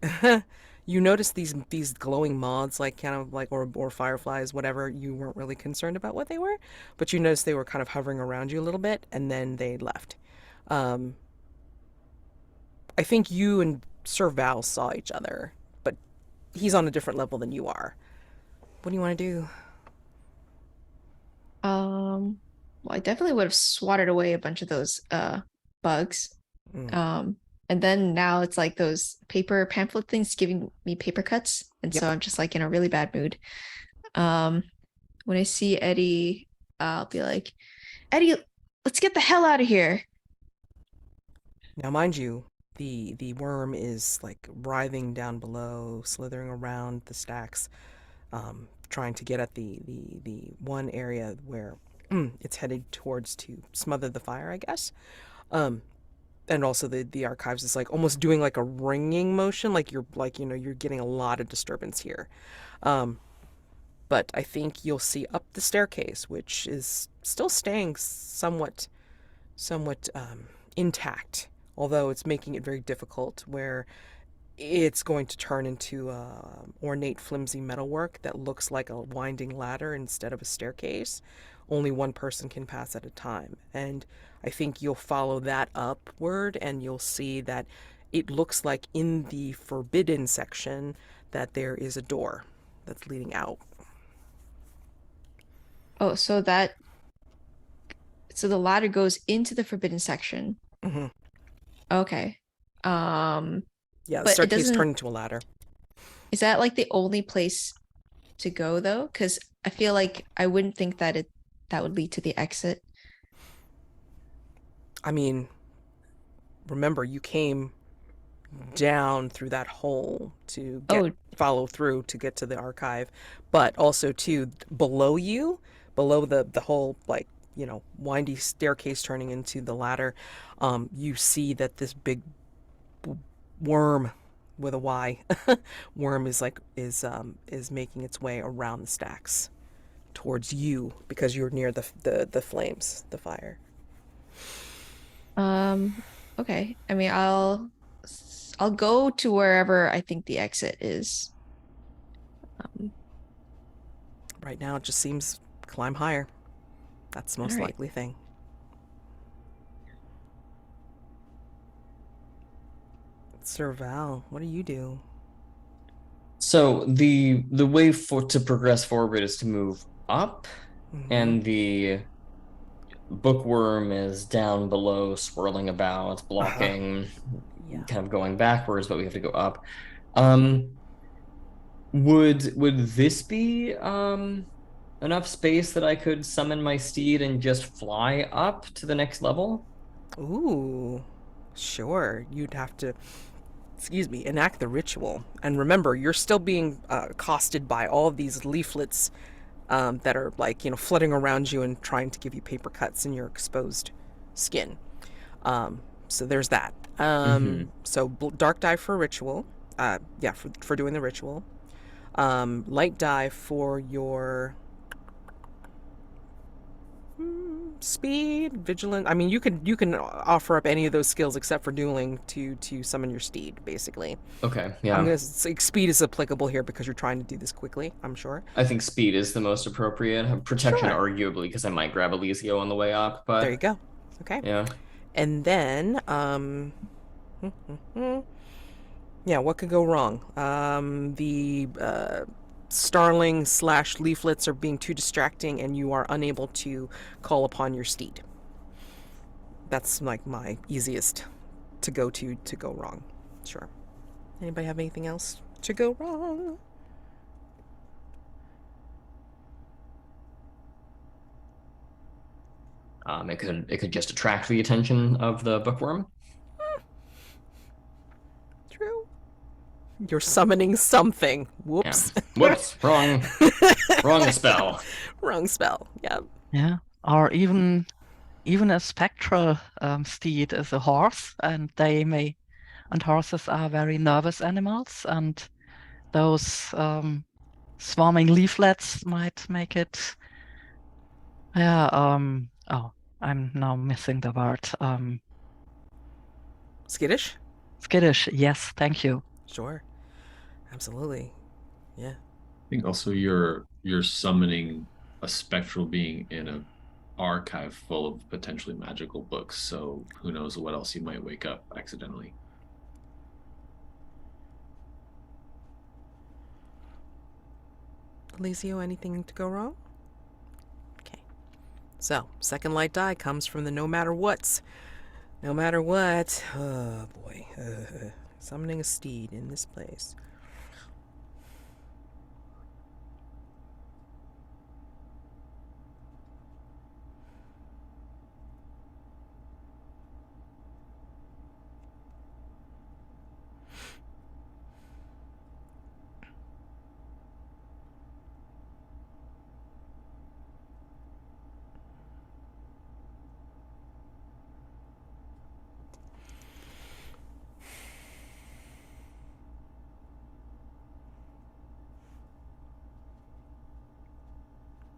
You notice these glowing moths, like kind of like, or fireflies, whatever. You weren't really concerned about what they were, but you noticed they were kind of hovering around you a little bit, and then they left. I think you and Sir Val saw each other, but he's on a different level than you are. What do you want to do? Well, I definitely would have swatted away a bunch of those bugs. Mm. And then now it's like those paper pamphlet things giving me paper cuts. And so Yep. I'm just like in a really bad mood. When I see Eddie, I'll be like, Eddie, let's get the hell out of here. Now, mind you, the worm is like writhing down below, slithering around the stacks, trying to get at the one area where it's headed towards to smother the fire, I guess. And also the archives is like almost doing like a ringing motion, like you're getting a lot of disturbance here. But I think you'll see up the staircase, which is still staying somewhat intact, although it's making it very difficult, where it's going to turn into ornate, flimsy metalwork that looks like a winding ladder instead of a staircase. Only one person can pass at a time. And I think you'll follow that upward and you'll see that it looks like in the forbidden section that there is a door that's leading out. Oh, so the ladder goes into the forbidden section. Mm-hmm. Okay. Yeah, the But it staircase doesn't. turned into a ladder. Is that like the only place to go though? Because I feel like I wouldn't think that that would lead to the exit. I mean, remember, you came down through that hole to follow through to get to the archive, but also too below you, below the whole like windy staircase turning into the ladder, you see that this big worm with a Y worm is making its way around the stacks towards you because you're near the flames, the fire. Okay. I mean, I'll go to wherever I think the exit is. Right now, it just seems climb higher. That's the most All right. likely thing. Sir Val, what do you do? So the way to progress forward is to move up, and the bookworm is down below, swirling about, blocking, Yeah. kind of going backwards, but we have to go up. Would this be enough space that I could summon my steed and just fly up to the next level? Ooh, sure. You'd have to, enact the ritual. And remember, you're still being accosted by all of these leaflets that are like, flooding around you and trying to give you paper cuts in your exposed skin. So there's that. So dark die for ritual. For doing the ritual. Light die for your speed, vigilant. I mean, you can offer up any of those skills except for dueling to summon your steed, basically. Okay, yeah. I'm gonna say speed is applicable here because you're trying to do this quickly, I'm sure. I think speed is the most appropriate. Protection, Sure. arguably, because I might grab Elisio on the way up, but There you go. Okay. yeah. And then, yeah, what could go wrong? The starling / leaflets are being too distracting and you are unable to call upon your steed. That's like my easiest to go wrong. Sure. Anybody have anything else to go wrong? It could just attract the attention of the bookworm. True. You're summoning something. Whoops. Yeah. Whoops. Wrong spell. Wrong spell. Yeah. Yeah. Or even a spectral steed is a horse, and horses are very nervous animals, and those swarming leaflets might make it. Yeah. Oh, I'm now missing the word. Skittish? Skittish. Yes. Thank you. Sure. Absolutely. Yeah. I think also you're summoning a spectral being in an archive full of potentially magical books, so who knows what else you might wake up accidentally. Elisio, anything to go wrong? Okay. So, second light die comes from the no matter what's. No matter what. Oh, boy. Summoning a steed in this place.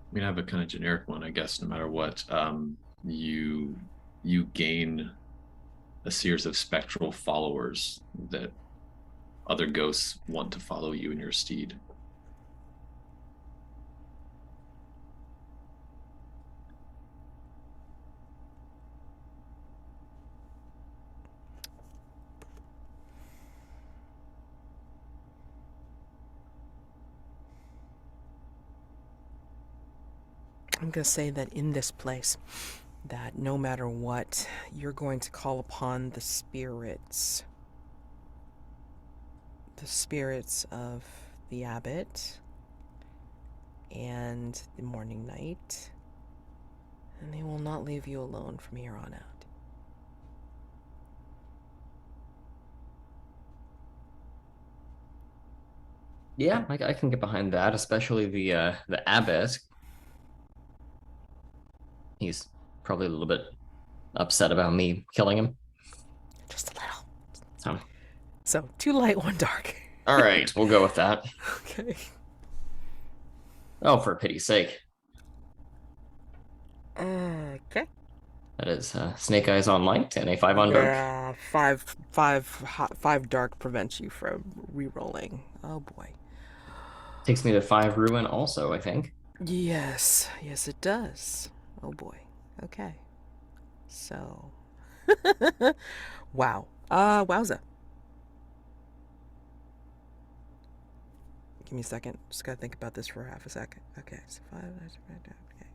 I mean, I have a kind of generic one, I guess. No matter what, you gain a series of spectral followers that other ghosts want to follow you and your steed. I'm going to say that in this place, that no matter what, you're going to call upon the spirits. The spirits of the abbot and the morning knight. And they will not leave you alone from here on out. Yeah, I can get behind that, especially the abbot. He's probably a little bit upset about me killing him. Just a little. So, So, 2 light, 1 dark. all right, we'll go with that. Okay. Oh, for pity's sake. Okay. That is Snake Eyes on light and a 5 on dark. Yeah, 5 dark prevents you from re-rolling. Oh boy. Takes me to 5 ruin also, I think. Yes, yes it does. Oh boy. Okay. So. Wow. Wowza. Give me a second. Just gotta think about this for half a second. Okay, so 5.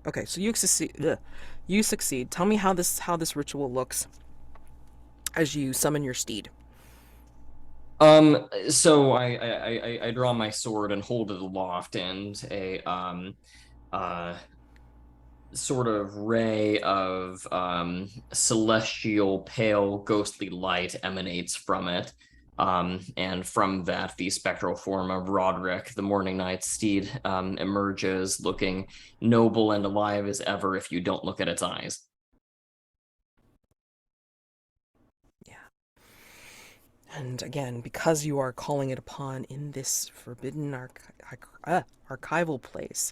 Okay, so you succeed. Ugh. You succeed. Tell me how this ritual looks as you summon your steed. So I draw my sword and hold it aloft, and a sort of ray of celestial pale ghostly light emanates from it. And from that, the spectral form of Roderick, the Morning Knight's steed, emerges, looking noble and alive as ever if you don't look at its eyes. Yeah. And again, because you are calling it upon in this forbidden archival place,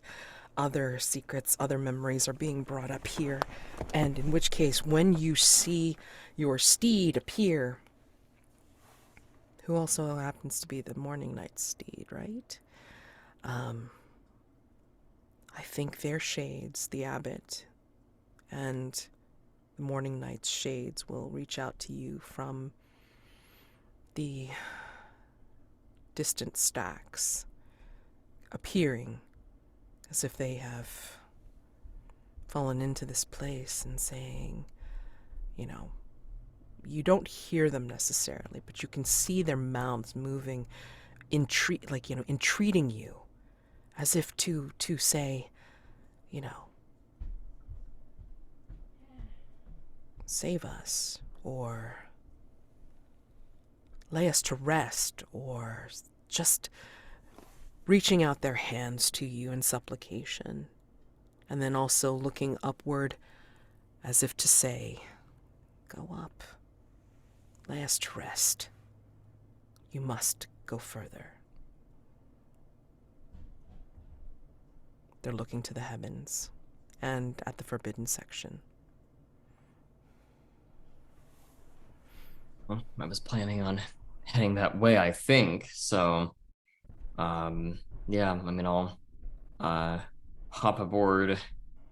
other secrets, other memories are being brought up here. And in which case, when you see your steed appear, who also happens to be the Morning Knight's steed, right? I think their shades, the abbot and the Morning Knight's shades, will reach out to you from the distant stacks, appearing as if they have fallen into this place and saying, you know, you don't hear them necessarily, but you can see their mouths moving, entreating you, as if to say, you know, save us, or lay us to rest, or just reaching out their hands to you in supplication, and then also looking upward as if to say, go up. Lay us to rest. You must go further. They're looking to the heavens and at the forbidden section. Well, I was planning on heading that way, I think. So, yeah, I mean, I'll hop aboard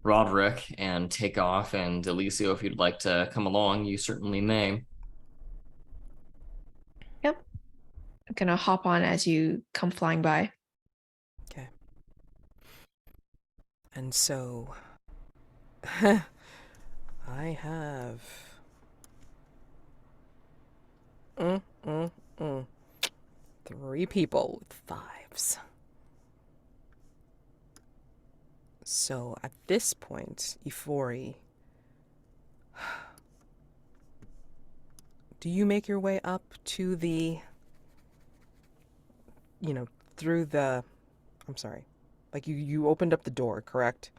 Roderick and take off. And Elisio, if you'd like to come along, you certainly may. Yep. I'm gonna hop on as you come flying by. Okay. And so, I have. Mm, mm, mm. 3 people with 5s. So at this point, Ifori, do you make your way up to the, through the, I'm sorry, like you opened up the door, correct?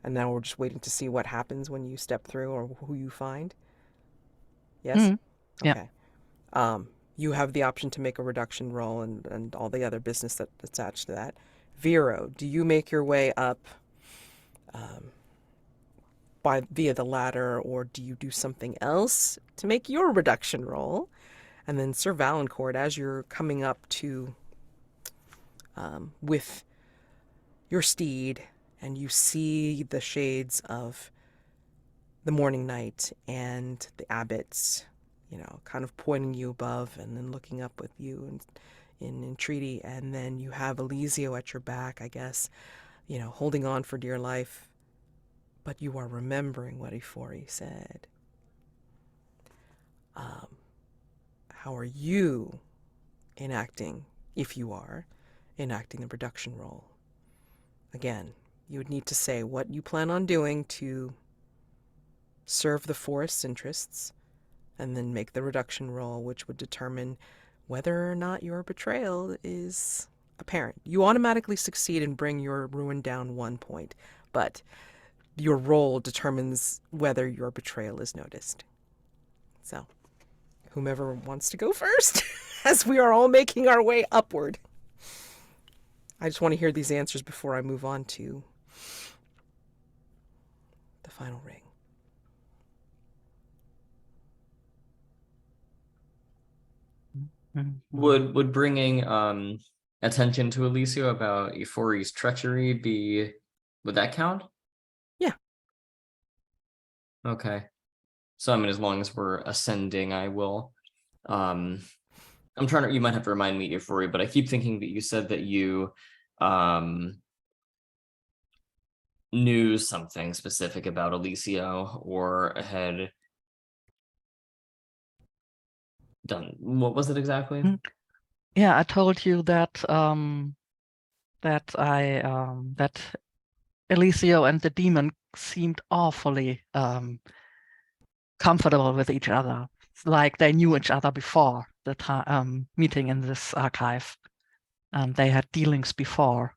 And now we're just waiting to see what happens when you step through or who you find? Yes? Mhm. Yeah. Okay. You have the option to make a reduction roll and all the other business that's attached to that. Vero, do you make your way up via the ladder, or do you do something else to make your reduction roll? And then Sir Valancourt, as you're coming up to with your steed, and you see the shades of the morning night and the abbots, kind of pointing you above and then looking up with you in entreaty, and then you have Elisio at your back, I guess, holding on for dear life, but you are remembering what Ifori said. How are you enacting, if you are, enacting the reduction roll? Again, you would need to say what you plan on doing to serve the forest's interests, and then make the reduction roll, which would determine whether or not your betrayal is apparent. You automatically succeed and bring your ruin down 1 point, but your roll determines whether your betrayal is noticed. So, whomever wants to go first, as we are all making our way upward. I just want to hear these answers before I move on to the final ring. Mhm. Would bringing attention to Elisio about Ifori's treachery would that count? Yeah. Okay. So I mean, as long as we're ascending, I will. I'm trying to. You might have to remind me, Ifori, but I keep thinking that you said that you knew something specific about Elisio or had done. What was it exactly? Yeah, I told you that that Elisio and the demon seemed awfully comfortable with each other, like they knew each other before the meeting in this archive, and they had dealings before,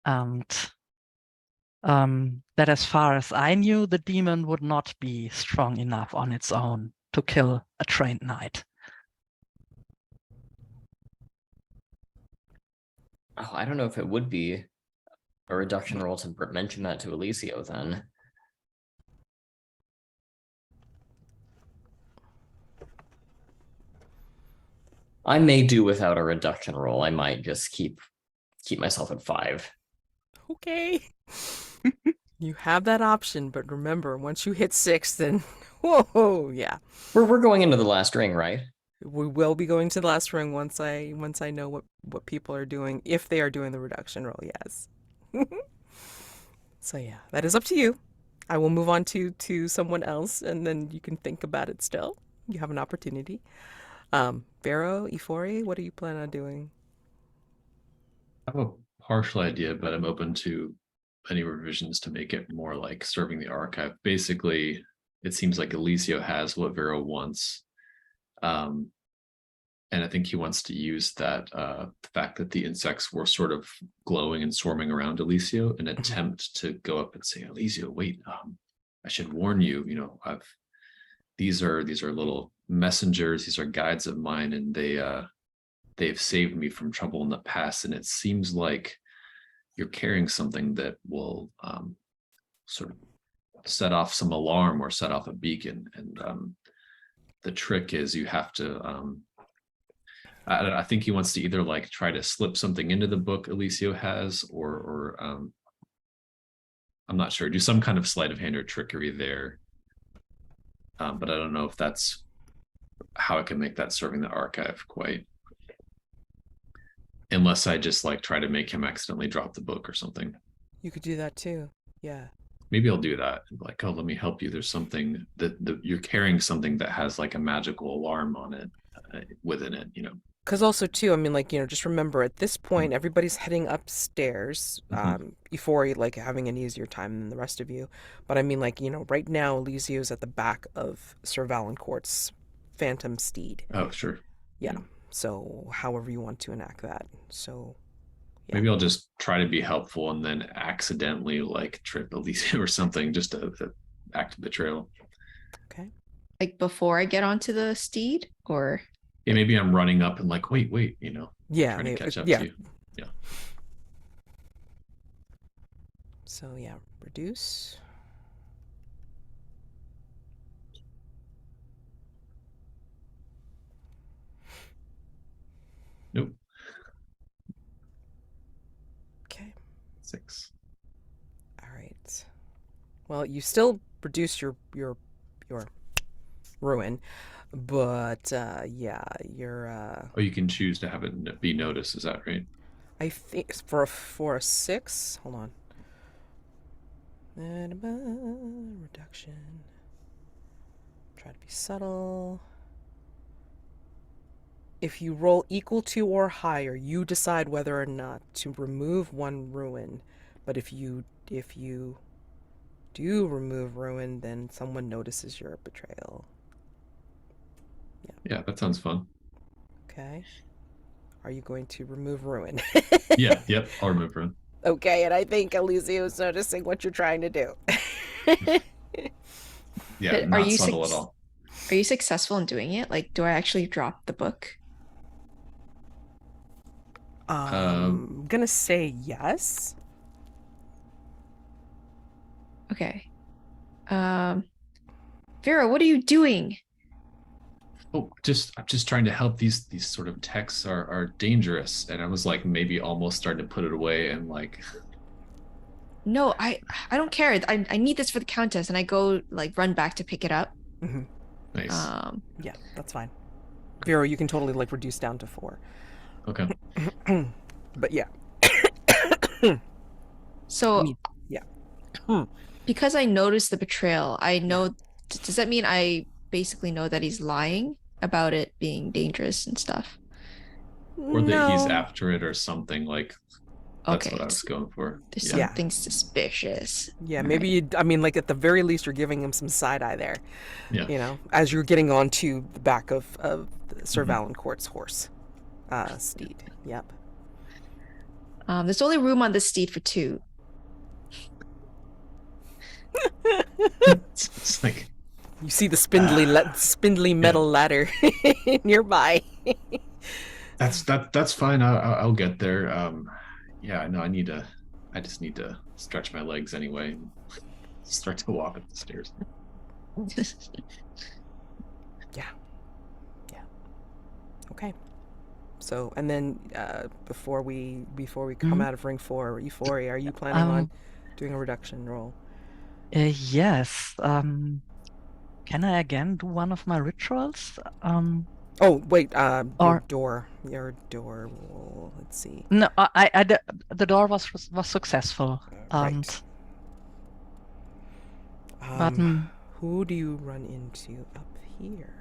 and that as far as I knew, the demon would not be strong enough on its own to kill a trained knight. Oh, I don't know if it would be a reduction roll to mention that to Elisio then. I may do without a reduction roll. I might just keep myself at 5. Okay. You have that option, but remember, once you hit 6, then whoa, yeah. We're going into the last ring, right? We will be going to the last ring once I know what people are doing, if they are doing the reduction roll, yes. So yeah, that is up to you. I will move on to someone else, and then you can think about it still. You have an opportunity. Vero, Ifori, what do you plan on doing? I have a partial idea, but I'm open to any revisions to make it more like serving the archive. Basically, it seems like Elisio has what Vero wants. And I think he wants to use that the fact that the insects were sort of glowing and swarming around Elisio, an attempt to go up and say, Elisio, wait, I should warn you, these are little messengers, these are guides of mine, and they've saved me from trouble in the past. And it seems like you're carrying something that will sort of set off some alarm or set off a beacon. And the trick is you have to, I think he wants to either like try to slip something into the book Elisio has, or I'm not sure, do some kind of sleight of hand or trickery there. But I don't know if that's how I can make that serving the archive quite. Unless I just like try to make him accidentally drop the book or something. You could do that too. Yeah. maybe I'll do that. Like, oh, let me help you. There's something that you're carrying something that has like a magical alarm on it within it, you know. Because also too, I mean, like, just remember at this point, everybody's heading upstairs. Mhm. Ifori, like, having an easier time than the rest of you. But I mean, like, right now, Elisio's at the back of Sir Valancourt's phantom steed. Oh, sure. Yeah. So however you want to enact that. So, yeah. Maybe I'll just try to be helpful and then accidentally like trip Elisio or something, just to act of betrayal. Okay. Like before I get onto the steed, or Yeah, maybe I'm running up and like, wait, you know, Yeah. trying to maybe- catch up yeah. to you. Yeah. So, yeah, reduce. Nope. Okay. 6. All right. Well, you still reduce your ruin, but yeah, you're Oh, you can choose to have it be noticed. Is that right? I think for a 6. Hold on. Reduction. Try to be subtle. If you roll equal to or higher, you decide whether or not to remove one ruin. But if you do remove ruin, then someone notices your betrayal. Yeah, that sounds fun. Okay. Are you going to remove ruin? Yeah, yep. I'll remove one. Okay, and I think Elisio is noticing what you're trying to do. Yeah, But not subtle at all. are you successful in doing it? Like, do I actually drop the book? I'm gonna say yes. Okay. Vero, what are you doing? Oh, I'm just trying to help. These sort of texts are dangerous, and I was like maybe almost starting to put it away and like. No, I don't care. I need this for the countess, and I go like run back to pick it up. Mm-hmm. Nice. Yeah, that's fine. Vero, you can totally like reduce down to 4. Okay. But yeah. So I mean, yeah. because I noticed the betrayal, I know. Does that mean I basically know that he's lying about it being dangerous and stuff? Or that No. he's after it or something like. That's Okay, what I was going for. there's Yeah. something suspicious. Yeah, All maybe right. I mean, like at the very least, you're giving him some side eye there. Yeah. As you're getting onto the back of Sir Mhm. Valancourt's horse, steed. Yep. There's only room on this steed for 2. It's like You see the spindly metal ladder nearby. that's fine. I'll get there. Yeah, no, I just need to stretch my legs anyway and start to walk up the stairs. Yeah. Okay. So, and then before we come out of ring 4, Euphoria, are you planning on doing a reduction roll? Yes. Can I again do one of my rituals? Oh wait, Or- your door roll. Let's see. No, the door was successful. And Right. but Who do you run into up here?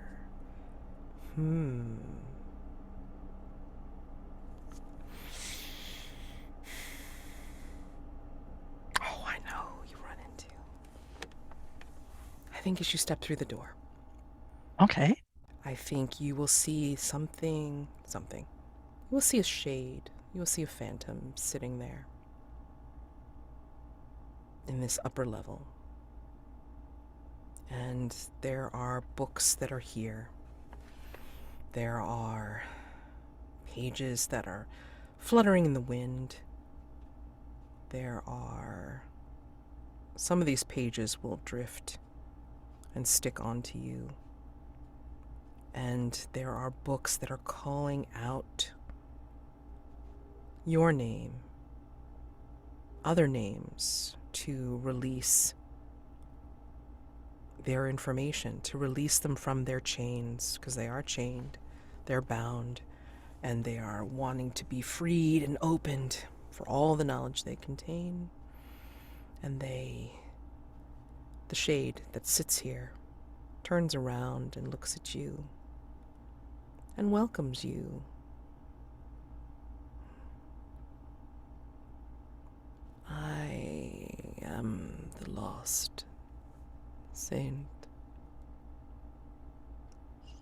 Oh, I know who you run into. I think as you step through the door, okay. I think you will see something. You will see a shade. You will see a phantom sitting there in this upper level. And there are books that are here. There are pages that are fluttering in the wind. There are... Some of these pages will drift and stick onto you. And there are books that are calling out your name, other names, to release their information, to release them from their chains, because they are chained, they're bound, and they are wanting to be freed and opened for all the knowledge they contain. And they The shade that sits here turns around and looks at you and welcomes you. I am the lost saint,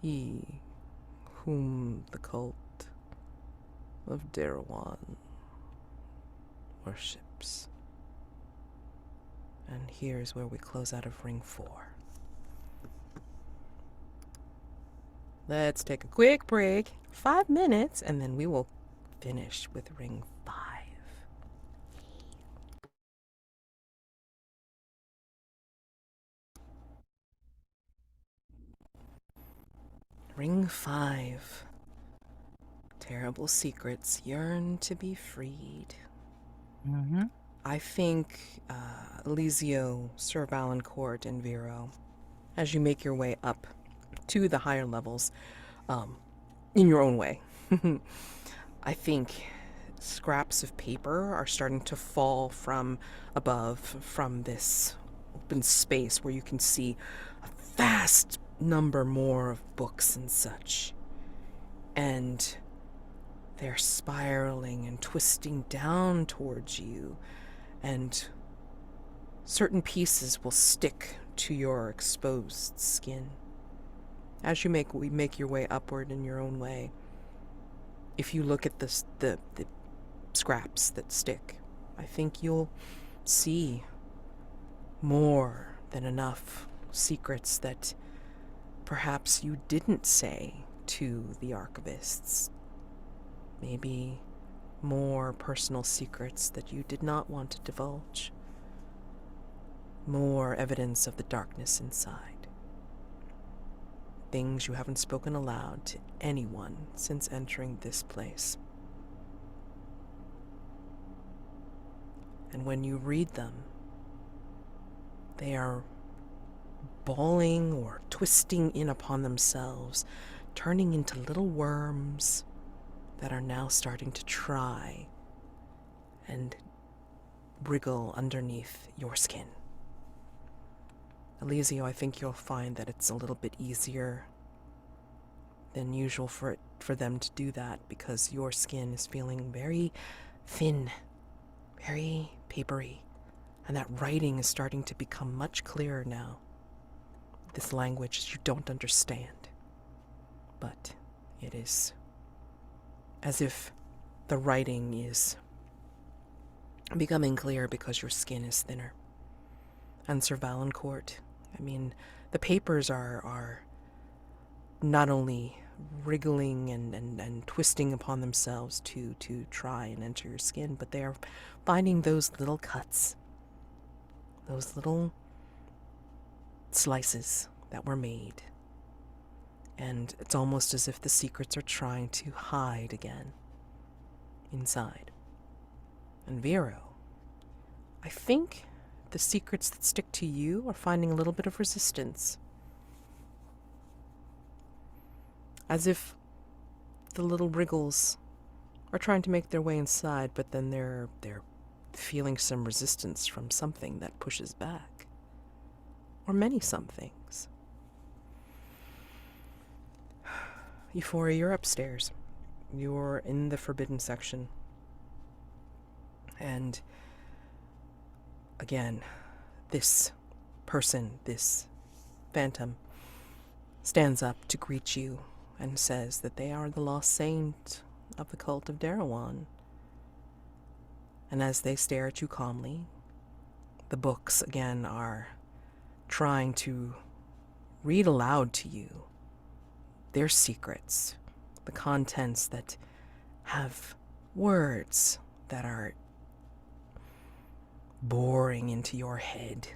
he whom the cult of Derawan worships. And here's where we close out of Ring 4. Let's take a quick break, 5 minutes, and then we will finish with Ring 5. Ring 5. Terrible secrets yearn to be freed. Mm-hmm. I think Elisio, Sir Valancourt, and Vero, as you make your way up to the higher levels, in your own way, I think scraps of paper are starting to fall from above, from this open space where you can see a vast number more of books and such. And they're spiraling and twisting down towards you, and certain pieces will stick to your exposed skin. As you make your way upward in your own way, if you look at the scraps that stick, I think you'll see more than enough secrets that perhaps you didn't say to the archivists. Maybe more personal secrets that you did not want to divulge. More evidence of the darkness inside. Things you haven't spoken aloud to anyone since entering this place. And when you read them, they are balling or twisting in upon themselves, turning into little worms that are now starting to try and wriggle underneath your skin. Elisio, I think you'll find that it's a little bit easier than usual for them to do that, because your skin is feeling very thin, very papery, and that writing is starting to become much clearer now. This language you don't understand, but it is as if the writing is becoming clear because your skin is thinner. And Sir Valancourt, I mean, the papers are not only wriggling and twisting upon themselves to try and enter your skin, but they are finding those little cuts, those little slices that were made. And it's almost as if the secrets are trying to hide again inside. And Vero, I think the secrets that stick to you are finding a little bit of resistance. As if the little wriggles are trying to make their way inside, but then they're feeling some resistance from something that pushes back. Or many somethings. Ifori, you're upstairs. You're in the forbidden section. And again, this person, this phantom, stands up to greet you and says that they are the lost saint of the cult of Derawan. And as they stare at you calmly, the books again are trying to read aloud to you their secrets, the contents that have words that are boring into your head.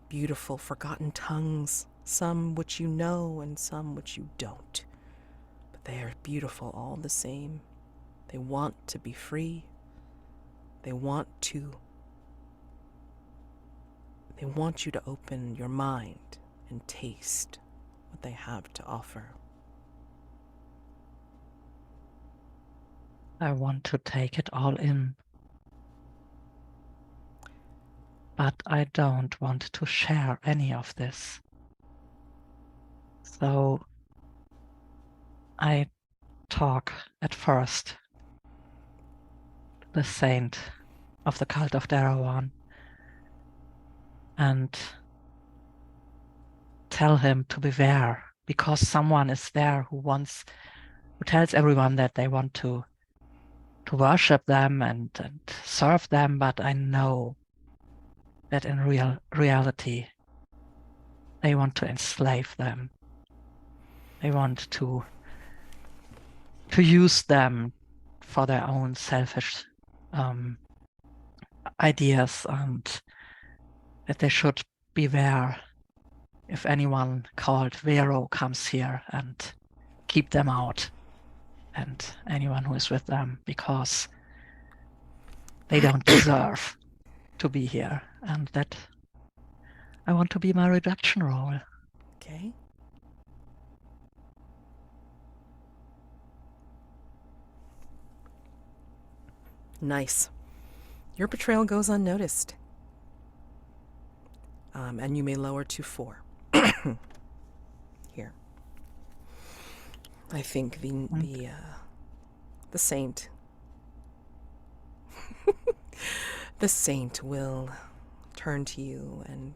Beautiful, forgotten tongues, some which you know and some which you don't. But they are beautiful all the same. They want to be free. They want you to open your mind and taste what they have to offer. I want to take it all in. but I don't want to share any of this. So I talk at first to the saint of the cult of Darawan and tell him to beware, because someone is there who tells everyone that they want to worship them and serve them, but I know that in reality they want to enslave them. They want to use them for their own selfish ideas, and that they should beware if anyone called Vero comes here, and keep them out, and anyone who is with them, because they don't deserve to be here, and that I want to be my reduction role. Okay. Nice. Your betrayal goes unnoticed. And you may lower to 4. Here. I think the saint the saint will turn to you and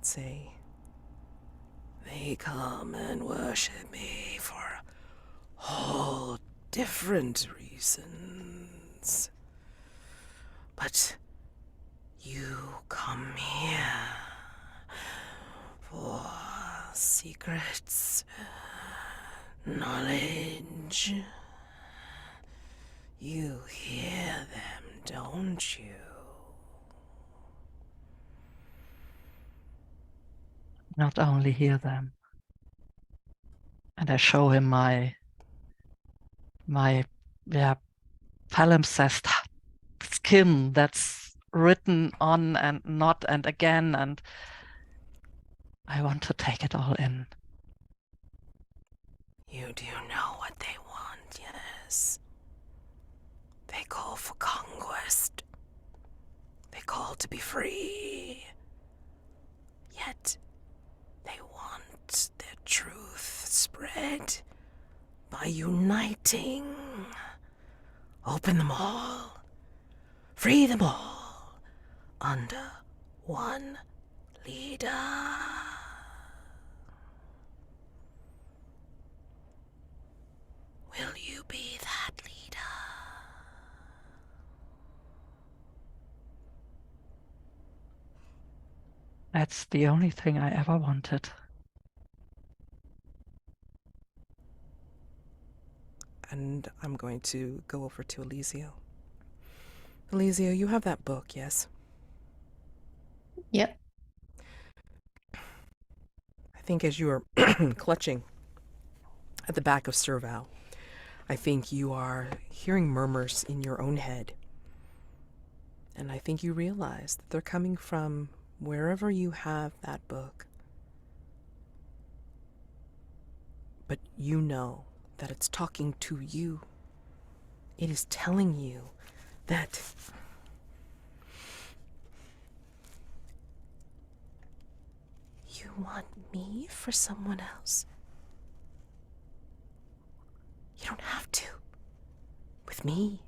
say, "They come and worship me for all different reasons. But you come here for secrets, knowledge. You hear them, don't you?" Not only hear them. And I show him my palimpsest skin that's written on and not and again, and I want to take it all in. You do know what they want, yes. They call for conquest. They call to be free. Yet, they want their truth spread by uniting. Open them all. Free them all. Under one leader. Will you be that leader? That's the only thing I ever wanted. And I'm going to go over to Elisio. Elisio, you have that book, yes? Yep. I think as you are clutching at the back of Serval, I think you are hearing murmurs in your own head. And I think you realize that they're coming from wherever you have that book. But you know that it's talking to you. It is telling you that you want me for someone else. You don't have to. With me,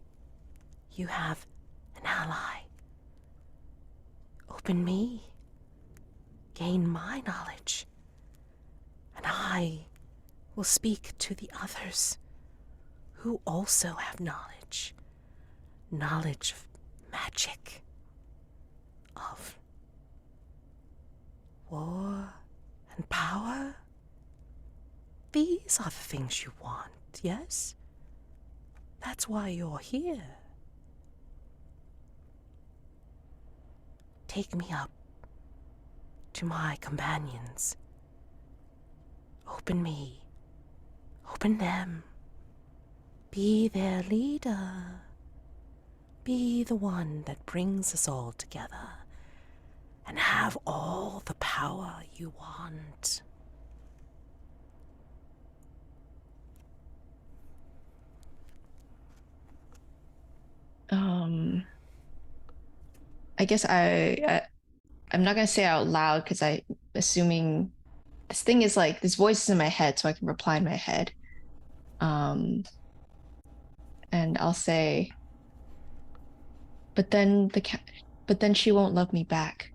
you have an ally. Open me. Gain my knowledge. And I will speak to the others who also have knowledge. Knowledge of magic. Of war and power. These are the things you want, yes? That's why you're here. Take me up to my companions. Open me. Open them. Be their leader. Be the one that brings us all together. And have all the power you want. I guess I'm not gonna say it out loud because I assuming this thing is like this voice is in my head, so I can reply in my head. And I'll say, but then but then she won't love me back.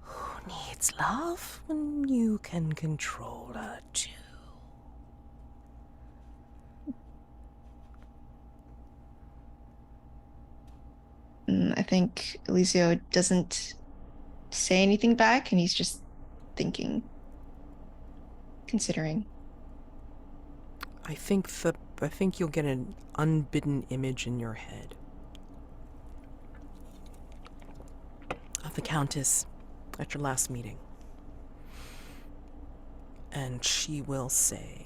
Who needs love when you can control her too? I think Elisio doesn't say anything back, and he's just thinking, considering. I think you'll get an unbidden image in your head of the Countess at your last meeting. And she will say,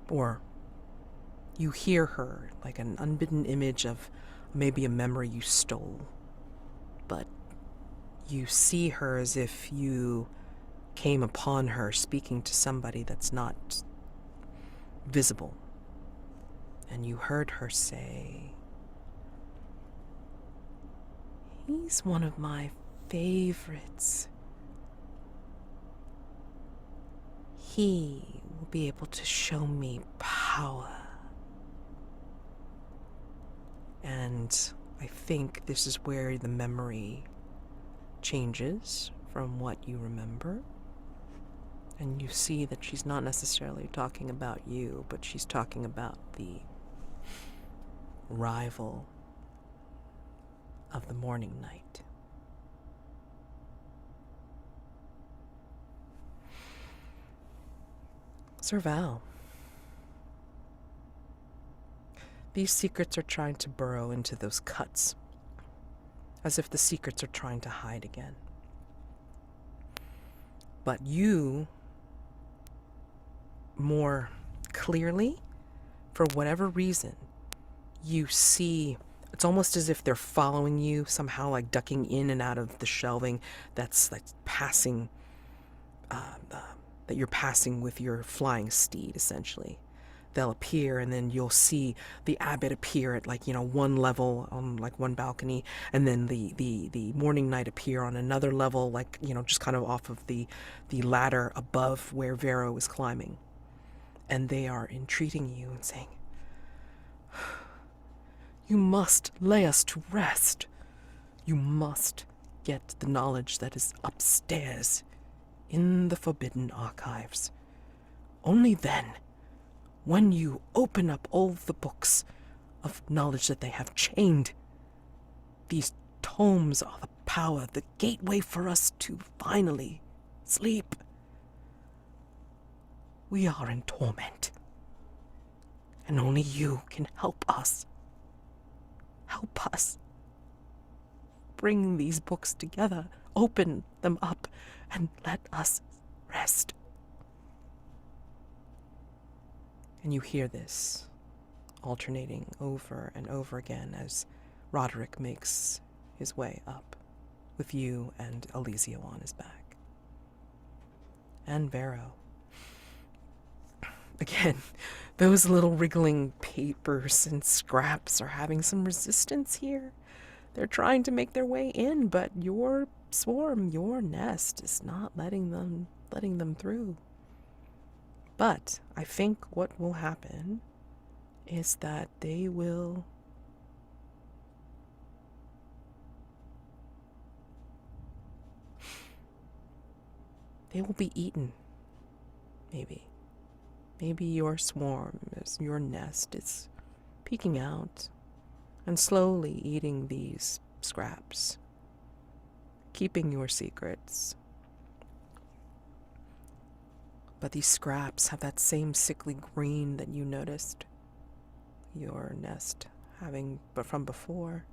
or you hear her like an unbidden image of maybe a memory you stole, but you see her as if you came upon her speaking to somebody that's not visible. And you heard her say, "He's one of my favorites. He will be able to show me power." And I think this is where the memory changes from what you remember. And you see that she's not necessarily talking about you, but she's talking about the rival of the morning night. Sir Val, these secrets are trying to burrow into those cuts, as if the secrets are trying to hide again. But you, more clearly, for whatever reason, you see, it's almost as if they're following you, somehow like ducking in and out of the shelving that's like passing, that you're passing with your flying steed, essentially. They'll appear, and then you'll see the abbot appear at like, one level on like one balcony, and then the morning knight appear on another level, like, just kind of off of the ladder above where Vero is climbing. And they are entreating you and saying, "You must lay us to rest. You must get the knowledge that is upstairs in the Forbidden Archives. Only then, when you open up all the books of knowledge that they have chained, these tomes are the power, the gateway for us to finally sleep. We are in torment, and only you can help us. Help us. Bring these books together, open them up, and let us rest." And you hear this alternating over and over again as Roderick makes his way up, with you and Elisio on his back. And Vero. Again, those little wriggling papers and scraps are having some resistance here. They're trying to make their way in, but your swarm, your nest, is not letting them through. But I think what will happen is that they will be eaten. Maybe your swarm, your nest, is peeking out and slowly eating these scraps, keeping your secrets. But these scraps have that same sickly green that you noticed your nest having from before.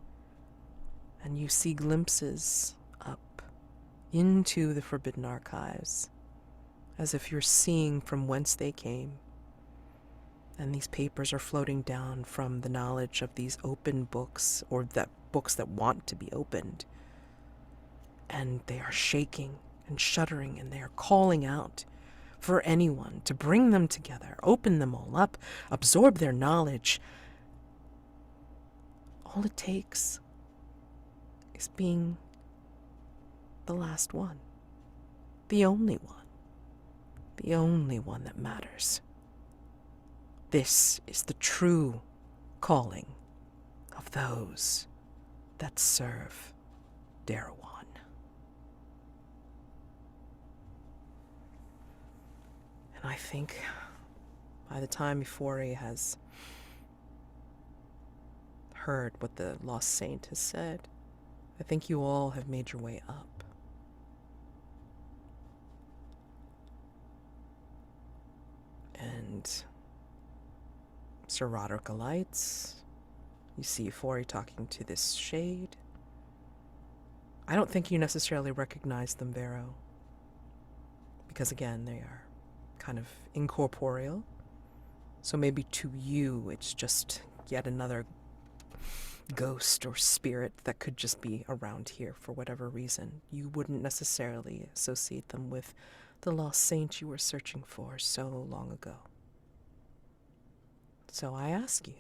And you see glimpses up into the Forbidden Archives, as if you're seeing from whence they came. And these papers are floating down from the knowledge of these open books, or that books that want to be opened. And they are shaking and shuddering, and they are calling out for anyone to bring them together, open them all up, absorb their knowledge, All it takes is being the last one. The only one. The only one that matters. This is the true calling of those that serve Darwan. And I think by the time Ifori has heard what the Lost Saint has said, I think you all have made your way up. And Sir Roderick alights. You see Ifori talking to this shade. I don't think you necessarily recognize them, Vero. Because again, they are kind of incorporeal. So maybe to you, it's just yet another ghost or spirit that could just be around here for whatever reason. You wouldn't necessarily associate them with the lost saint you were searching for so long ago. So I ask you,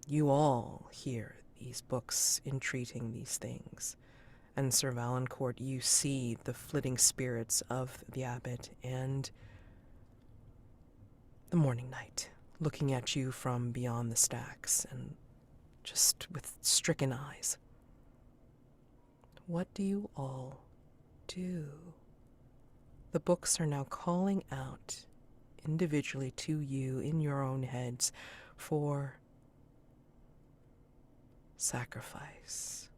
you all hear these books entreating these things, and Sir Valancourt, you see the flitting spirits of the abbot and the morning knight looking at you from beyond the stacks and just with stricken eyes. What do you all do? The books are now calling out individually to you in your own heads for sacrifice.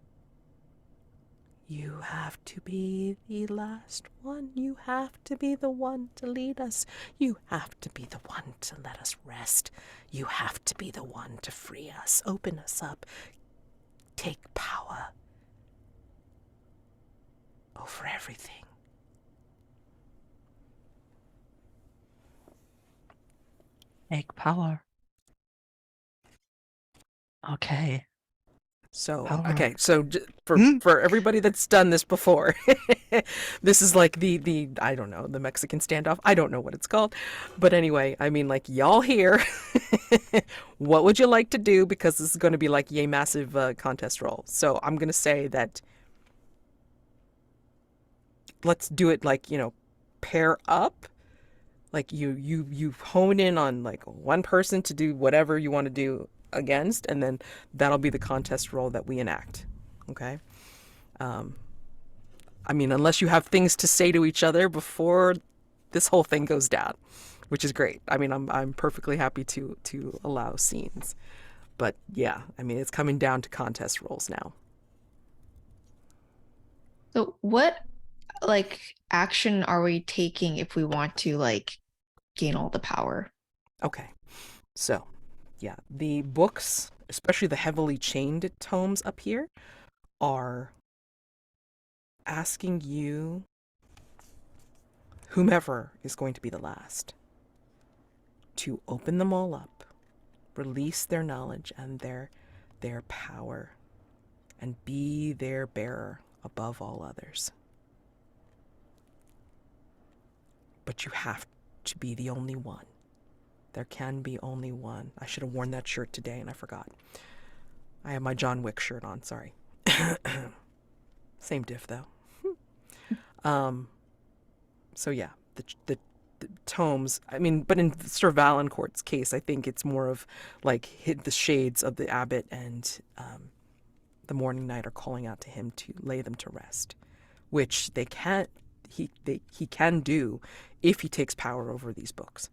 You have to be the last one. You have to be the one to lead us. You have to be the one to let us rest. You have to be the one to free us, open us up, take power over everything. Take power. Okay. So, Power. okay, so for everybody that's done this before, this is like the I don't know, the Mexican standoff. I don't know what it's called. But anyway, I mean, like, y'all here, what would you like to do? Because this is going to be like a massive contest roll. So I'm going to say that let's do it like, pair up. Like you hone in on like one person to do whatever you want to do against, and then that'll be the contest role that we enact. Okay. I mean, unless you have things to say to each other before this whole thing goes down, which is great. I mean, I'm perfectly happy to allow scenes, but yeah, I mean, it's coming down to contest roles now. So what like action are we taking if we want to like gain all the power? Okay. So, yeah, the books, especially the heavily chained tomes up here, are asking you, whomever is going to be the last, to open them all up, release their knowledge and their power, and be their bearer above all others. But you have to be the only one. There can be only one. I should have worn that shirt today and I forgot. I have my John Wick shirt on, sorry. Same diff though. So yeah, the tomes, I mean, but in Sir Valancourt's case, I think it's more of like the shades of the abbot and the morning knight are calling out to him to lay them to rest, which he can do if he takes power over these books.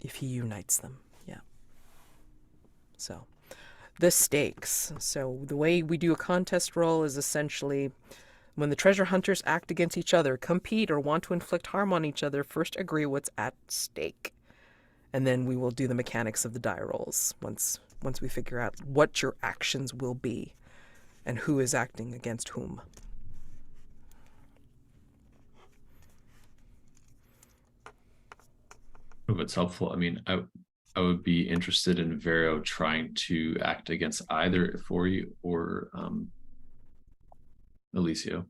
If he unites them, yeah. So, the stakes. So, the way we do a contest roll is essentially when the treasure hunters act against each other, compete, or want to inflict harm on each other, first agree what's at stake. And then we will do the mechanics of the die rolls once we figure out what your actions will be and who is acting against whom. If it's helpful, I mean, I would be interested in Vero trying to act against either Ifori or Elisio.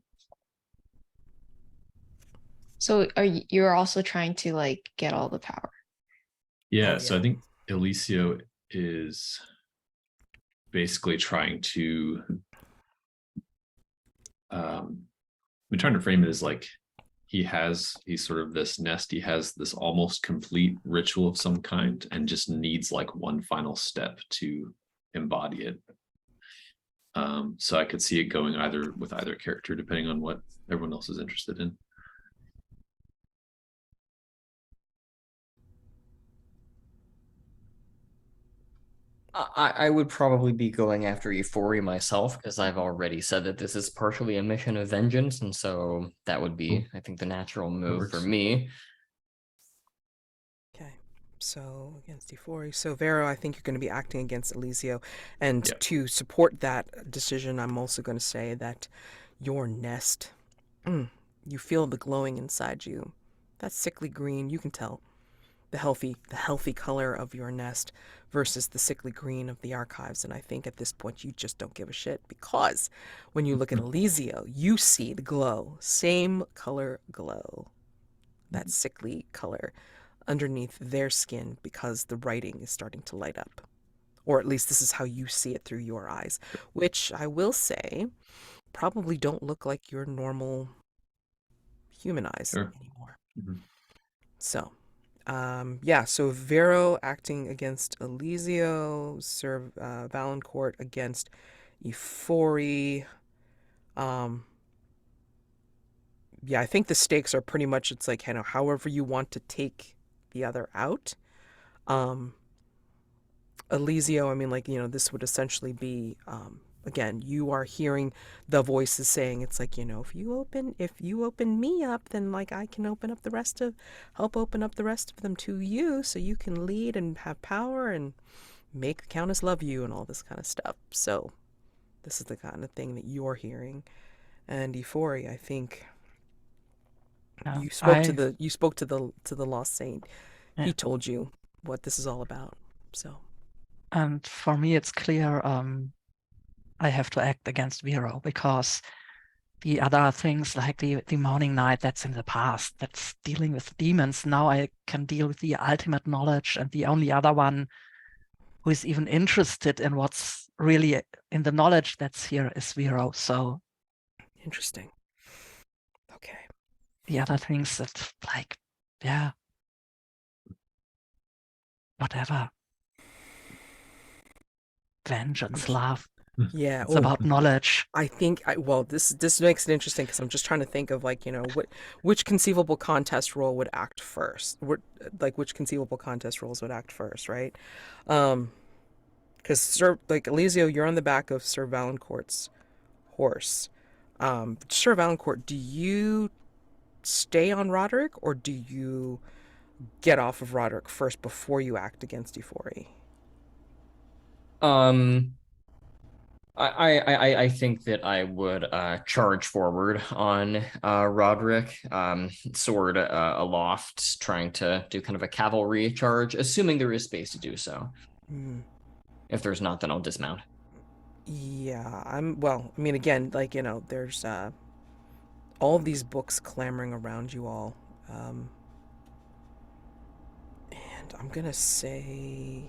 So you're also trying to like get all the power? Yeah, Oh, so yeah. I think Elisio is basically trying to we're trying to frame it as like he's sort of this nest, he has this almost complete ritual of some kind and just needs like one final step to embody it. So I could see it going either with either character depending on what everyone else is interested in. I would probably be going after Ifori myself because I've already said that this is partially a mission of vengeance, and so that would be, I think, the natural move for works. me. Okay, so against Ifori. So Vero, I think you're going to be acting against Elisio, and Yep. to support that decision, I'm also going to say that your nest, you feel the glowing inside you. That sickly green, you can tell the healthy color of your nest versus the sickly green of the archives. And I think at this point you just don't give a shit, because when you look at Elisio, you see the glow, same color glow, that sickly color underneath their skin, because the writing is starting to light up. Or at least this is how you see it through your eyes, which I will say probably don't look like your normal human eyes Sure. anymore. Mhm. So, yeah, so Vero acting against Elisio, Sir Valancourt against Ifori. Yeah, I think the stakes are pretty much, it's like, however you want to take the other out. Elisio, I mean, like, this would essentially be, again, you are hearing the voices saying, it's like, if you open me up, then like I can help open up the rest of them to you, so you can lead and have power and make the Countess love you and all this kind of stuff. So this is the kind of thing that you're hearing. And Ifori, I think you spoke to the Lost Saint. Yeah. He told you what this is all about. So. And for me, it's clear I have to act against Vero, because the other things like the Morning Night, that's in the past. That's dealing with demons. Now I can deal with the ultimate knowledge, and the only other one who is even interested in what's really in the knowledge that's here is Vero. So Interesting. Okay. the other things that, like, yeah, whatever. Vengeance, love. Yeah. It's about knowledge. I think this makes it interesting, because I'm just trying to think of, like, which conceivable contest role would act first. Which conceivable contest roles would act first, right? Because Elisio, you're on the back of Sir Valancourt's horse. Sir Valancourt, do you stay on Roderick, or do you get off of Roderick first before you act against Ifori? I think that I would charge forward on Roderick, sword aloft, trying to do kind of a cavalry charge, assuming there is space to do so. If there's not, then I'll dismount. Yeah, I mean, again, like, there's all of these books clamoring around you all. And I'm gonna say,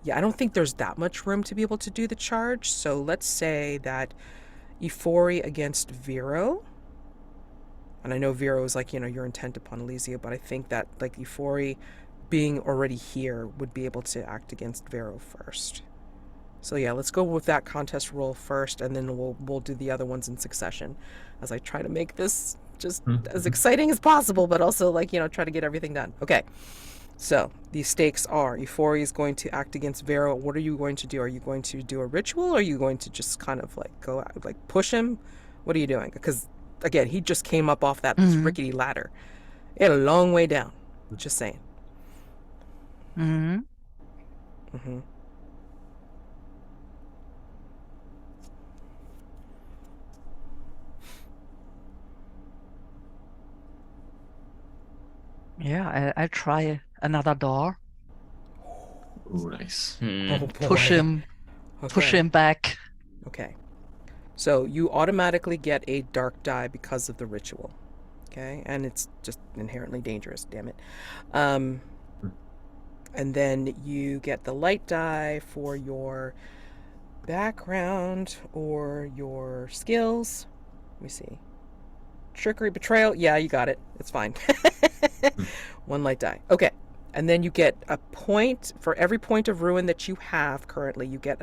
yeah, I don't think there's that much room to be able to do the charge. So let's say that Ifori against Vero. And I know Vero is like, you're intent upon Elisio, but I think that, like, Ifori being already here would be able to act against Vero first. So yeah, let's go with that contest roll first, and then we'll do the other ones in succession, as I try to make this just as exciting as possible, but also, like, try to get everything done. Okay. So these stakes are: Ifori is going to act against Vero. What are you going to do? Are you going to do a ritual, or are you going to just kind of like go out, like push him? What are you doing? Because again, he just came up off that rickety ladder. He had a long way down. Just saying. Yeah, I'll try another door. Ooh, nice. Oh boy. Push him back. Okay. So you automatically get a dark die because of the ritual. Okay, and it's just inherently dangerous. Damn it. And then you get the light die for your background or your skills. Let me see. Trickery, betrayal. Yeah, you got it. It's fine. One light die. Okay. And then you get a point for every point of ruin that you have currently. You get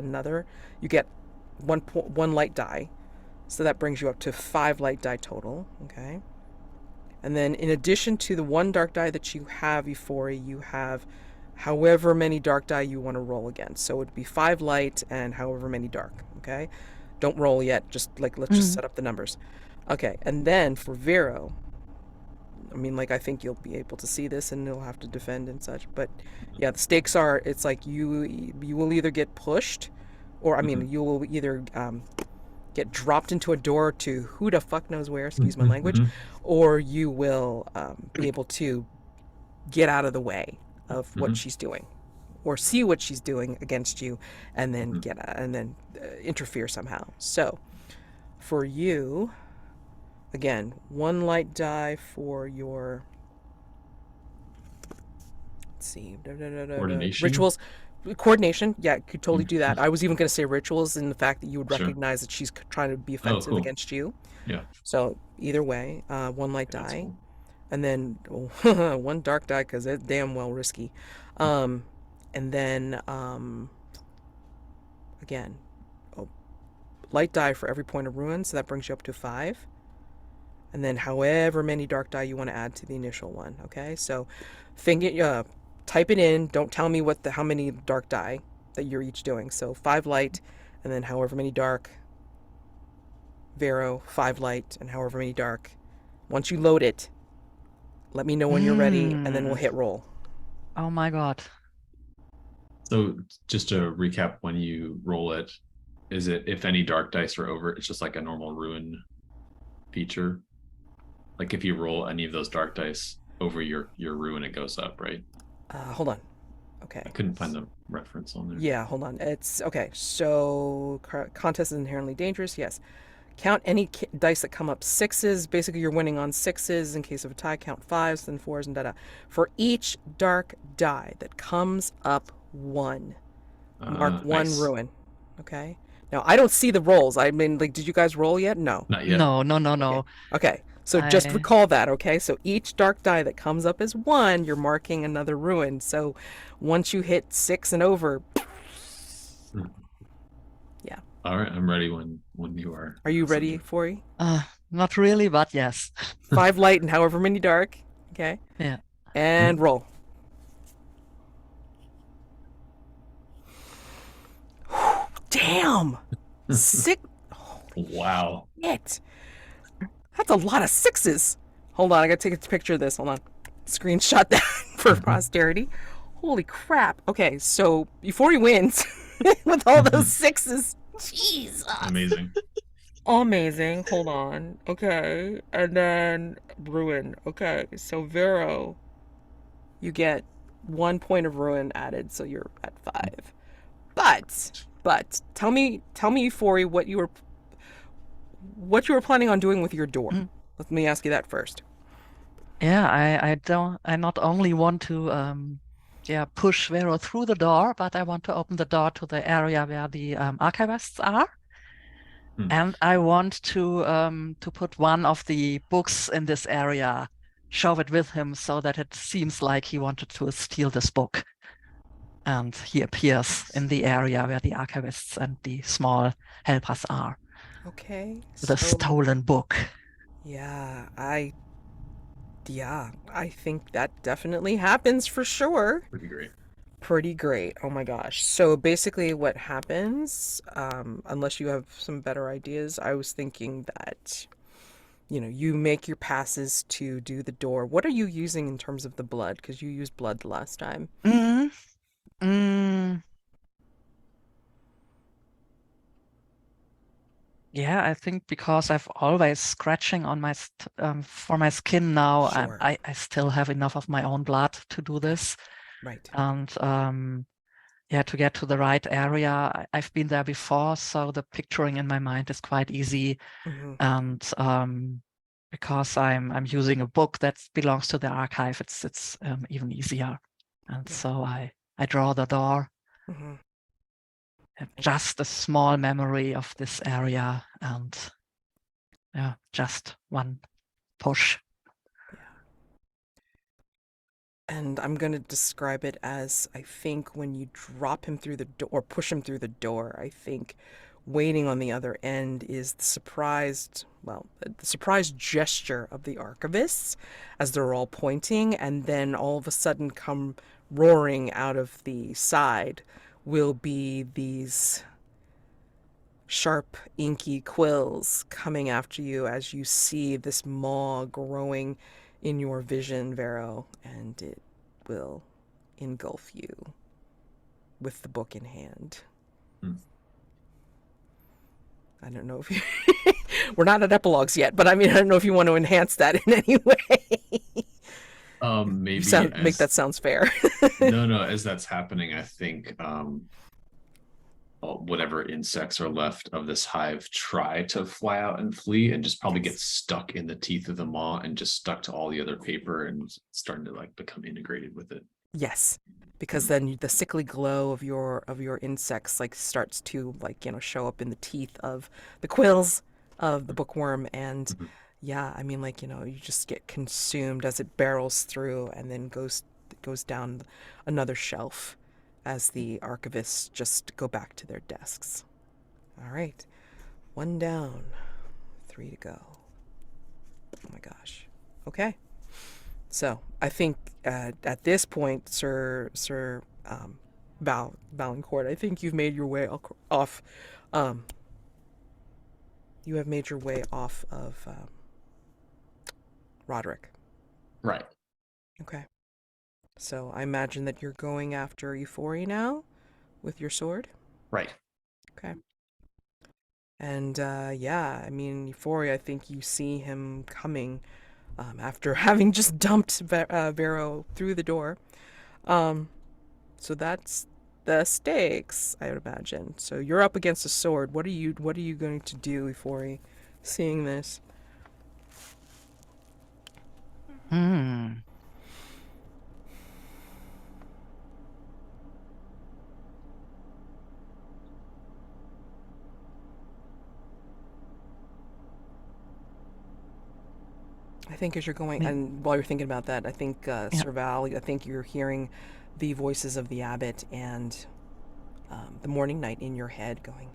one light die. So that brings you up to 5 light die total. Okay. And then in addition to the 1 dark die that you have, Ifori, you have however many dark die you want to roll against. So it would be 5 light and however many dark. Okay. Don't roll yet. Just like, let's just set up the numbers. Okay. And then for Vero, I mean, like, I think you'll be able to see this and you'll have to defend and such. But yeah, the stakes are, it's like you will either get pushed or, I mean, you will either get dropped into a door to who the fuck knows where, excuse my language, or you will be able to get out of the way of what she's doing, or see what she's doing against you, and then interfere somehow. So for you, again, 1 light die for your, let's see, Coordination? Rituals. Coordination, yeah, could totally do that. I was even going to say rituals, in the fact that you would recognize that she's trying to be offensive against you. Yeah. So either way, 1 light die, cool. and then 1 dark die, because it's damn well risky. And then again, light die for every point of ruin, so that brings you up to 5. And then however many dark die you want to add to the initial one. Okay, so type it in. Don't tell me how many dark die that you're each doing. So 5 light, and then however many dark. Vero, 5 light, and however many dark. Once you load it, let me know when you're ready, and then we'll hit roll. Oh my god. So just to recap, when you roll it, is it, if any dark dice are over, it's just like a normal ruin feature? Like if you roll any of those dark dice over your ruin, it goes up, right? Hold on. Okay. I couldn't find the reference on there. Yeah, hold on. It's okay. So contest is inherently dangerous. Yes. Count any dice that come up 6s. Basically, you're winning on 6s. In case of a tie, count 5s, then 4s, and da-da. For each dark die that comes up 1, mark 1 ruin. Okay. Now, I don't see the rolls. I mean, like, did you guys roll yet? No. Not yet. No. Okay. So just recall that, okay? So each dark die that comes up as 1, you're marking another ruin. So once you hit 6 and over, yeah. All right, I'm ready when you are. Are you ready, Ifori? Not really, but yes. 5 light and however many dark. Okay. Yeah. And roll. Damn. 6. Wow. Shit. That's a lot of 6s. Hold on, I gotta take a picture of this. Hold on. Screenshot that for posterity. Holy crap. Okay, so before he wins with all those 6s. Jesus. Amazing. Amazing. Hold on. Okay. And then ruin. Okay. So Vero, you get 1 point of ruin added, so you're at 5. But tell me, Ifori, what you were planning on doing with your door. Let me ask you that first. Yeah, I not only want to push Vero through the door, but I want to open the door to the area where the archivists are. And I want to put one of the books in this area, show it with him so that it seems like he wanted to steal this book. And he appears in the area where the archivists and the small helpers are. Okay. The stolen book. Yeah, I think that definitely happens for sure. Pretty great. Oh my gosh. So basically what happens, unless you have some better ideas, I was thinking that, you make your passes to do the door. What are you using in terms of the blood? Because you used blood the last time. Yeah, I think because I've always scratching on my for my skin now, Sure. I still have enough of my own blood to do this. Right. And to get to the right area, I've been there before, so the picturing in my mind is quite easy. And because I'm using a book that belongs to the archive, it's even easier. And so I I draw the door. Mm-hmm. Have just a small memory of this area, and yeah, just one push. And I'm going to describe it as, I think when you drop him through the door or push him through the door, I think waiting on the other end is the surprised gesture of the archivists as they're all pointing, and then all of a sudden come roaring out of the side will be these sharp, inky quills coming after you as you see this maw growing in your vision, Vero, and it will engulf you with the book in hand. I don't know if you... We're not at epilogues yet, but I mean, I don't know if you want to enhance that in any way. Maybe Make that sounds fair. No, as that's happening, I think whatever insects are left of this hive try to fly out and flee and just probably get stuck in the teeth of the maw and just stuck to all the other paper and starting to like become integrated with it. Yes, because then the sickly glow of your insects like starts to show up in the teeth of the quills of the bookworm, and yeah, I mean you just get consumed as it barrels through and then goes down another shelf as the archivists just go back to their desks. All right, 1 down, 3 to go. Oh my gosh. Okay. So I think at this point, Sir Valancourt, I think you've made your way off. You have made your way off of Roderick. Right. Okay. So I imagine that you're going after Ifori now with your sword? Right. Okay. And yeah, I mean, Ifori, I think you see him coming after having just dumped Vero through the door. So that's the stakes, I would imagine. So you're up against a sword. What are you going to do, Ifori, seeing this? I think as you're going, and while you're thinking about that, I think, Sir Val, I think you're hearing the voices of the abbot and the morning knight in your head going,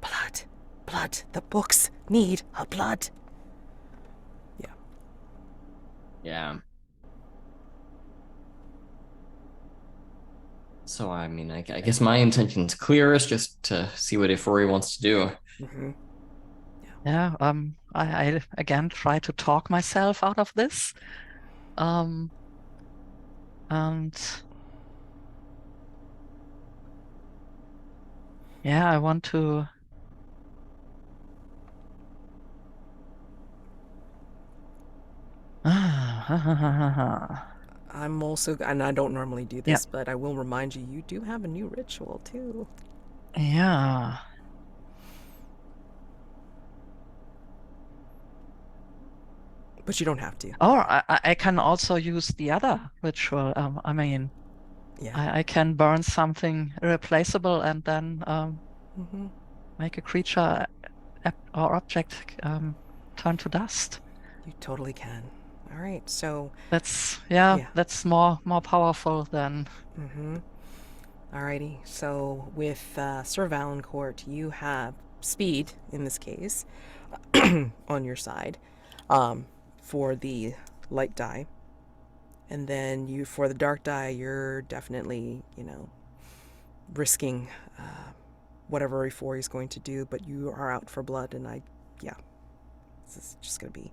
blood, blood, the books need a blood. Yeah. Yeah. So, I mean, I guess my intention's clear, is just to see what Ifori wants to do. Mm-hmm. Yeah, I again try to talk myself out of this. And yeah, I want to I'm also, and I don't normally do this, but I will remind you, you do have a new ritual too. Yeah. But you don't have to. Or I can also use the other ritual. I mean, Yeah. I can burn something irreplaceable and then make a creature or object turn to dust. You totally can. All right, so that's Yeah. that's more powerful than. Alrighty, so with Sir Valancourt, you have speed in this case on your side for the light die, and then you for the dark die, you're definitely risking whatever Ifori is going to do, but you are out for blood, and this is just gonna be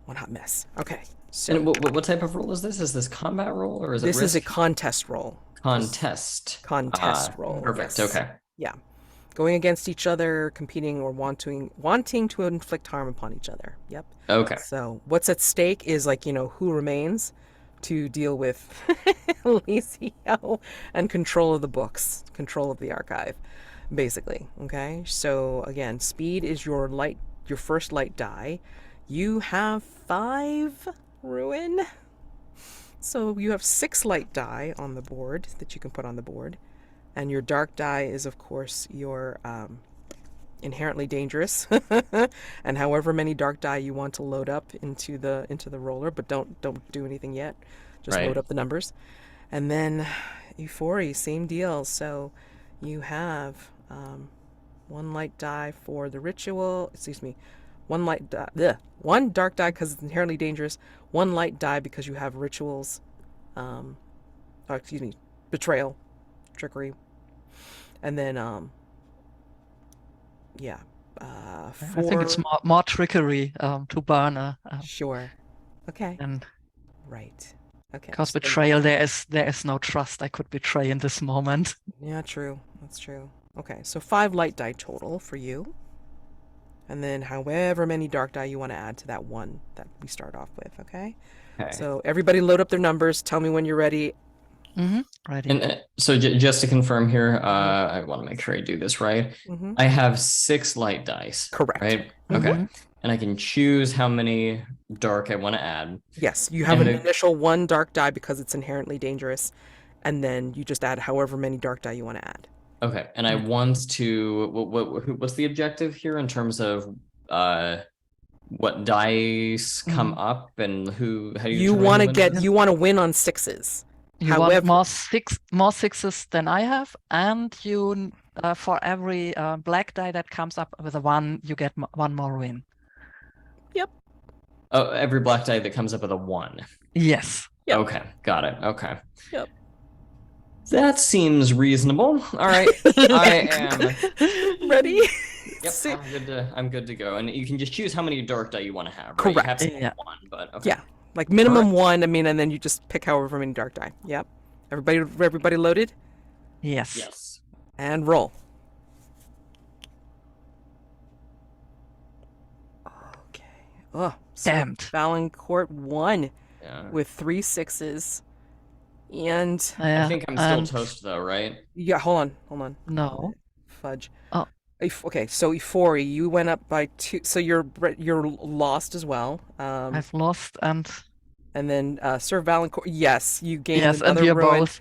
one hot mess. Okay, so And what type of roll is this? Is this combat roll or is it this is a risk? contest roll. Contest Roll. Perfect. Yes. Okay. Yeah, going against each other, competing, or wanting to inflict harm upon each other. Yep. Okay. So what's at stake is who remains to deal with Elisio and control of the books, control of the archive, basically. Okay. So again, speed is your first light die. You have 5 ruin. So you have 6 light die on the board that you can put on the board. And your dark die is, of course, your inherently dangerous. And however many dark die you want to load up into the roller, but don't do anything yet. Just Right. load up the numbers. And then Ifori, same deal. So you have 1 light die for the ritual. Excuse me. 1 light die. Bleh. 1 dark die because it's inherently dangerous. 1 light die because you have rituals. Betrayal, trickery, and then yeah. I think it's more trickery to burn Sure. Okay. and Right. Okay. because So- betrayal there is no trust I could betray in this moment. Yeah, true. That's true. Okay, so 5 light die total for you. And then however many dark die you want to add to that 1 that we start off with, okay? Okay. So everybody load up their numbers. Tell me when you're ready. Ready. And so just to confirm here, I want to make sure I do this right. Mm-hmm. I have 6 light dice. Correct. Right? Okay. Mhm. And I can choose how many dark I want to add. Yes, you have an And- initial 1 dark die because it's inherently dangerous. And then you just add however many dark die you want to add. Okay. And I want to, what's the objective here in terms of what dice come up and how do You determine want to who get wins? you want to win on 6s. You However- want more sixes than I have, and you for every black die that comes up with a 1, you get 1 more win. Oh, every black die that comes up with a 1. Yes. Yep. Okay, got it. Okay. Yep. That seems reasonable. All right. I am Ready? Yep, Si- I'm good to go. And you can just choose how many dark die you want to have, right? Correct. You have to Yeah. have 1, but okay. Yeah. Like minimum Correct. 1, I mean, and then you just pick however many dark die. Yep. Everybody loaded? Yes. Yes. And roll. Okay. Oh, so Damned. Valancourt won Yeah. with 3 6s. And I think I'm still and toast though, right? yeah, hold on. No. Fudge. Oh. Okay, so Ifori, you went up by 2, so you're lost as well. I've lost, and And then Sir Valancourt, yes, you gained yes, and another we are ruin. both.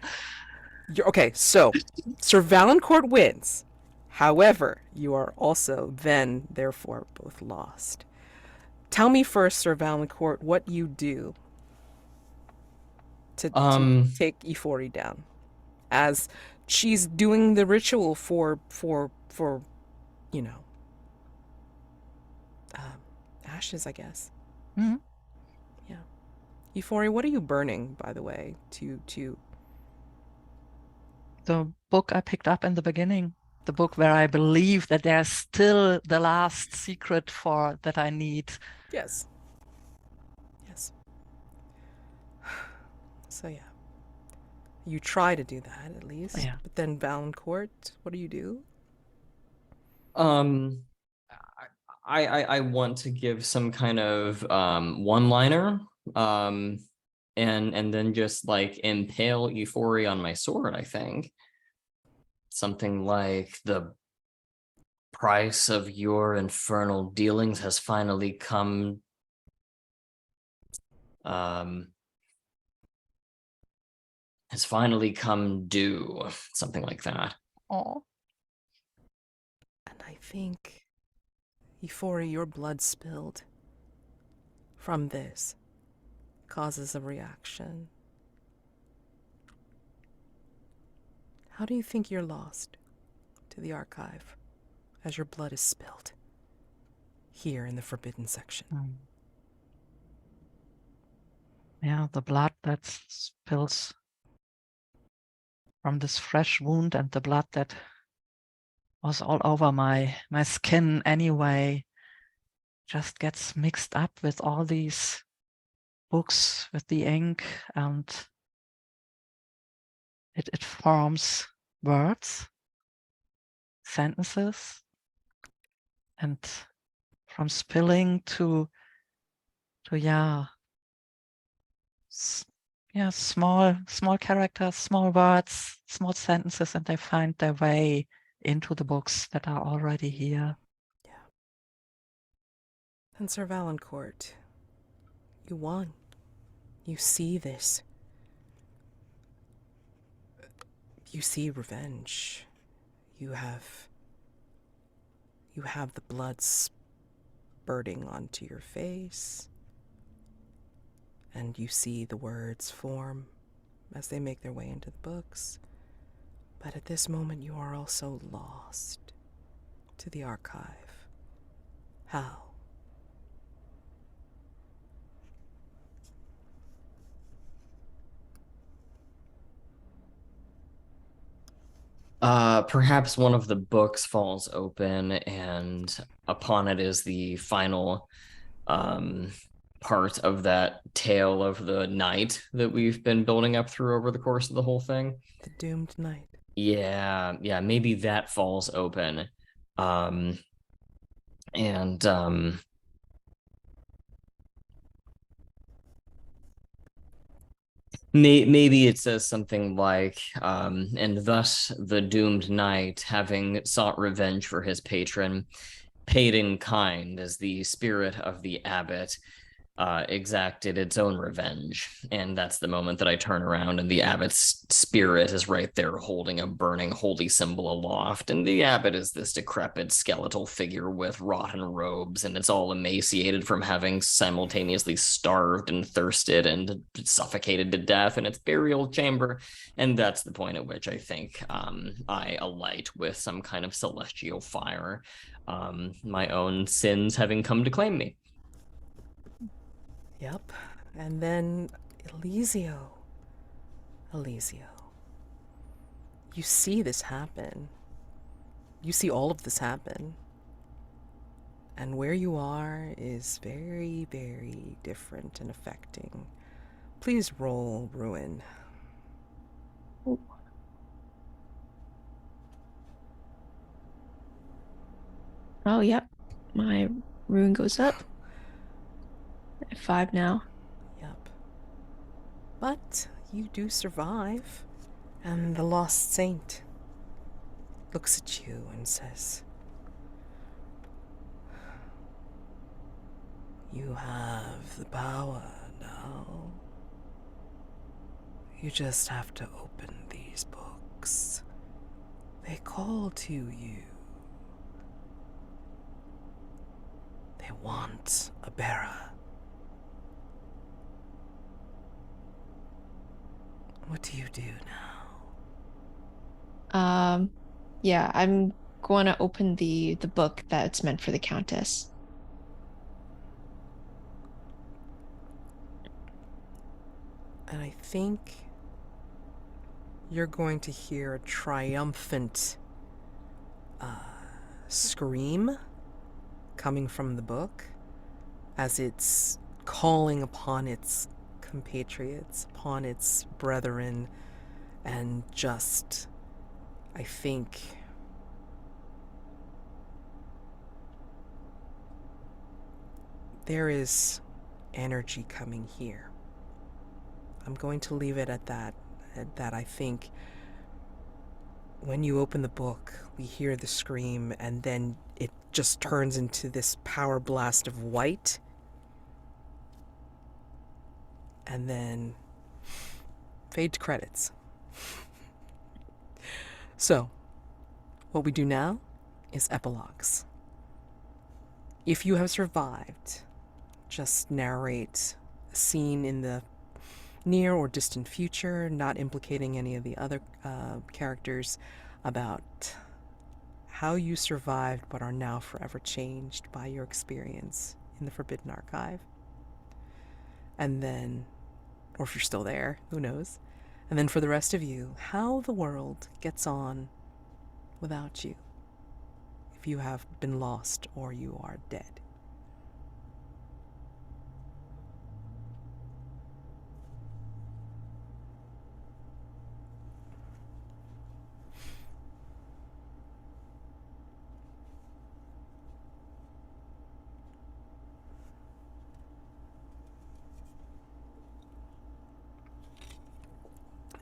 Okay, so Sir Valancourt wins. However, you are also then, therefore, both lost. Tell me first, Sir Valancourt, what you do to take Ifori down, as she's doing the ritual for you know, ashes, I guess. Mhm. Yeah. Ifori, what are you burning, by the way, to The book I picked up in the beginning, the book where I believe that there's still the last secret for that I need. Yes. Yes. So yeah. You try to do that at least. Yeah. But then Valancourt, what do you do? I want to give some kind of one-liner, and then just like impale Euphoria on my sword, I think. Something like the price of your infernal dealings has finally come due. Something like that. Oh. And I think, Ifori, your blood spilled from this causes a reaction. How do you think you're lost to the archive as your blood is spilled here in the forbidden section? Yeah, the blood that spills from this fresh wound and the blood that was all over my skin anyway just gets mixed up with all these books, with the ink, and it forms words, sentences, and from spilling to small characters, small words, small sentences, and they find their way into the books that are already here. And Sir Valancourt, you won. You see this. You see revenge. You have the blood spurting onto your face, and you see the words form as they make their way into the books. But at this moment, you are also lost to the archive. How? Perhaps one of the books falls open, and upon it is the final part of that tale of the night that we've been building up through over the course of the whole thing. The doomed night. Yeah, maybe that falls open. And maybe it says something like, and thus the doomed knight, having sought revenge for his patron, paid in kind as the spirit of the abbot exacted its own revenge. And that's the moment that I turn around and the abbot's spirit is right there holding a burning holy symbol aloft. And the abbot is this decrepit skeletal figure with rotten robes, and it's all emaciated from having simultaneously starved and thirsted and suffocated to death in its burial chamber. And that's the point at which I think I alight with some kind of celestial fire, my own sins having come to claim me. Yep. And then Elisio. You see this happen. You see all of this happen. And where you are is very, very different and affecting. Please roll ruin. Oh, yep. My ruin goes up. At 5 now. Yep. But you do survive. And the lost saint looks at you and says, "You have the power now. You just have to open these books. They call to you. They want a bearer." What do you do now? Yeah, I'm going to open the book that's meant for the Countess. And I think you're going to hear a triumphant scream coming from the book as it's calling upon its compatriots, upon its brethren, and just, I think, there is energy coming here. I'm going to leave it at that. I think when you open the book, we hear the scream, and then it just turns into this power blast of white. And then fade to credits. So, what we do now is epilogues. If you have survived, just narrate a scene in the near or distant future, not implicating any of the other characters, about how you survived but are now forever changed by your experience in the Forbidden Archive. And then, or if you're still there, who knows? And then for the rest of you, how the world gets on without you, if you have been lost or you are dead.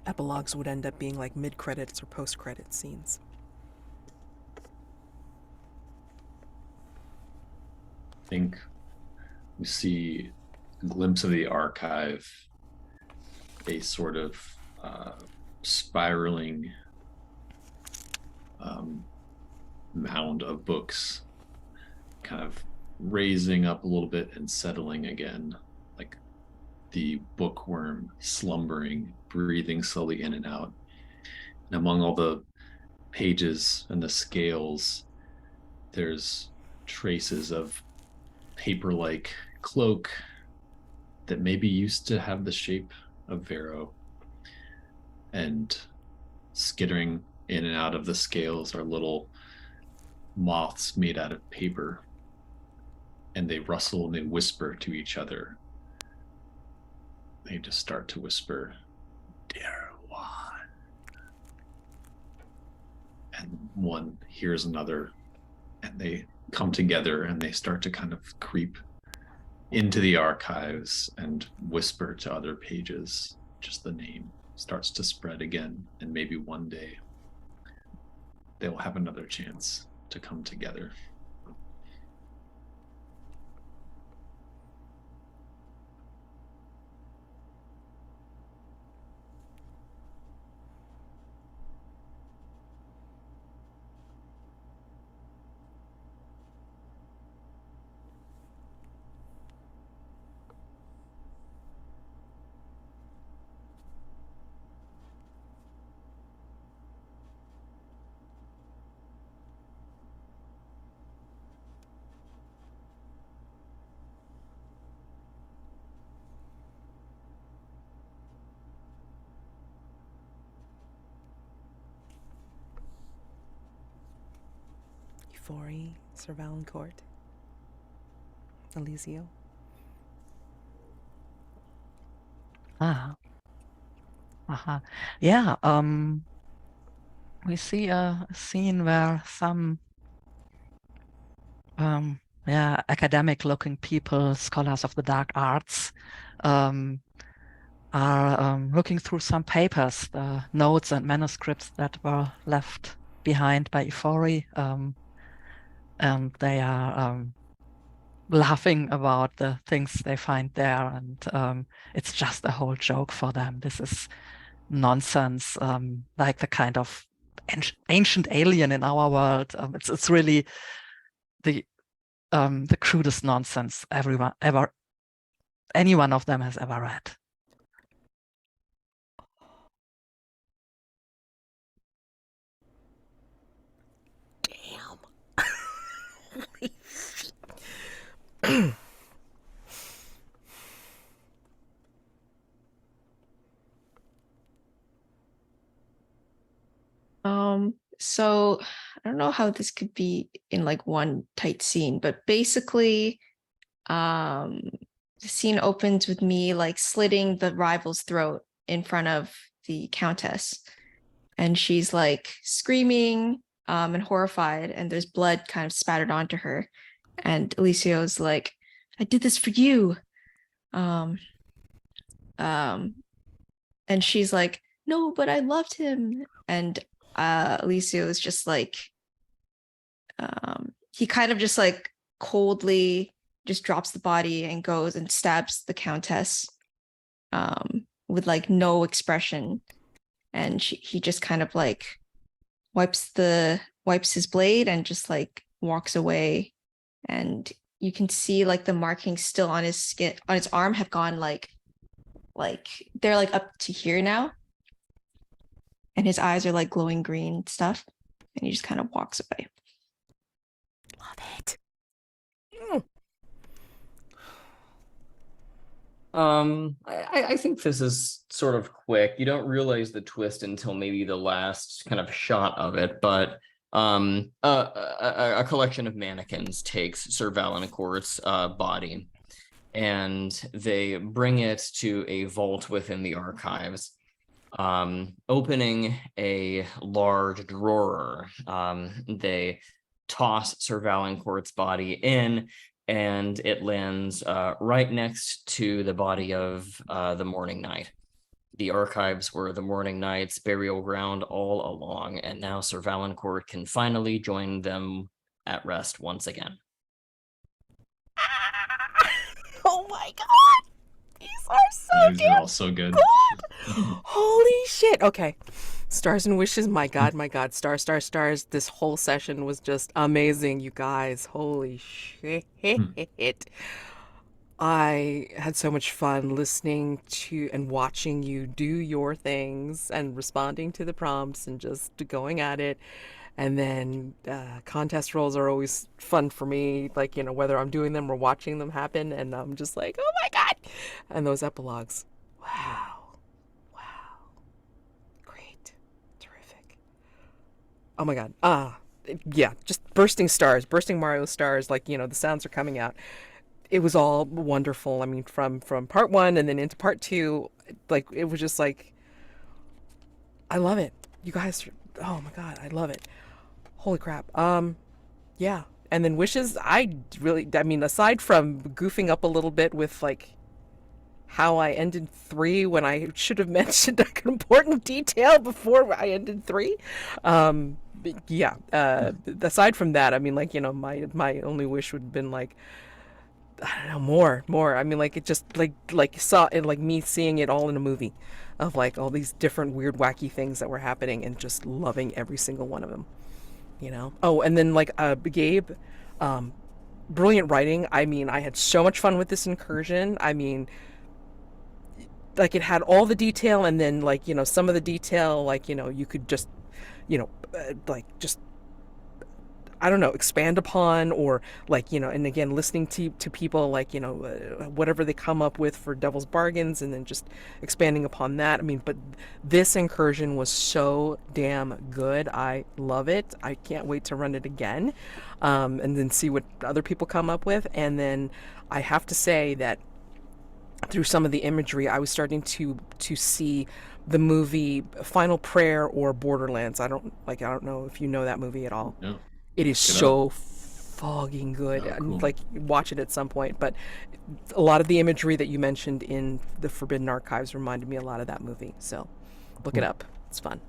Epilogues would end up being like mid-credits or post-credit scenes. I think we see a glimpse of the archive, a sort of spiraling mound of books kind of raising up a little bit and settling again, like the bookworm slumbering, breathing slowly in and out. And among all the pages and the scales, there's traces of paper-like cloak that maybe used to have the shape of Vero. And skittering in and out of the scales are little moths made out of paper. And they rustle and they whisper to each other. They just start to whisper, "Dear one." And one hears another, and they come together and they start to kind of creep into the archives and whisper to other pages. Just the name starts to spread again, and maybe one day they'll have another chance to come together. Ifori, Sir Valancourt, Elisio. Yeah, we see a scene where some academic looking people, scholars of the dark arts, are looking through some papers, the notes and manuscripts that were left behind by Ifori, and they are laughing about the things they find there, and it's just a whole joke for them. This is nonsense, like the kind of ancient alien in our world. It's really the crudest nonsense any one of them has ever read. Damn. So I don't know how this could be in like one tight scene, but basically, the scene opens with me like slitting the rival's throat in front of the countess, and she's like screaming and horrified, and there's blood kind of spattered onto her, and Elisio's like, "I did this for you," and she's like, "No, but I loved him," and Elisio is just like, he kind of just like coldly just drops the body and goes and stabs the countess with like no expression, and he just kind of like wipes his blade and just like walks away, and you can see like the markings still on his skin, on his arm, have gone like they're like up to here now, and his eyes are like glowing green stuff, and he just kind of walks away. Love it. I think this is sort of quick. You don't realize the twist until maybe the last kind of shot of it, but a collection of mannequins takes Sir Valancourt's body, and they bring it to a vault within the archives, opening a large drawer. They toss Sir Valancourt's body in, and it lands right next to the body of the Morning Knight. The archives were the Morning Knight's burial ground all along, and now Sir Valancourt can finally join them at rest once again. Oh my god! These are so These are all so good. Holy shit. Okay. Stars and wishes, my God, my God. Stars, stars, stars. This whole session was just amazing, you guys. Holy shit. I had so much fun listening to and watching you do your things and responding to the prompts and just going at it. And then contest rolls are always fun for me, like, you know, whether I'm doing them or watching them happen. And I'm just like, oh my God. And those epilogues. Wow. Great. Terrific. Oh my God. Yeah, just bursting stars, bursting Mario stars, like, you know, the sounds are coming out. It was all wonderful. I mean, from part one and then into part two, like, it was just like, I love it. You guys, oh my God, I love it. Holy crap. Yeah. And then wishes, I mean, aside from goofing up a little bit with like how I ended 3 when I should have mentioned like an important detail before I ended 3. Yeah. Aside from that, I mean, like, you know, my only wish would have been like, I don't know, more. I mean, like, it just like saw it, like me seeing it all in a movie of like all these different weird wacky things that were happening and just loving every single one of them, you know. Oh, and then like Gabe, brilliant writing. I mean, I had so much fun with this incursion. I mean, like, it had all the detail, and then, like, you know, some of the detail, like, you know, you could just, you know, like, just, I don't know, expand upon, or like, you know, and again, listening to people, like, you know, whatever they come up with for devil's bargains, and then just expanding upon that. I mean, but this incursion was so damn good. I love it. I can't wait to run it again, and then see what other people come up with. And then I have to say that through some of the imagery, I was starting to see the movie Final Prayer or Borderlands. I don't know if you know that movie at all. No. It is so fucking good. Oh, cool. Like, watch it at some point. But a lot of the imagery that you mentioned in the Forbidden Archives reminded me a lot of that movie. So look it up. It's fun.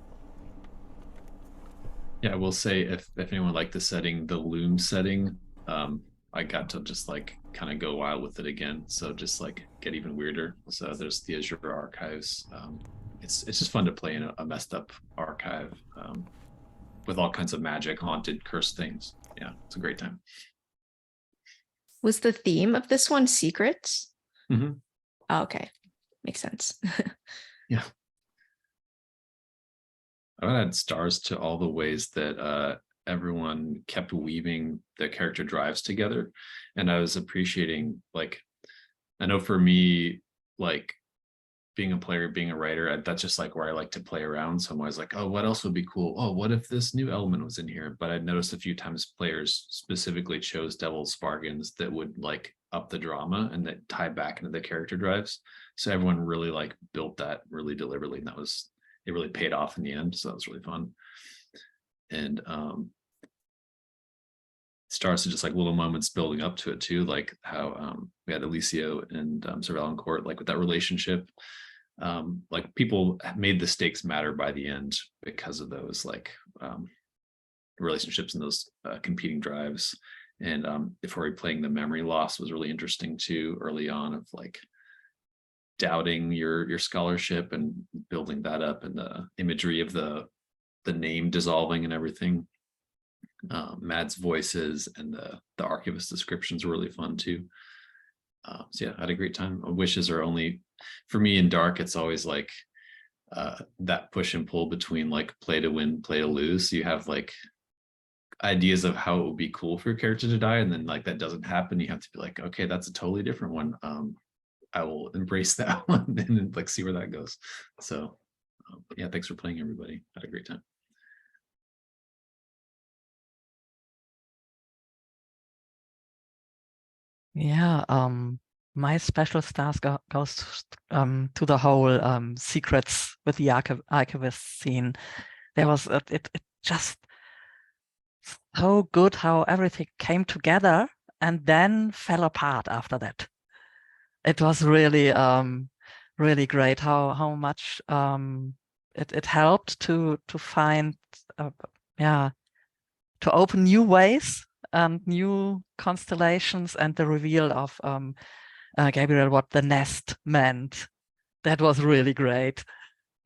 Yeah, I will say, if anyone liked the setting, the loom setting, I got to just like kind of go wild with it again. So just like get even weirder. So there's the Azure Archives. It's just fun to play in a messed up archive. With all kinds of magic, haunted, cursed things. Yeah, it's a great time. Was the theme of this one secrets? Mm-hmm. Oh, okay. Makes sense. Yeah. I would add stars to all the ways that everyone kept weaving the character drives together. And I was appreciating, like, I know for me, like, being a player, being a writer, that's just like where I like to play around. So I'm always like, oh, what else would be cool? Oh, what if this new element was in here? But I'd noticed a few times players specifically chose devil's bargains that would like up the drama and that tie back into the character drives. So everyone really like built that really deliberately, and it really paid off in the end. So that was really fun. And starts to just like little moments building up to it too, like how we had Elisio and Sir Valancourt, like with that relationship. Like, people made the stakes matter by the end because of those like relationships and those competing drives. And Ifori playing the memory loss was really interesting too, early on, of like doubting your scholarship and building that up, and the imagery of the name dissolving and everything. Mad's voices and the archivist descriptions were really fun too. So yeah, I had a great time. Wishes are only, for me in Dark, it's always like that push and pull between like play to win, play to lose. So you have like ideas of how it would be cool for your character to die, and then like that doesn't happen. You have to be like, okay, that's a totally different one. I will embrace that one and then like see where that goes. So yeah, thanks for playing, everybody. Had a great time. Yeah, my special stars goes to the whole secrets with the archivist scene. There was it just so good how everything came together and then fell apart after that. It was really really great how much it helped to find to open new ways and new constellations, and the reveal of Gabriel, what the nest meant. That was really great.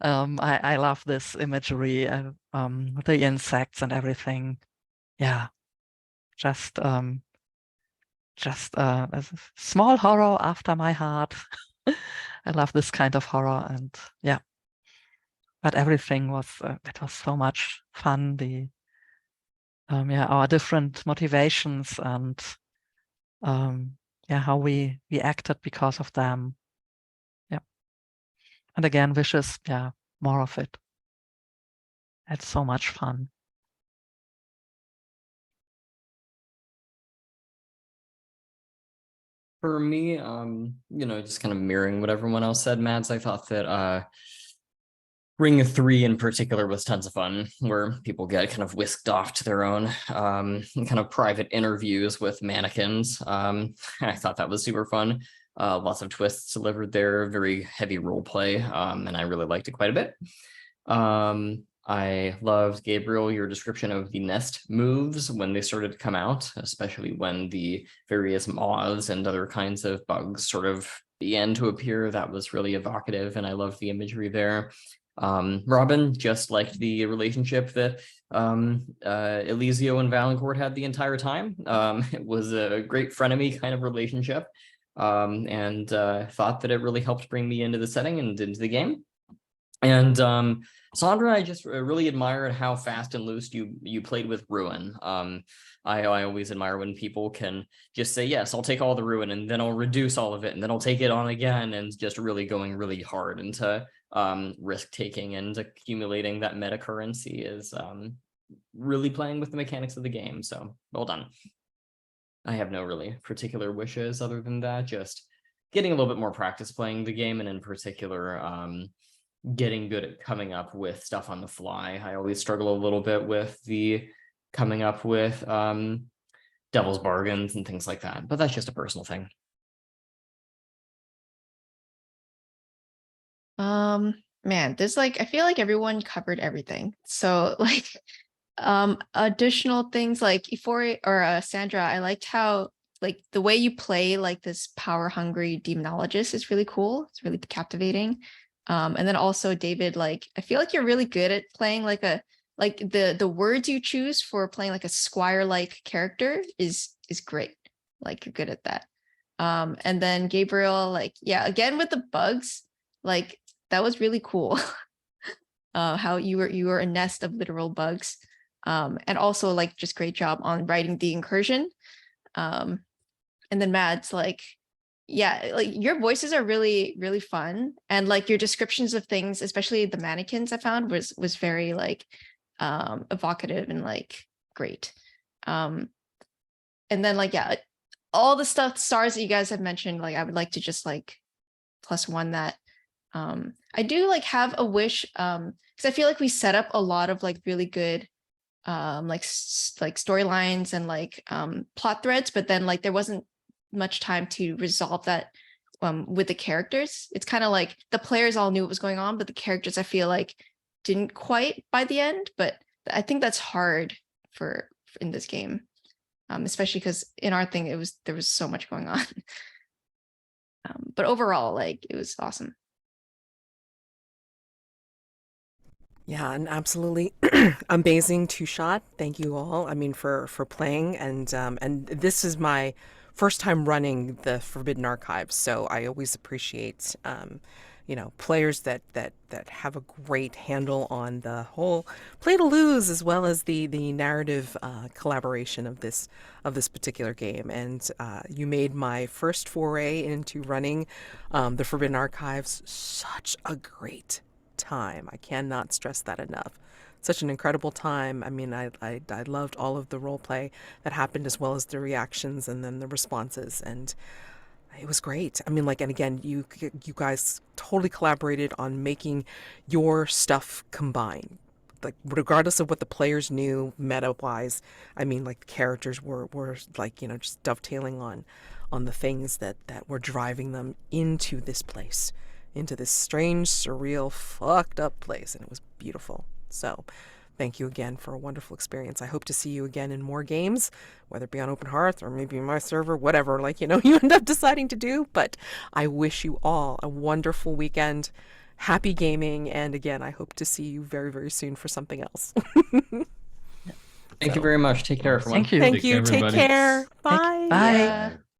I love this imagery, the insects and everything. Yeah, just a small horror after my heart. I love this kind of horror, and yeah, but everything was it was so much fun. The our different motivations and how we acted because of them. Yeah, and again, wishes more of it. It's so much fun. For me, just kind of mirroring what everyone else said, Mads, I thought that Ring of 3 in particular was tons of fun, where people get kind of whisked off to their own kind of private interviews with mannequins. I thought that was super fun. Lots of twists delivered there, very heavy role play, and I really liked it quite a bit. I loved, Gabriel, your description of the nest moves when they started to come out, especially when the various moths and other kinds of bugs sort of began to appear. That was really evocative, and I loved the imagery there. Robyn, just liked the relationship that Elisio and Valancourt had the entire time. It was a great frenemy kind of relationship, and thought that it really helped bring me into the setting and into the game. And Sandra, I just really admired how fast and loose you played with ruin. I always admire when people can just say, yes, I'll take all the ruin and then I'll reduce all of it and then I'll take it on again, and just really going really hard into risk taking and accumulating that meta currency is really playing with the mechanics of the game. So well done. I have no really particular wishes other than that, just getting a little bit more practice playing the game, and in particular getting good at coming up with stuff on the fly. I always struggle a little bit with the coming up with devil's bargains and things like that, but that's just a personal thing. Man, there's like, I feel like everyone covered everything. So like additional things like Ifori or Sandra, I liked how like the way you play like this power hungry demonologist is really cool. It's really captivating. And then also David, like I feel like you're really good at playing like the words you choose for playing like a squire-like character is great. Like you're good at that. And then Gabriel, like, yeah, again with the bugs, like that was really cool. How you were a nest of literal bugs. And also like just great job on writing the incursion. And then Mads, like, yeah, like your voices are really, really fun. And like your descriptions of things, especially the mannequins I found was very like evocative and like great. And then like, yeah, all the stars that you guys have mentioned, like I would like to just like +1 that. I do like have a wish, because I feel like we set up a lot of like really good like storylines and like plot threads, but then like there wasn't much time to resolve that with the characters. It's kind of like the players all knew what was going on, but the characters I feel like didn't quite by the end. But I think that's hard for in this game, especially because in our thing there was so much going on. But overall, like it was awesome. Yeah, and absolutely amazing two-shot. Thank you all. I mean, for playing, and this is my first time running the Forbidden Archives, so I always appreciate players that have a great handle on the whole play to lose, as well as the narrative collaboration of this particular game. And you made my first foray into running the Forbidden Archives such a great time. I cannot stress that enough. Such an incredible time. I mean, I loved all of the role play that happened, as well as the reactions and then the responses, and it was great. I mean, like, and again, you guys totally collaborated on making your stuff combine. Like, regardless of what the players knew meta-wise, I mean, like, the characters were like, just dovetailing on the things that were driving them into this place, into this strange, surreal, fucked up place, and it was beautiful. So thank you again for a wonderful experience. I hope to see you again in more games, whether it be on Open Hearth or maybe my server, whatever, you end up deciding to do. But I wish you all a wonderful weekend, happy gaming, and again, I hope to see you very, very soon for something else. Thank you very much. Take care, everyone. Thank you. Thank Take you. care, Take everybody. care. Bye. Bye. Yeah.